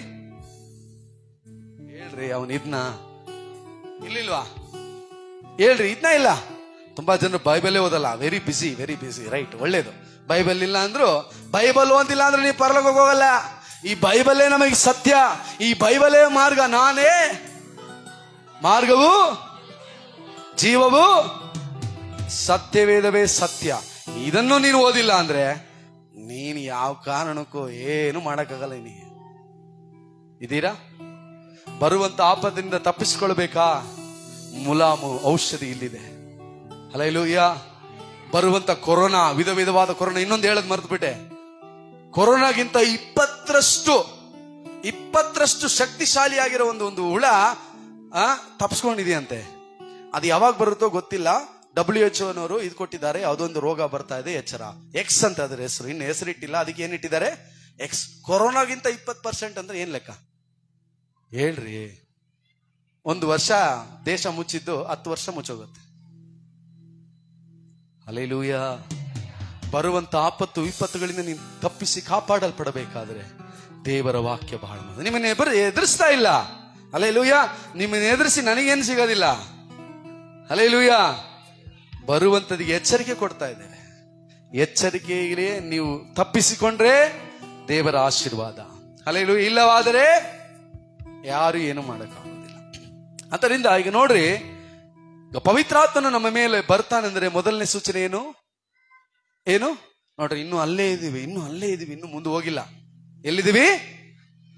ಹೇಳ್ರಿ, ಅವನಿದ್ನ? ಇಲ್ಲಿಲ್ವಾ? ಹೇಳ್ರಿ, ಇದ್ನ ಇಲ್ಲ? ತುಂಬಾ ಜನರು ಬೈಬಲೇ ಓದಲ್ಲ, ವೆರಿ ಬಿಸಿ ರೈಟ್, ಒಳ್ಳೇದು. ಬೈಬಲ್ ಇಲ್ಲ ಅಂದ್ರು, ಬೈಬಲ್ ಓದಿಲ್ಲ ಅಂದ್ರೆ ನೀವು ಪರಲೋಕಕ್ಕೆ ಹೋಗಲ್ಲ. ಈ ಬೈಬಲೇ ನಮಗೆ ಸತ್ಯ, ಈ ಬೈಬಲೇ ಮಾರ್ಗ. ನಾನೇ ಮಾರ್ಗವು ಜೀವವು ಸತ್ಯವೇದವೇ ಸತ್ಯ. ಇದನ್ನು ನೀನು ಓದಿಲ್ಲ ಅಂದ್ರೆ ನೀನು ಯಾವ ಕಾರಣಕ್ಕೂ ಏನು ಮಾಡಕ್ಕಾಗಲ್ಲ. ಇದೀರಾ? ಬರುವಂತ ಆಪದಿಂದ ತಪ್ಪಿಸ್ಕೊಳ್ಬೇಕಾ? ಮುಲಾಮು ಔಷಧಿ ಇಲ್ಲಿದೆ. ಹಲ್ಲೆಲೂಯಾ. ಬರುವಂತ ಕೊರೋನಾ, ವಿಧ ವಿಧವಾದ ಕೊರೋನಾ, ಇನ್ನೊಂದು ಹೇಳದ್ ಮರೆತು ಬಿಟ್ಟೆ, ಕೊರೋನಾಗಿಂತ 20ರಷ್ಟು ಶಕ್ತಿಶಾಲಿಯಾಗಿರೋ ಒಂದು ಹುಳ ತಪ್ಪಿಸ್ಕೊಂಡಿದೆಯಂತೆ. ಅದು ಯಾವಾಗ ಬರುತ್ತೋ ಗೊತ್ತಿಲ್ಲ. WHO ನವರು ಇದು ಕೊಟ್ಟಿದ್ದಾರೆ, ಯಾವುದೊಂದು ರೋಗ ಬರ್ತಾ ಇದೆ, ಎಚ್ಚರ, ಎಕ್ಸ್ ಅಂತ ಅದ್ರ ಹೆಸರು. ಇನ್ನು ಹೆಸರಿಟ್ಟಿಲ್ಲ, ಅದಕ್ಕೆ ಏನಿಟ್ಟಿದ್ದಾರೆ? ಎಕ್ಸ್. ಕೊರೋನಾಗಿಂತ 20% ಅಂದ್ರೆ ಏನ್ ಲೆಕ್ಕ ಹೇಳ್ರಿ? 1 ವರ್ಷ ದೇಶ ಮುಚ್ಚಿದ್ದು 10 ವರ್ಷ ಮುಚ್ಚೋಗುತ್ತೆ. ಹಲ್ಲೆಲೂಯಾ. ಬರುವಂತ ಆಪತ್ತು ವಿಪತ್ತುಗಳಿಂದ ನೀನು ತಪ್ಪಿಸಿ ಕಾಪಾಡಲ್ಪಡಬೇಕಾದ್ರೆ ದೇವರ ವಾಕ್ಯ ಬಹಳ. ನಿಮ್ಮನ್ನ ಎದುರಿಸ್ತಾ ಇಲ್ಲ. ಹಲ್ಲೆಲೂಯಾ. ನಿಮ್ಮನ್ನ ಎದುರಿಸಿ ನನಗೇನು ಸಿಗೋದಿಲ್ಲ. ಹಲ್ಲೆಲೂಯಾ. ಬರುವಂತದಿಗೆ ಎಚ್ಚರಿಕೆ ಕೊಡ್ತಾ ಇದ್ದೇವೆ. ಎಚ್ಚರಿಕೆಗೆ ನೀವು ತಪ್ಪಿಸಿಕೊಂಡ್ರೆ ದೇವರ ಆಶೀರ್ವಾದ. ಹಲ್ಲೆಲೂಯಾ. ಇಲ್ಲವಾದರೆ ಯಾರು ಏನು ಮಾಡಕ್ಕಾಗೋದಿಲ್ಲ. ಆದ್ದರಿಂದ ಈಗ ನೋಡ್ರಿ, ಪವಿತ್ರಾತ್ಮನು ನಮ್ಮ ಮೇಲೆ ಬರ್ತಾನೆಂದ್ರೆ ಮೊದಲನೇ ಸೂಚನೆ ಏನು ನೋಡ್ರಿ, ಇನ್ನೂ ಅಲ್ಲೇ ಇದೀವಿ, ಇನ್ನೂ ಮುಂದೆ ಹೋಗಿಲ್ಲ. ಎಲ್ಲಿದ್ದೀವಿ?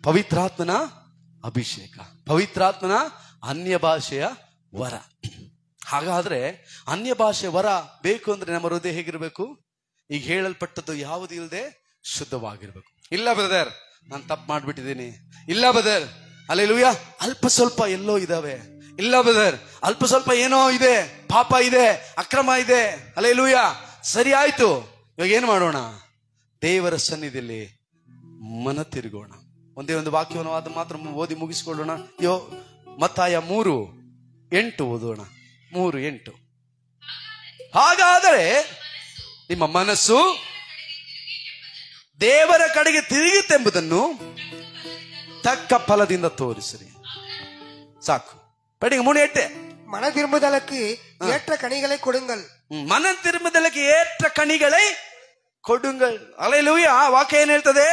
ಪವಿತ್ರಾತ್ಮನ ಅಭಿಷೇಕ, ಪವಿತ್ರಾತ್ಮನ ಅನ್ಯ ಭಾಷೆಯ ವರ. ಹಾಗಾದ್ರೆ ಅನ್ಯ ಭಾಷೆ ವರ ಬೇಕು ಅಂದ್ರೆ ನಮ್ಮ ಹೃದಯ ಹೇಗಿರ್ಬೇಕು? ಈಗ ಹೇಳಲ್ಪಟ್ಟದ್ದು ಯಾವುದು ಇಲ್ಲದೆ ಶುದ್ಧವಾಗಿರ್ಬೇಕು. ಇಲ್ಲ ಬ್ರದರ್, ನಾನು ತಪ್ಪು ಮಾಡ್ಬಿಟ್ಟಿದ್ದೀನಿ. ಇಲ್ಲ ಬ್ರದರ್, ಹಲ್ಲೆಲೂಯಾ, ಅಲ್ಪ ಸ್ವಲ್ಪ ಎಲ್ಲೋ ಇದಾವೆ. ಇಲ್ಲ ಬ್ರದರ್, ಅಲ್ಪ ಸ್ವಲ್ಪ ಏನೋ ಇದೆ, ಪಾಪ ಇದೆ, ಅಕ್ರಮ ಇದೆ. ಹಲ್ಲೆಲೂಯಾ, ಸರಿ ಆಯ್ತು. ಇವಾಗ ಏನ್ ಮಾಡೋಣ? ದೇವರ ಸನ್ನಿಧಿಯಲ್ಲಿ ಮನ ತಿರುಗೋಣ. ಒಂದೇ ಒಂದು ವಾಕ್ಯವನ್ನು ಮಾತ್ರ ಓದಿ ಮುಗಿಸಿಕೊಳ್ಳೋಣ. ಮತ್ತಾಯ 3:8 ಓದೋಣ. 3:8. ಹಾಗಾದರೆ ನಿಮ್ಮ ಮನಸ್ಸು ದೇವರ ಕಡೆಗೆ ತಿರುಗಿತೆಂಬುದನ್ನು ತಕ್ಕ ಫಲದಿಂದ ತೋರಿಸಿರಿ. ಸಾಕು. படிங்க 3:8. மன திரும்புதலுக்கு ஏற்ற கனிகளை கொடுங்கள். ಮನ ತಿರುಮುದಲಕ್ಕೆ ಏற்ற ಕಣಿகளை ಕೊಡುங்கள். ಹಲ್ಲೆಲೂಯಾ. ವಾಕ್ಯ ಏನ್ ಹೇಳ್ತದೆ?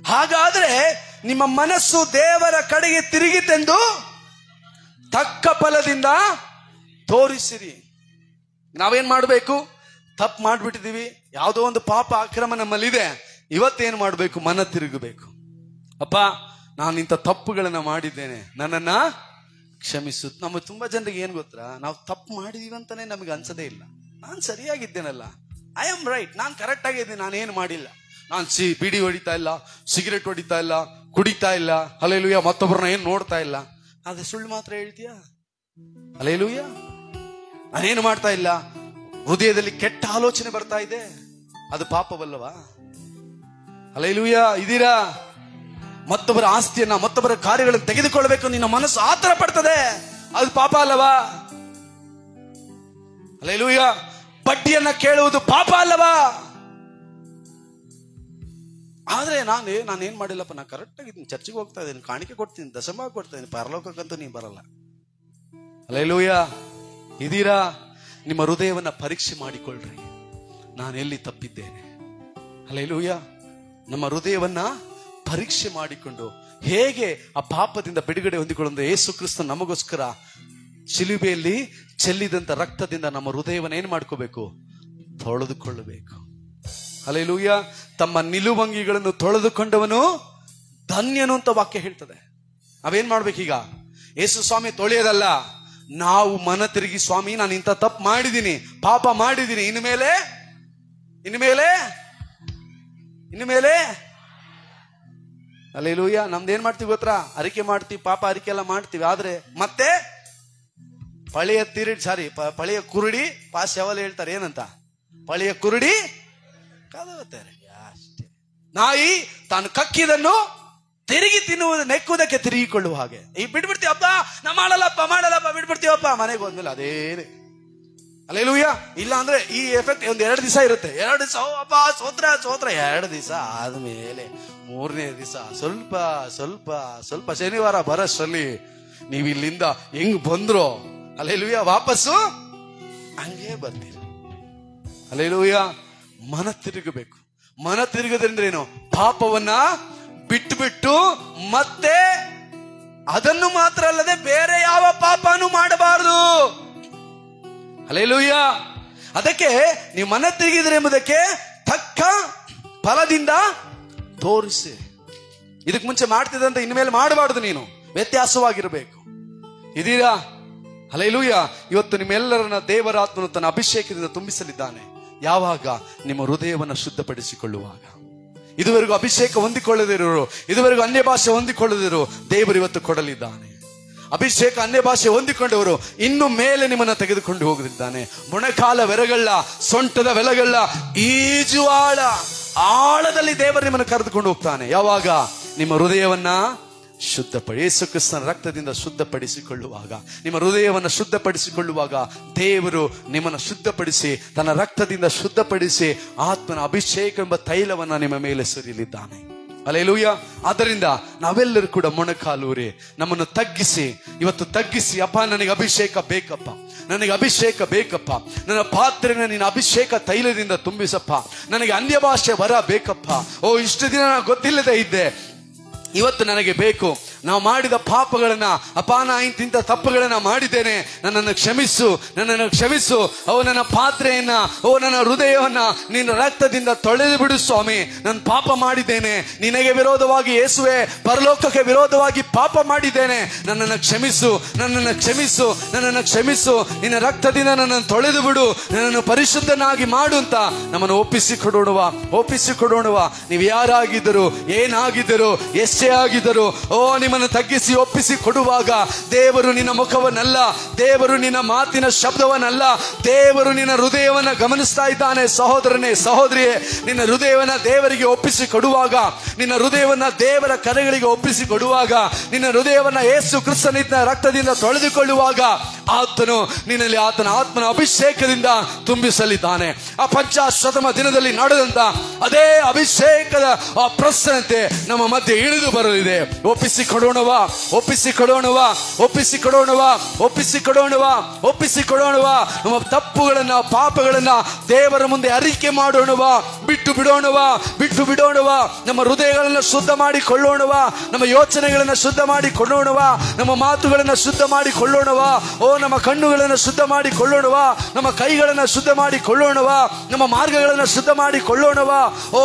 ಹಾಗಾದ್ರೆ ನಿಮ್ಮ ಮನಸ್ಸು ದೇವರ ಕಡೆಗೆ ತಿರುಗಿತೆಂದು ತಕ್ಕ ಫಲದಿಂದ ತೋರಿಸಿರಿ. ನಾವೇನ್ ಮಾಡ್ಬೇಕು? ತಪ್ಪು ಮಾಡ್ಬಿಟ್ಟಿದೀವಿ, ಯಾವುದೋ ಒಂದು ಪಾಪ ಅಕ್ರಮ ನಮ್ಮಲ್ಲಿದೆ. ಇವತ್ತೇನು ಮಾಡ್ಬೇಕು? ಮನ ತಿರುಗಬೇಕು. ಅಪ್ಪ, ನಾನು ಇಂಥ ತಪ್ಪುಗಳನ್ನ ಮಾಡಿದ್ದೇನೆ, ನನ್ನನ್ನ ಕ್ಷಮಿಸು. ನಮ್ಮ ತುಂಬಾ ಜನರಿಗೆ ಏನ್ ಗೊತ್ತಾ, ನಾವು ತಪ್ಪು ಮಾಡಿದೀವಿ ಅಂತಾನೆ ನಮಗೆ ಅನ್ಸದೇ ಇಲ್ಲ. ನಾನು ಸರಿಯಾಗಿದ್ದೇನಲ್ಲ, ಐ ಆಮ್ ರೈಟ್, ನಾನು ಕರೆಕ್ಟ್ ಆಗಿದ್ದೀನಿ, ನಾನೇನು ಮಾಡಿಲ್ಲ, ನಾನು ಬಿಡಿ ಹೊಡಿತಾ ಇಲ್ಲ, ಸಿಗರೇಟ್ ಹೊಡಿತಾ ಇಲ್ಲ, ಕುಡಿತಾ ಇಲ್ಲ, ಹಲ್ಲೆಲೂಯಾ, ಮತ್ತೊಬ್ಬರನ್ನ ಏನ್ ನೋಡ್ತಾ ಇಲ್ಲ. ಆದ್ರೆ ಸುಳ್ಳು ಮಾತ್ರ ಹೇಳ್ತೀಯಾ? ಹಲ್ಲೆಲೂಯಾ. ನಾನೇನು ಮಾಡ್ತಾ ಇಲ್ಲ, ಹೃದಯದಲ್ಲಿ ಕೆಟ್ಟ ಆಲೋಚನೆ ಬರ್ತಾ ಇದೆ, ಅದು ಪಾಪವಲ್ಲವಾ? ಹಲ್ಲೆಲೂಯಾ. ಇದೀರಾ? ಮತ್ತೊಬ್ಬರ ಆಸ್ತಿಯನ್ನ, ಮತ್ತೊಬ್ಬರ ಕಾರ್ಯಗಳನ್ನು ತೆಗೆದುಕೊಳ್ಬೇಕು ನಿನ್ನ ಮನಸ್ಸು ಆತರ ಪಡ್ತದೆ, ಅದು ಪಾಪ ಅಲ್ಲವಾ? ಹಲ್ಲೆಲೂಯಾ. ಬಡ್ಡಿಯನ್ನ ಕೇಳುವುದು ಪಾಪ ಅಲ್ಲವಾ? ಆದ್ರೆ ನಾನೇನ್ ಮಾಡಿಲ್ಲಪ್ಪ, ನಾನು ಕರೆಕ್ಟ್ ಆಗಿದ್ದೀನಿ, ಚರ್ಚಿಗೆ ಹೋಗ್ತಾ ಇದ್ದೀನಿ, ಕಾಣಿಕೆ ಕೊಡ್ತೀನಿ, ದಶಮಾಗಿ ಕೊಡ್ತಾ ಇದ್ದೀನಿ, ಪರಲೋಕಕ್ಕಂತೂ ನೀ ಬರಲ್ಲ. ಹಲ್ಲೆಲೂಯಾ. ಇದೀರಾ? ನಿಮ್ಮ ಹೃದಯವನ್ನ ಪರೀಕ್ಷೆ ಮಾಡಿಕೊಳ್ಳ್ರಿ, ನಾನು ಎಲ್ಲಿ ತಪ್ಪಿದ್ದೇನೆ. ಹಲ್ಲೆಲೂಯಾ. ನಮ್ಮ ಹೃದಯವನ್ನ ಪರೀಕ್ಷೆ ಮಾಡಿಕೊಂಡು ಹೇಗೆ ಆ ಪಾಪದಿಂದ ಬಿಡುಗಡೆ ಹೊಂದಿಕೊಳ್ಳುವುದು. ಯೇಸು ಕ್ರಿಸ್ತ ನಮಗೋಸ್ಕರ ಶಿಲುಬೆಯಲ್ಲಿ ಚೆಲ್ಲಿದಂತ ರಕ್ತದಿಂದ ನಮ್ಮ ಹೃದಯವನ್ನು ಏನ್ ಮಾಡ್ಕೋಬೇಕು? ತೊಳೆದುಕೊಳ್ಳಬೇಕು. ಹಲ್ಲೆಲೂಯಾ. ತಮ್ಮ ನಿಲುವಂಗಿಗಳನ್ನು ತೊಳೆದುಕೊಂಡವನು ಧನ್ಯನು ಅಂತ ವಾಕ್ಯ ಹೇಳ್ತದೆ. ನಾವೇನ್ ಮಾಡ್ಬೇಕೀಗ? ಯೇಸು ಸ್ವಾಮಿ ತೊಳೆಯೋದಲ್ಲ, ನಾವು ಮನ ತಿರುಗಿ, ಸ್ವಾಮಿ ನಾನು ಇಂಥ ತಪ್ಪು ಮಾಡಿದ್ದೀನಿ, ಪಾಪ ಮಾಡಿದ್ದೀನಿ, ಇನ್ಮೇಲೆ ಹಲ್ಲೆಲೂಯಾ. ನಮ್ದೇನ್ ಮಾಡ್ತೀವಿ ಗೊತ್ತಾ? ಅರಿಕೆ ಮಾಡ್ತೀವಿ, ಪಾಪ ಅರಿಕೆ ಎಲ್ಲ ಮಾಡ್ತೀವಿ, ಆದ್ರೆ ಮತ್ತೆ ಪಳೆಯ ಕುರುಡಿ ಪಾಸ್ ಯಾವಲ್ಲ ಹೇಳ್ತಾರೆ, ಏನಂತ? ಪಳೆಯ ಕುರುಡಿ ಕದವುತ್ತಾರೆ ಅಷ್ಟೇ. ನಾಯಿ ತಾನು ಕಕ್ಕಿದನ್ನು ತಿರುಗಿ ತಿನ್ನುವುದು, ನೆಕ್ಕುವುದಕ್ಕೆ ತಿರುಗಿಕೊಳ್ಳುವ ಹಾಗೆ. ಈಗ ಬಿಟ್ಬಿಡ್ತೀವಪ್ಪ, ನಾ ಮಾಡಲ್ಲಪ್ಪ ಬಿಟ್ಬಿಡ್ತೀವಪ್ಪ, ಮನೆಗೆ ಹೋದ್ಮೇಲೆ ಅದೇನೆ. ಹಲ್ಲೆಲೂಯಾ. ಇಲ್ಲ ಅಂದ್ರೆ ಈ ಎಫೆಕ್ಟ್ ಒಂದು 2 ದಿವಸ ಇರುತ್ತೆ. 2 ದಿವಸ ಅಪ್ಪ ಸೋತ್ರ 2 ದಿವಸ ಆದ್ಮೇಲೆ 3ನೇ ದಿವಸ ಸ್ವಲ್ಪ ಶನಿವಾರ ಬರೋಷ್ಟರಲ್ಲಿ ನೀವು ಇಲ್ಲಿಂದ ಹೆಂಗ್ ಬಂದ್ರೋ, ಹಲ್ಲೆಲೂಯಾ, ವಾಪಸ್ಸು ಹಂಗೆ ಬರ್ತೀರಿ. ಹಲ್ಲೆಲೂಯಾ. ಮನ ತಿರುಗಬೇಕು. ಮನ ತಿರುಗದ್ರೇನು? ಪಾಪವನ್ನ ಬಿಟ್ಟು ಮತ್ತೆ ಅದನ್ನು ಮಾತ್ರ ಅಲ್ಲದೆ ಬೇರೆ ಯಾವ ಪಾಪನೂ ಮಾಡಬಾರದು. ಹಲ್ಲೆಲೂಯಾ. ಅದಕ್ಕೆ ನೀವು ಮನ ತಿರುಗಿದ್ರೆ ಎಂಬುದಕ್ಕೆ ತಕ್ಕ ಫಲದಿಂದ ತೋರಿಸಿ. ಇದಕ್ಕೆ ಮುಂಚೆ ಮಾಡ್ತಿದ್ದಂತ ಇನ್ಮೇಲೆ ಮಾಡಬಾರ್ದು, ನೀನು ವ್ಯತ್ಯಾಸವಾಗಿರಬೇಕು. ಇದೀರಾ? ಹಲ್ಲೆಲೂಯಾ. ಇವತ್ತು ನಿಮ್ಮೆಲ್ಲರನ್ನ ದೇವರಾತ್ಮನು ತನ್ನ ಅಭಿಷೇಕದಿಂದ ತುಂಬಿಸಲಿದ್ದಾನೆ. ಯಾವಾಗ? ನಿಮ್ಮ ಹೃದಯವನ್ನು ಶುದ್ಧಪಡಿಸಿಕೊಳ್ಳುವಾಗ. ಇದುವರೆಗೂ ಅಭಿಷೇಕ ಹೊಂದಿಕೊಳ್ಳದಿರೋರು, ಇದುವರೆಗೂ ಅನ್ಯ ಭಾಷೆ ಹೊಂದಿಕೊಳ್ಳದಿರು, ದೇವರು ಇವತ್ತು ಕೊಡಲಿದ್ದಾನೆ. ಅಭಿಷೇಕ ಅನ್ಯ ಭಾಷೆ ಹೊಂದಿಕೊಂಡವರು ಇನ್ನು ಮೇಲೆ ನಿಮ್ಮನ್ನ ತೆಗೆದುಕೊಂಡು ಹೋಗಲಿದ್ದಾನೆ. ಮೊಣಕಾಲವೆರಗಳ್ಳ, ಸೊಂಟದ ವೆಲಗಳ್ಳ, ಈಜುವಾಳ ಆಳದಲ್ಲಿ ದೇವರು ನಿಮ್ಮನ್ನು ಕರೆದುಕೊಂಡು ಹೋಗ್ತಾನೆ. ಯಾವಾಗ? ನಿಮ್ಮ ಹೃದಯವನ್ನ ಯೇಸು ಕ್ರಿಸ್ತನ ರಕ್ತದಿಂದ ಶುದ್ಧಪಡಿಸಿಕೊಳ್ಳುವಾಗ, ನಿಮ್ಮ ಹೃದಯವನ್ನು ಶುದ್ಧಪಡಿಸಿಕೊಳ್ಳುವಾಗ ದೇವರು ನಿಮ್ಮನ್ನು ಶುದ್ಧಪಡಿಸಿ ತನ್ನ ರಕ್ತದಿಂದ ಶುದ್ಧಪಡಿಸಿ ಆತ್ಮನ ಅಭಿಷೇಕ ಎಂಬ ತೈಲವನ್ನ ನಿಮ್ಮ ಮೇಲೆ ಸುರಿಯಲಿದ್ದಾನೆ. ಹಲ್ಲೆಲೂಯಾ. ಆದ್ದರಿಂದ ನಾವೆಲ್ಲರೂ ಕೂಡ ಮೊಣಕಾಲೂರಿ ನಮ್ಮನ್ನು ತಗ್ಗಿಸಿ, ಅಪ್ಪ ನನಗೆ ಅಭಿಷೇಕ ಬೇಕಪ್ಪ, ನನ್ನ ಪಾತ್ರೆನ ನಿನ್ನ ಅಭಿಷೇಕ ತೈಲದಿಂದ ತುಂಬಿಸಪ್ಪ, ನನಗೆ ಅನ್ಯ ಭಾಷೆ ವರ ಬೇಕಪ್ಪ. ಇಷ್ಟು ದಿನ ನಾನು ಗೊತ್ತಿಲ್ಲದೆ ಇದ್ದೆ, ಇವತ್ತು ನನಗೆ ಬೇಕು. ನಾವು ಮಾಡಿದ ಪಾಪಗಳನ್ನ, ಅಪ್ಪ ನಾ ಇಂತಿಂತ ತಪ್ಪುಗಳನ್ನ ಮಾಡಿದ್ದೇನೆ, ನನ್ನನ್ನು ಕ್ಷಮಿಸು, ನನ್ನನ್ನು ಕ್ಷಮಿಸು. ಓ ನನ್ನ ಪಾತ್ರೆಯನ್ನ, ಓ ನನ್ನ ಹೃದಯವನ್ನ ನಿನ್ನ ರಕ್ತದಿಂದ ತೊಳೆದು ಬಿಡು ಸ್ವಾಮಿ. ನಾನು ಪಾಪ ಮಾಡಿದ್ದೇನೆ, ನಿನಗೆ ವಿರೋಧವಾಗಿ ಯೇಸುವೆ ಪರಲೋಕಕ್ಕೆ ವಿರೋಧವಾಗಿ ಪಾಪ ಮಾಡಿದ್ದೇನೆ, ನನ್ನನ್ನು ಕ್ಷಮಿಸು, ನನ್ನನ್ನು ಕ್ಷಮಿಸು, ನನ್ನನ್ನು ಕ್ಷಮಿಸು. ನಿನ್ನ ರಕ್ತದಿಂದ ನನ್ನನ್ನು ತೊಳೆದು ಬಿಡು, ನನ್ನನ್ನು ಪರಿಶುದ್ಧನಾಗಿ ಮಾಡು ಅಂತ ನಮ್ಮನ್ನು ಒಪ್ಪಿಸಿಕೊಡೋಣವ. ನೀವು ಯಾರಾಗಿದ್ದರು, ಏನಾಗಿದ್ದರು, ಎಷ್ಟೇ ಆಗಿದ್ದರು, ಓ ನಿಮ್ಮನ್ನು ತಗ್ಗಿಸಿ ಒಪ್ಪಿಸಿ ಕೊಡುವಾಗ ದೇವರು ನಿನ್ನ ಮುಖವನ್ನಲ್ಲ, ದೇವರು ನಿನ್ನ ಮಾತಿನ ಶಬ್ದವನ್ನಲ್ಲ, ದೇವರು ನಿನ್ನ ಹೃದಯವನ್ನ ಗಮನಿಸ್ತಾ ಇದ್ದಾನೆ. ಸಹೋದರನೇ, ಸಹೋದರಿಯೇ, ನಿನ್ನ ಹೃದಯವನ್ನ ದೇವರಿಗೆ ಒಪ್ಪಿಸಿ ಕೊಡುವಾಗ, ನಿನ್ನ ಹೃದಯವನ್ನ ದೇವರ ಕರೆಗಳಿಗೆ ಒಪ್ಪಿಸಿ ಕೊಡುವಾಗ, ನಿನ್ನ ಹೃದಯವನ್ನ ಯೇಸು ಕ್ರಿಸ್ತನ ರಕ್ತದಿಂದ ತೊಳೆದುಕೊಳ್ಳುವಾಗ ಆತನು ನಿನ್ನಲ್ಲಿ ಆತನ ಆತ್ಮನ ಅಭಿಷೇಕದಿಂದ ತುಂಬಿಸಲಿದ್ದಾನೆ. ಆ ಪಂಚಾಶತಮ ದಿನದಲ್ಲಿ ನಡೆದಂತ ಅದೇ ಅಭಿಷೇಕದ ಆ ಪ್ರಸನ್ನತೆ ನಮ್ಮ ಮಧ್ಯೆ ಇಳಿದು ಬರಲಿದೆ. ಒಪ್ಪಿಸಿಕೊಡೋಣವಾ, ಒಪ್ಪಿಸಿಕೊಡೋಣವಾ, ಒಪ್ಪಿಸಿಕೊಡೋಣವಾ, ಒಪ್ಪಿಸಿಕೊಡೋಣವಾ, ಒಪ್ಪಿಸಿಕೊಡೋಣವಾ. ನಮ್ಮ ತಪ್ಪುಗಳನ್ನ, ಪಾಪಗಳನ್ನ ದೇವರ ಮುಂದೆ ಅರಿಕೆ ಮಾಡೋಣವಾ, ಬಿಟ್ಟು ಬಿಡೋಣವಾ, ಬಿಟ್ಟು ಬಿಡೋಣವಾ. ನಮ್ಮ ಹೃದಯಗಳನ್ನ ಶುದ್ಧ ಮಾಡಿಕೊಳ್ಳೋಣವಾ, ನಮ್ಮ ಯೋಚನೆಗಳನ್ನ ಶುದ್ಧ ಮಾಡಿಕೊಳ್ಳೋಣವಾ, ನಮ್ಮ ಮಾತುಗಳನ್ನ ಶುದ್ಧ ಮಾಡಿಕೊಳ್ಳೋಣವಾ. ಓ ನಮ್ಮ ಕಣ್ಣುಗಳನ್ನು ಶುದ್ಧ ಮಾಡಿಕೊಳ್ಳೋಣವಾ, ನಮ್ಮ ಕೈಗಳನ್ನ ಶುದ್ಧ ಮಾಡಿಕೊಳ್ಳೋಣವಾ, ನಮ್ಮ ಮಾರ್ಗಗಳನ್ನ ಶುದ್ಧ ಮಾಡಿಕೊಳ್ಳೋಣವಾ. ಓ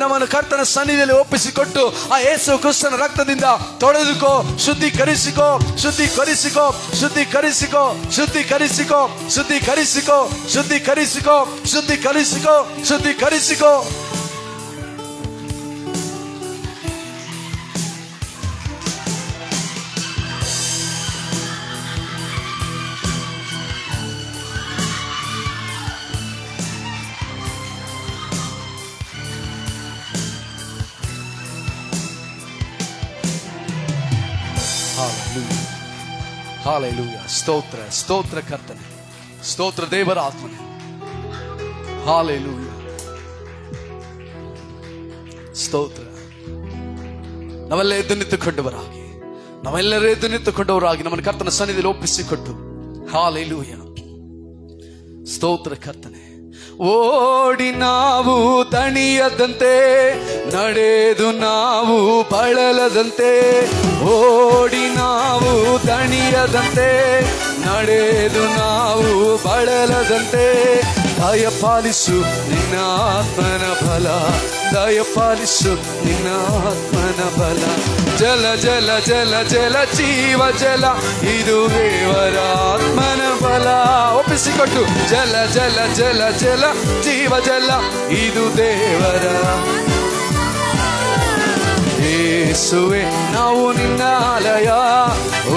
ನಮ್ಮನ್ನು ಕರ್ತನ ಸನ್ನಿಧಿಯಲ್ಲಿ ಒಪ್ಪಿಸಿಕೊಟ್ಟು ಆ ಯೇಸು ಕ್ರಿಸ್ತನ ರಕ್ತದಿಂದ ತೊಳೆದುಕೋ, ಶುದ್ಧೀಕರಿಸಿಕೋ, ಶುದ್ಧೀಕರಿಸಿಕೋ, ಶುದ್ಧೀಕರಿಸಿಕೋ, ಶುದ್ಧೀಕರಿಸಿಕೋ, ಶುದ್ಧೀಕರಿಸಿಕೋ, ಶುದ್ಧೀಕರಿಸಿಕೋ, ಶುದ್ಧೀಕರಿಸಿಕೋ, ಶುದ್ಧೀಕರಿಸಿಕೋ. ಹಾಲೆಲೂಯ. ಸ್ತೋತ್ರ, ಸ್ತೋತ್ರ ಕರ್ತನೆ, ಸ್ತೋತ್ರ ದೇವರ ಆತ್ಮನೆ. ಹಾಲೆಲೂಯ, ಸ್ತೋತ್ರ. ನಾವೆಲ್ಲ ಎದ್ದು ನಿಂತುಕೊಂಡವರಾಗಿ, ನಾವೆಲ್ಲರೂ ಎದ್ದು ನಿಂತುಕೊಂಡವರಾಗಿ ನಮ್ಮನ್ನು ಕರ್ತನ ಸನ್ನಿಧಿಯಲ್ಲಿ ಒಪ್ಪಿಸಿಕೊಟ್ಟು, ಹಾಲೆಲೂಯ, ಸ್ತೋತ್ರ ಕರ್ತನೆ. ಓಡಿ ನಾವು ತಣಿಯದಂತೆ, ನಡೆದು ನಾವು ಬಳಲದಂತೆ, ಓಡಿ ನಾವು ತಣಿಯದಂತೆ, ನಡೆದು ನಾವು ಬಳಲದಂತೆ, ದಯಪಾಲಿಸು ನಿನ್ನ ಆತ್ಮನ ಬಲ, ದಯಪಾಲಿಸು ನಿನ್ನ ಆತ್ಮನ ಬಲ. ಜಲ ಜಲ ಜಲ ಜಲ ಜೀವ ಜಲ, ಇದು ದೇವರ ಆತ್ಮನ ಬಲ. ಒಪ್ಪಿಸಿಕೊಟ್ಟು, ಜಲ ಜಲ ಜಲ ಜಲ ಜೀವ ಜಲ, ಇದು ದೇವರ. ಯೇಸುವೆ ನಾವು ನಿನ್ನ ಆಲಯ,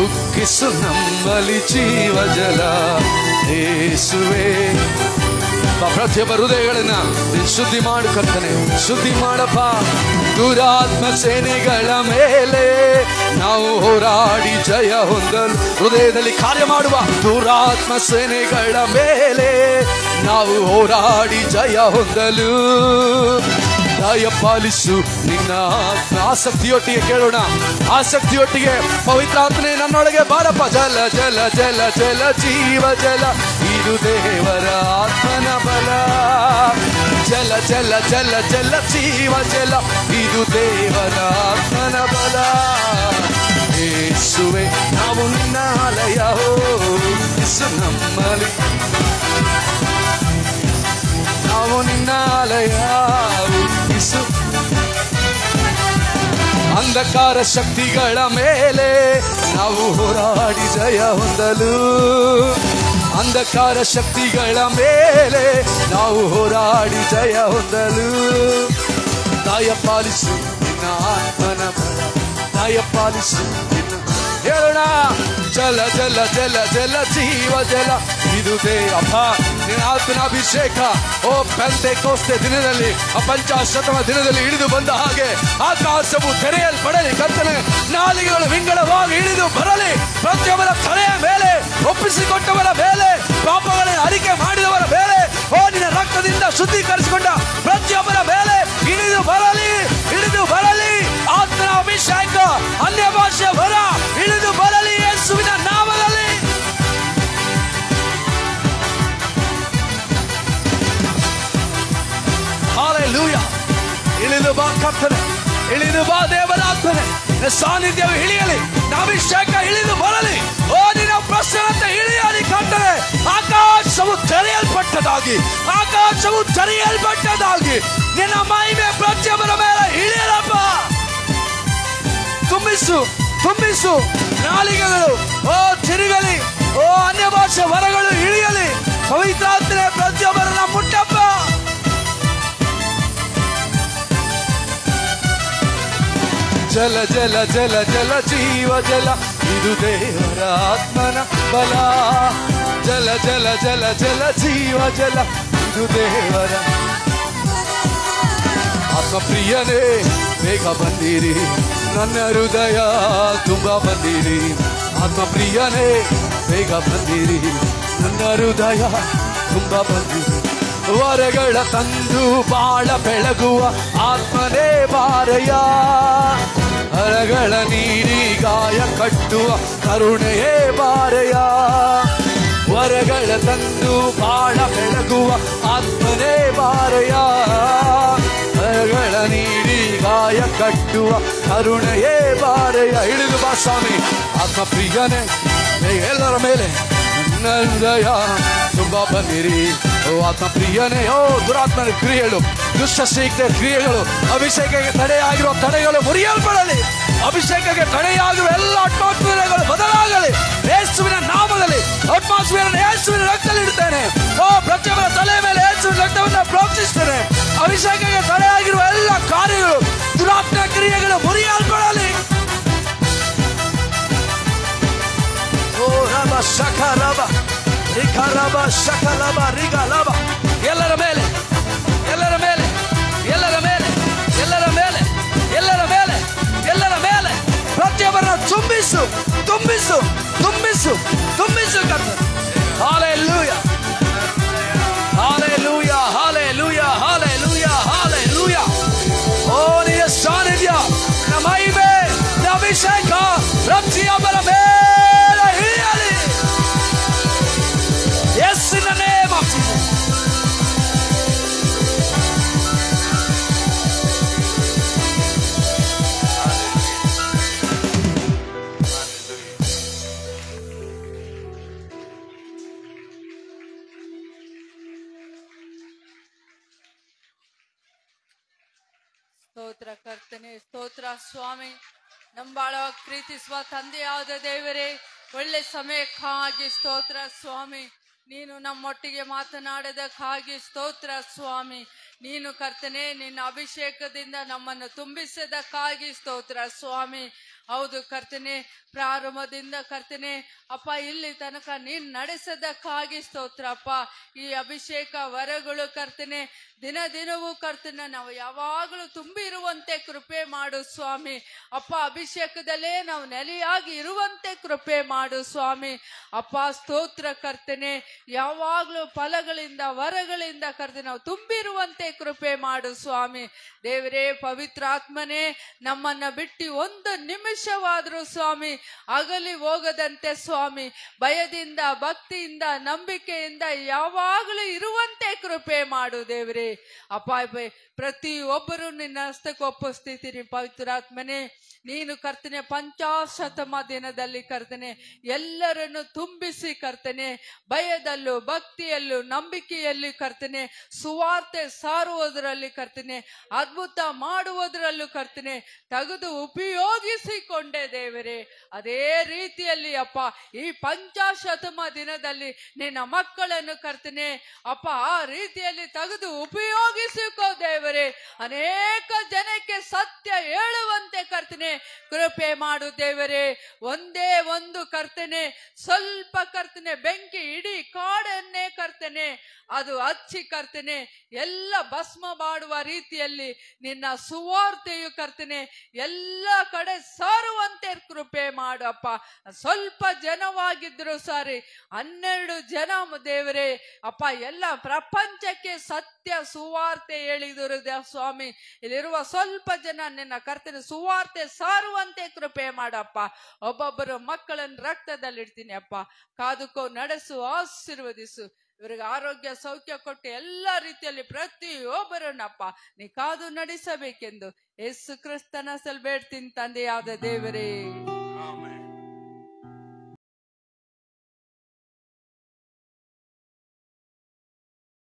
ಉಕ್ಕಿಸು ನಮ್ಮಲ್ಲಿ ಜೀವ ಜಲ. ಯೇಸುವೆ ಪ್ರತಿಯೊಬ್ಬ ಹೃದಯಗಳನ್ನ ಶುದ್ಧಿ ಮಾಡು ಕರ್ತನೆ, ಶುದ್ಧಿ ಮಾಡಪ್ಪ. ದುರಾತ್ಮ ಸೇನೆಗಳ ಮೇಲೆ ನಾವು ಹೋರಾಡಿ ಜಯ ಹೊಂದಲು, ಹೃದಯದಲ್ಲಿ ಕಾರ್ಯ ಮಾಡುವ ದುರಾತ್ಮ ಸೇನೆಗಳ ಮೇಲೆ ನಾವು ಹೋರಾಡಿ ಜಯ ಹೊಂದಲು ದಯಪಾಲಿಸು ನಿನ್ನ ಆಸಕ್ತಿಯೊಟ್ಟಿಗೆ ಕೇಳೋಣ. ಆಸಕ್ತಿಯೊಟ್ಟಿಗೆ ಪವಿತ್ರಾತ್ಮನೆ ನನ್ನೊಳಗೆ ಬಾರಪ್ಪ. ಜಲ ಜಲ ಜಲ ಜಲ ಜೀವ ಜಲ, ಇದು ದೇವರ ಆತ್ಮನ ಬಲ. ಜಲ ಜಲ ಜಲ ಜಲ ಜೀವ ಜಲ, ಇದು ದೇವರ ಆತ್ಮನ ಬಲ. ಯೇಸುವೆ ನಾವು ನಿನ್ನ ಆಲಯ, ಯೇಸು ನಮ್ಮಲ್ಲಿ ನಾವು ನಿನ್ನ ಆಲಯ. ಅಂಧಕಾರ ಶಕ್ತಿಗಳ ಮೇಲೆ ನಾವು ಹೋರಾಡಿ ಜಯ ಹೊಂದಲು, ಅಂಧಕಾರ ಶಕ್ತಿಗಳ ಮೇಲೆ ನಾವು ಹೋರಾಡಿ ಜಯ ಹೊಂದಲು ದಯಪಾಲಿಸು ನಿನ್ನ ಆತ್ಮನ ಬಲ, ದಯಪಾಲಿಸು ನಿನ್ನ. ಹೇಳೋಣ, ಜಲ ಜಲ ಜಲ ಜಲ ಜೀವ ಜಲ, ಇದು ದೇವ ನಿನ್ನ ಆತ್ಮನ ಅಭಿಷೇಕ. ಓ ಪೆಂತೆಕೋಸ್ತೆ ದಿನದಲ್ಲಿ, ಆ ಪಂಚಾಶತಮ ದಿನದಲ್ಲಿ ಇಳಿದು ಬಂದ ಹಾಗೆ ಆಕಾಶವು ತೆರೆಯಲ್ಪಡಲಿ. ಕರ್ತನೆ ನಾಲಿಗೆಗಳು ವಿಂಗಡವಾಗಿ ಇಳಿದು ಬರಲಿ. ಪ್ರತಿಯೊಬ್ಬರ ತಲೆಯ ಮೇಲೆ, ಒಪ್ಪಿಸಿಕೊಟ್ಟವರ ಮೇಲೆ, ಪಾಪಗಳನ್ನು ಅರಿಕೆ ಮಾಡಿದವರ ಮೇಲೆ, ಓ ನಿನ್ನ ರಕ್ತದಿಂದ ಶುದ್ಧೀಕರಿಸಿಕೊಂಡ ಪ್ರತಿಯೊಬ್ಬರ ಮೇಲೆ ಇಳಿದು ಬರಲಿ, ಇಳಿದು ಬರಲಿ. ಆತ್ಮನ ಅಭಿಷೇಕ, ಅನ್ಯ ಭಾಷೆ ವರ ಇಳಿದು ಬರಲಿ ಯೇಸುವಿನ ನಾಮದಲ್ಲಿ. ಹಾಲೆಲೂಯಾ. ಇಳಿದು ಬಾ ಕರ್ತನೆ, ಇಳಿದು ಬಾ ದೇವರ ಆತ್ಮನೆ. ಸಾನ್ನಿಧ್ಯವು ಇಳಿಯಲಿ, ಅಭಿಷೇಕ ಇಳಿದು ಬರಲಿ. ಓ ನಿನ್ನ ಪ್ರಸನ್ನತೆ ಇಳಿಯಲಿ ಕರ್ತನೆ. ಆಕಾಶವು ತೆರೆಯಲ್ಪಟ್ಟದಾಗಿ, ಆಕಾಶವು ತೆರೆಯಲ್ಪಟ್ಟದಾಗಿ ನಿನ್ನ ಮಹಿಮೆ ಪ್ರತಿಯೊಬ್ಬರ ಮೇಲೆ ಇಳಿಯಲಪ್ಪ. ತುಂಬಿಸು ತುಂಬಿಸು. ನಾಲಿಗೆಗಳು ಓ ತಿರುಗಲಿ, ಓ ಅನ್ಯ ಭಾಷೆ ವರಗಳು ಇಳಿಯಲಿ. ಪವಿತ್ರಾತ್ಮನೆ ಪ್ರತಿಯೊಬ್ಬರನ್ನ ಮುಟ್ಟಪ್ಪ. ಜಲ ಜಲ ಜಲ ಜಲ ಜೀವ ಜಲ, ಇದು ದೇವರ ಆತ್ಮನ ಬಲ. ಜಲ ಜಲ ಜಲ ಜಲ ಜೀವ ಜಲ, ಇದು ದೇವರ ಆತ್ಮಪ್ರಿಯನೇ. ಬೇಗ ಬಂದಿರಿ, ನನ್ನ ಹೃದಯ ತುಂಬ ಬಂದಿರಿ. ಆತ್ಮಪ್ರಿಯನೇ ಬೇಗ ಬಂದಿರಿ, ನನ್ನ ಹೃದಯ ತುಂಬ ಬಂದಿರಿ. ವರಗಳ ತಂದು ಬಾಳ ಬೆಳಗುವ ಆತ್ಮನೇ ಬಾರಯ್ಯ. ಹರಗಳ ನೀಡಿ ಗಾಯ ಕಟ್ಟುವ ಕರುಣೆಯೇ ಬಾರಯ್ಯ. ವರಗಳ ತಂದು ಬಾಳ ಬೆಳಗುವ ಆತ್ಮನೇ ಬಾರಯ್ಯ. ಹರಗಳ ನೀಡಿ ಗಾಯ ಕಟ್ಟುವ ಕರುಣೆಯೇ ಬಾರಯ್ಯ. ಇಳಿದು ಬಾ ಸ್ವಾಮಿ. ಆತ್ಮಪ್ರಿಯನೇ ಎಲ್ಲರ ಮೇಲೆ ನನ್ನ ಹೃದಯ ತುಂಬ ಬಂದಿರಿ. ಓ ಆತ್ಮಪ್ರಿಯನೇ, ಓ ದುರಾತ್ಮನ ಕ್ರಿಯೆಗಳು, ದುಷ್ಟ ಶಕ್ತಿಯ ಕ್ರಿಯೆಗಳು, ಅಭಿಷೇಕಕ್ಕೆ ತಡೆಯಾಗಿರುವ ತಡೆಗಳು ಮುರಿಯಲ್ಪಡಲಿ. ಅಭಿಷೇಕಕ್ಕೆ ತಡೆಯಾಗಿರುವ ಎಲ್ಲ ಆತ್ಮಾತ್ಮಗಳು ಬದಲಾಗಲಿ ಯೇಸುವಿನ ನಾಮದಲ್ಲಿ. ಆತ್ಮಾತ್ಮರನ್ನು ಯೇಸುವಿನ ರಕ್ತದಲ್ಲಿ ಇಡ್ತೇನೆ. ಓ ಪ್ರತಿಯೊಬ್ಬರ ತಲೆ ಮೇಲೆ ಯೇಸುವಿನ ರಕ್ತವನ್ನು ಪ್ರೋಕ್ಷಿಸ್ತೇನೆ. ಅಭಿಷೇಕಕ್ಕೆ ತಡೆಯಾಗಿರುವ ಎಲ್ಲ ಕಾರ್ಯಗಳು, ದುರಾತ್ಮ ಕ್ರಿಯೆಗಳು ಮುರಿಯಲ್ಪಡಲಿ. ಓ ರಬ ಶಖ ರಬ ರಿಖರಬ ಶಖಲಬ ರಿಗಲಬ. ಎಲ್ಲರ ಮೇಲೆ ಎಲ್ಲರ ಮೇಲೆ ಎಲ್ಲರ ಮೇಲೆ ಎಲ್ಲರ ಮೇಲೆ ಎಲ್ಲರ ಮೇಲೆ ಎಲ್ಲರ ಮೇಲೆ ಪ್ರತಿಯೊಬ್ಬರನ್ನ ತುಂಬಿಸು ತುಂಬಿಸು ತುಂಬಿಸು ತುಂಬಿಸು ಕರ್ತನೆ. Hallelujah hallelujah hallelujah hallelujah hallelujah. ಓ ನಿನ್ನ ಸಾನ್ನಿಧ್ಯ, ನಿನ್ನ ಮಹಿಮೆ, ನಿನ್ನ ಅಭಿಷೇಕ ಪ್ರತಿಯೊಬ್ಬರ ಮೇಲೆ ಇಳಿಯಲಿ. Yes, in the name of Jesus. ಸ್ತೋತ್ರ ಕರ್ತನೆ, ಸ್ತೋತ್ರ ಸ್ವಾಮಿ. ನಂಬಾಳವಾಗಿ ಪ್ರೀತಿಸುವ ತಂದೆಯಾದ ದೇವರೇ, ಒಳ್ಳೆ ಸಮಯಕ್ಕಾಗಿ ಸ್ತೋತ್ರ ಸ್ವಾಮಿ. ನೀನು ನಮ್ಮೊಟ್ಟಿಗೆ ಮಾತನಾಡೋದಕ್ಕಾಗಿ ಸ್ತೋತ್ರ ಸ್ವಾಮಿ. ನೀನು ಕರ್ತನೆ ನಿನ್ನ ಅಭಿಷೇಕದಿಂದ ನಮ್ಮನ್ನು ತುಂಬಿಸೋದಕ್ಕಾಗಿ ಸ್ತೋತ್ರ ಸ್ವಾಮಿ. ಹೌದು ಕರ್ತನೆ, ಪ್ರಾರಂಭದಿಂದ ಕರ್ತನೆ ಅಪ್ಪ ಇಲ್ಲಿ ತನಕ ನೀನು ನಡೆಸೋದಕ್ಕಾಗಿ ಸ್ತೋತ್ರ ಅಪ್ಪ. ಈ ಅಭಿಷೇಕ ವರಗಳು ಕರ್ತನೆ ದಿನ ದಿನವೂ ಕರ್ತನೆ ನಾವು ಯಾವಾಗಲೂ ತುಂಬಿರುವಂತೆ ಕೃಪೆ ಮಾಡು ಸ್ವಾಮಿ. ಅಪ್ಪ ಅಭಿಷೇಕದಲ್ಲೇ ನಾವು ನೆಲೆಯಾಗಿ ಇರುವಂತೆ ಕೃಪೆ ಮಾಡು ಸ್ವಾಮಿ. ಅಪ್ಪ ಸ್ತೋತ್ರ ಕರ್ತನೆ, ಯಾವಾಗಲೂ ಫಲಗಳಿಂದ ವರಗಳಿಂದ ಕರ್ತನೆ ನಾವು ತುಂಬಿರುವಂತೆ ಕೃಪೆ ಮಾಡು ಸ್ವಾಮಿ. ದೇವರೇ ಪವಿತ್ರಾತ್ಮನೇ, ನಮ್ಮನ್ನ ಬಿಟ್ಟು ಒಂದು ನಿಮಿಷವಾದರೂ ಸ್ವಾಮಿ ಅಗಲಿ ಹೋಗದಂತೆ ಸ್ವಾಮಿ, ಭಯದಿಂದ ಭಕ್ತಿಯಿಂದ ನಂಬಿಕೆಯಿಂದ ಯಾವಾಗಲೂ ಇರುವಂತೆ ಕೃಪೆ ಮಾಡು ದೇವರೇ. ಅಪ್ಪ ಪ್ರತಿಯೊಬ್ಬರು ನಿನ್ನ ಹಸ್ತಕ್ಕೆ ಒಪ್ಪಿಸ್ತೀನಿ ಪವಿತ್ರಾತ್ಮನೇ. ನೀನು ಕರ್ತನೆ ಪಂಚಾಶತಮ ದಿನದಲ್ಲಿ ಕರ್ತನೆ ಎಲ್ಲರನ್ನು ತುಂಬಿಸಿ ಕರ್ತನೆ ಭಯದಲ್ಲೂ ಭಕ್ತಿಯಲ್ಲೂ ನಂಬಿಕೆಯಲ್ಲಿ ಕರ್ತನೆ ಸುವಾರ್ತೆ ಸಾರುವುದರಲ್ಲಿ ಕರ್ತನೆ ಅದ್ಭುತ ಮಾಡುವುದರಲ್ಲೂ ಕರ್ತನೆ ತೆಗೆದು ಉಪಯೋಗಿಸಿಕೊಂಡೆ ದೇವರೇ. ಅದೇ ರೀತಿಯಲ್ಲಿ ಅಪ್ಪ ಈ ಪಂಚಾಶತಮ ದಿನದಲ್ಲಿ ನಿನ್ನ ಮಕ್ಕಳನ್ನು ಕರ್ತನೆ ಅಪ್ಪ ಆ ರೀತಿಯಲ್ಲಿ ತೆಗೆದು ಉಪಯೋಗಿಸಿಕೋ ದೇವರೇ. ಅನೇಕ ಜನಕ್ಕೆ ಸತ್ಯ ಹೇಳುವಂತೆ ಕರ್ತನೆ ಕೃಪೆ ಮಾಡು ದೇವರೇ. ಒಂದೇ ಒಂದು ಕರ್ತನೆ ಸ್ವಲ್ಪ ಕರ್ತನೆ ಬೆಂಕಿ ಇಡೀ ಕಾಡನ್ನೇ ಕರ್ತನೆ ಅದು ಹಚ್ಚಿ ಕರ್ತನೆ ಎಲ್ಲ ಭಸ್ಮ ಮಾಡುವ ರೀತಿಯಲ್ಲಿ ನಿನ್ನ ಸುವಾರ್ತೆಯು ಕರ್ತನೆ ಎಲ್ಲ ಕಡೆ ಸಾರುವಂತೆ ಕೃಪೆ ಮಾಡು ಅಪ್ಪ. ಸ್ವಲ್ಪ ಜನವಾಗಿದ್ರು ಸಾರಿ 12 ಜನ ದೇವರೇ ಅಪ್ಪ ಎಲ್ಲ ಪ್ರಪಂಚಕ್ಕೆ ಸತ್ಯ ಸುವಾರ್ತೆ ಹೇಳಿದರು ಸ್ವಾಮಿ. ಇಲ್ಲಿರುವ ಸ್ವಲ್ಪ ಜನ ನಿನ್ನ ಕರ್ತನೆ ಸುವಾರ್ತೆ ಸಾರುವಂತೆ ಕೃಪೆ ಮಾಡಪ್ಪ. ಒಬ್ಬೊಬ್ಬರು ಮಕ್ಕಳನ್ನು ರಕ್ತದಲ್ಲಿ ಇಡ್ತೀನಿ ಅಪ್ಪ. ಕಾದುಕೋ, ನಡೆಸು, ಆಶೀರ್ವದಿಸು. ಇವರಿಗೆ ಆರೋಗ್ಯ ಸೌಖ್ಯ ಕೊಟ್ಟು ಎಲ್ಲ ರೀತಿಯಲ್ಲಿ ಪ್ರತಿಯೊಬ್ಬರನ್ನಪ್ಪ ನೀ ಕಾದು ನಡೆಸಬೇಕೆಂದು ಯೇಸು ಕ್ರಿಸ್ತನ ಬೇಡ್ತೀನಿ ತಂದೆಯಾದ ದೇವರೇ.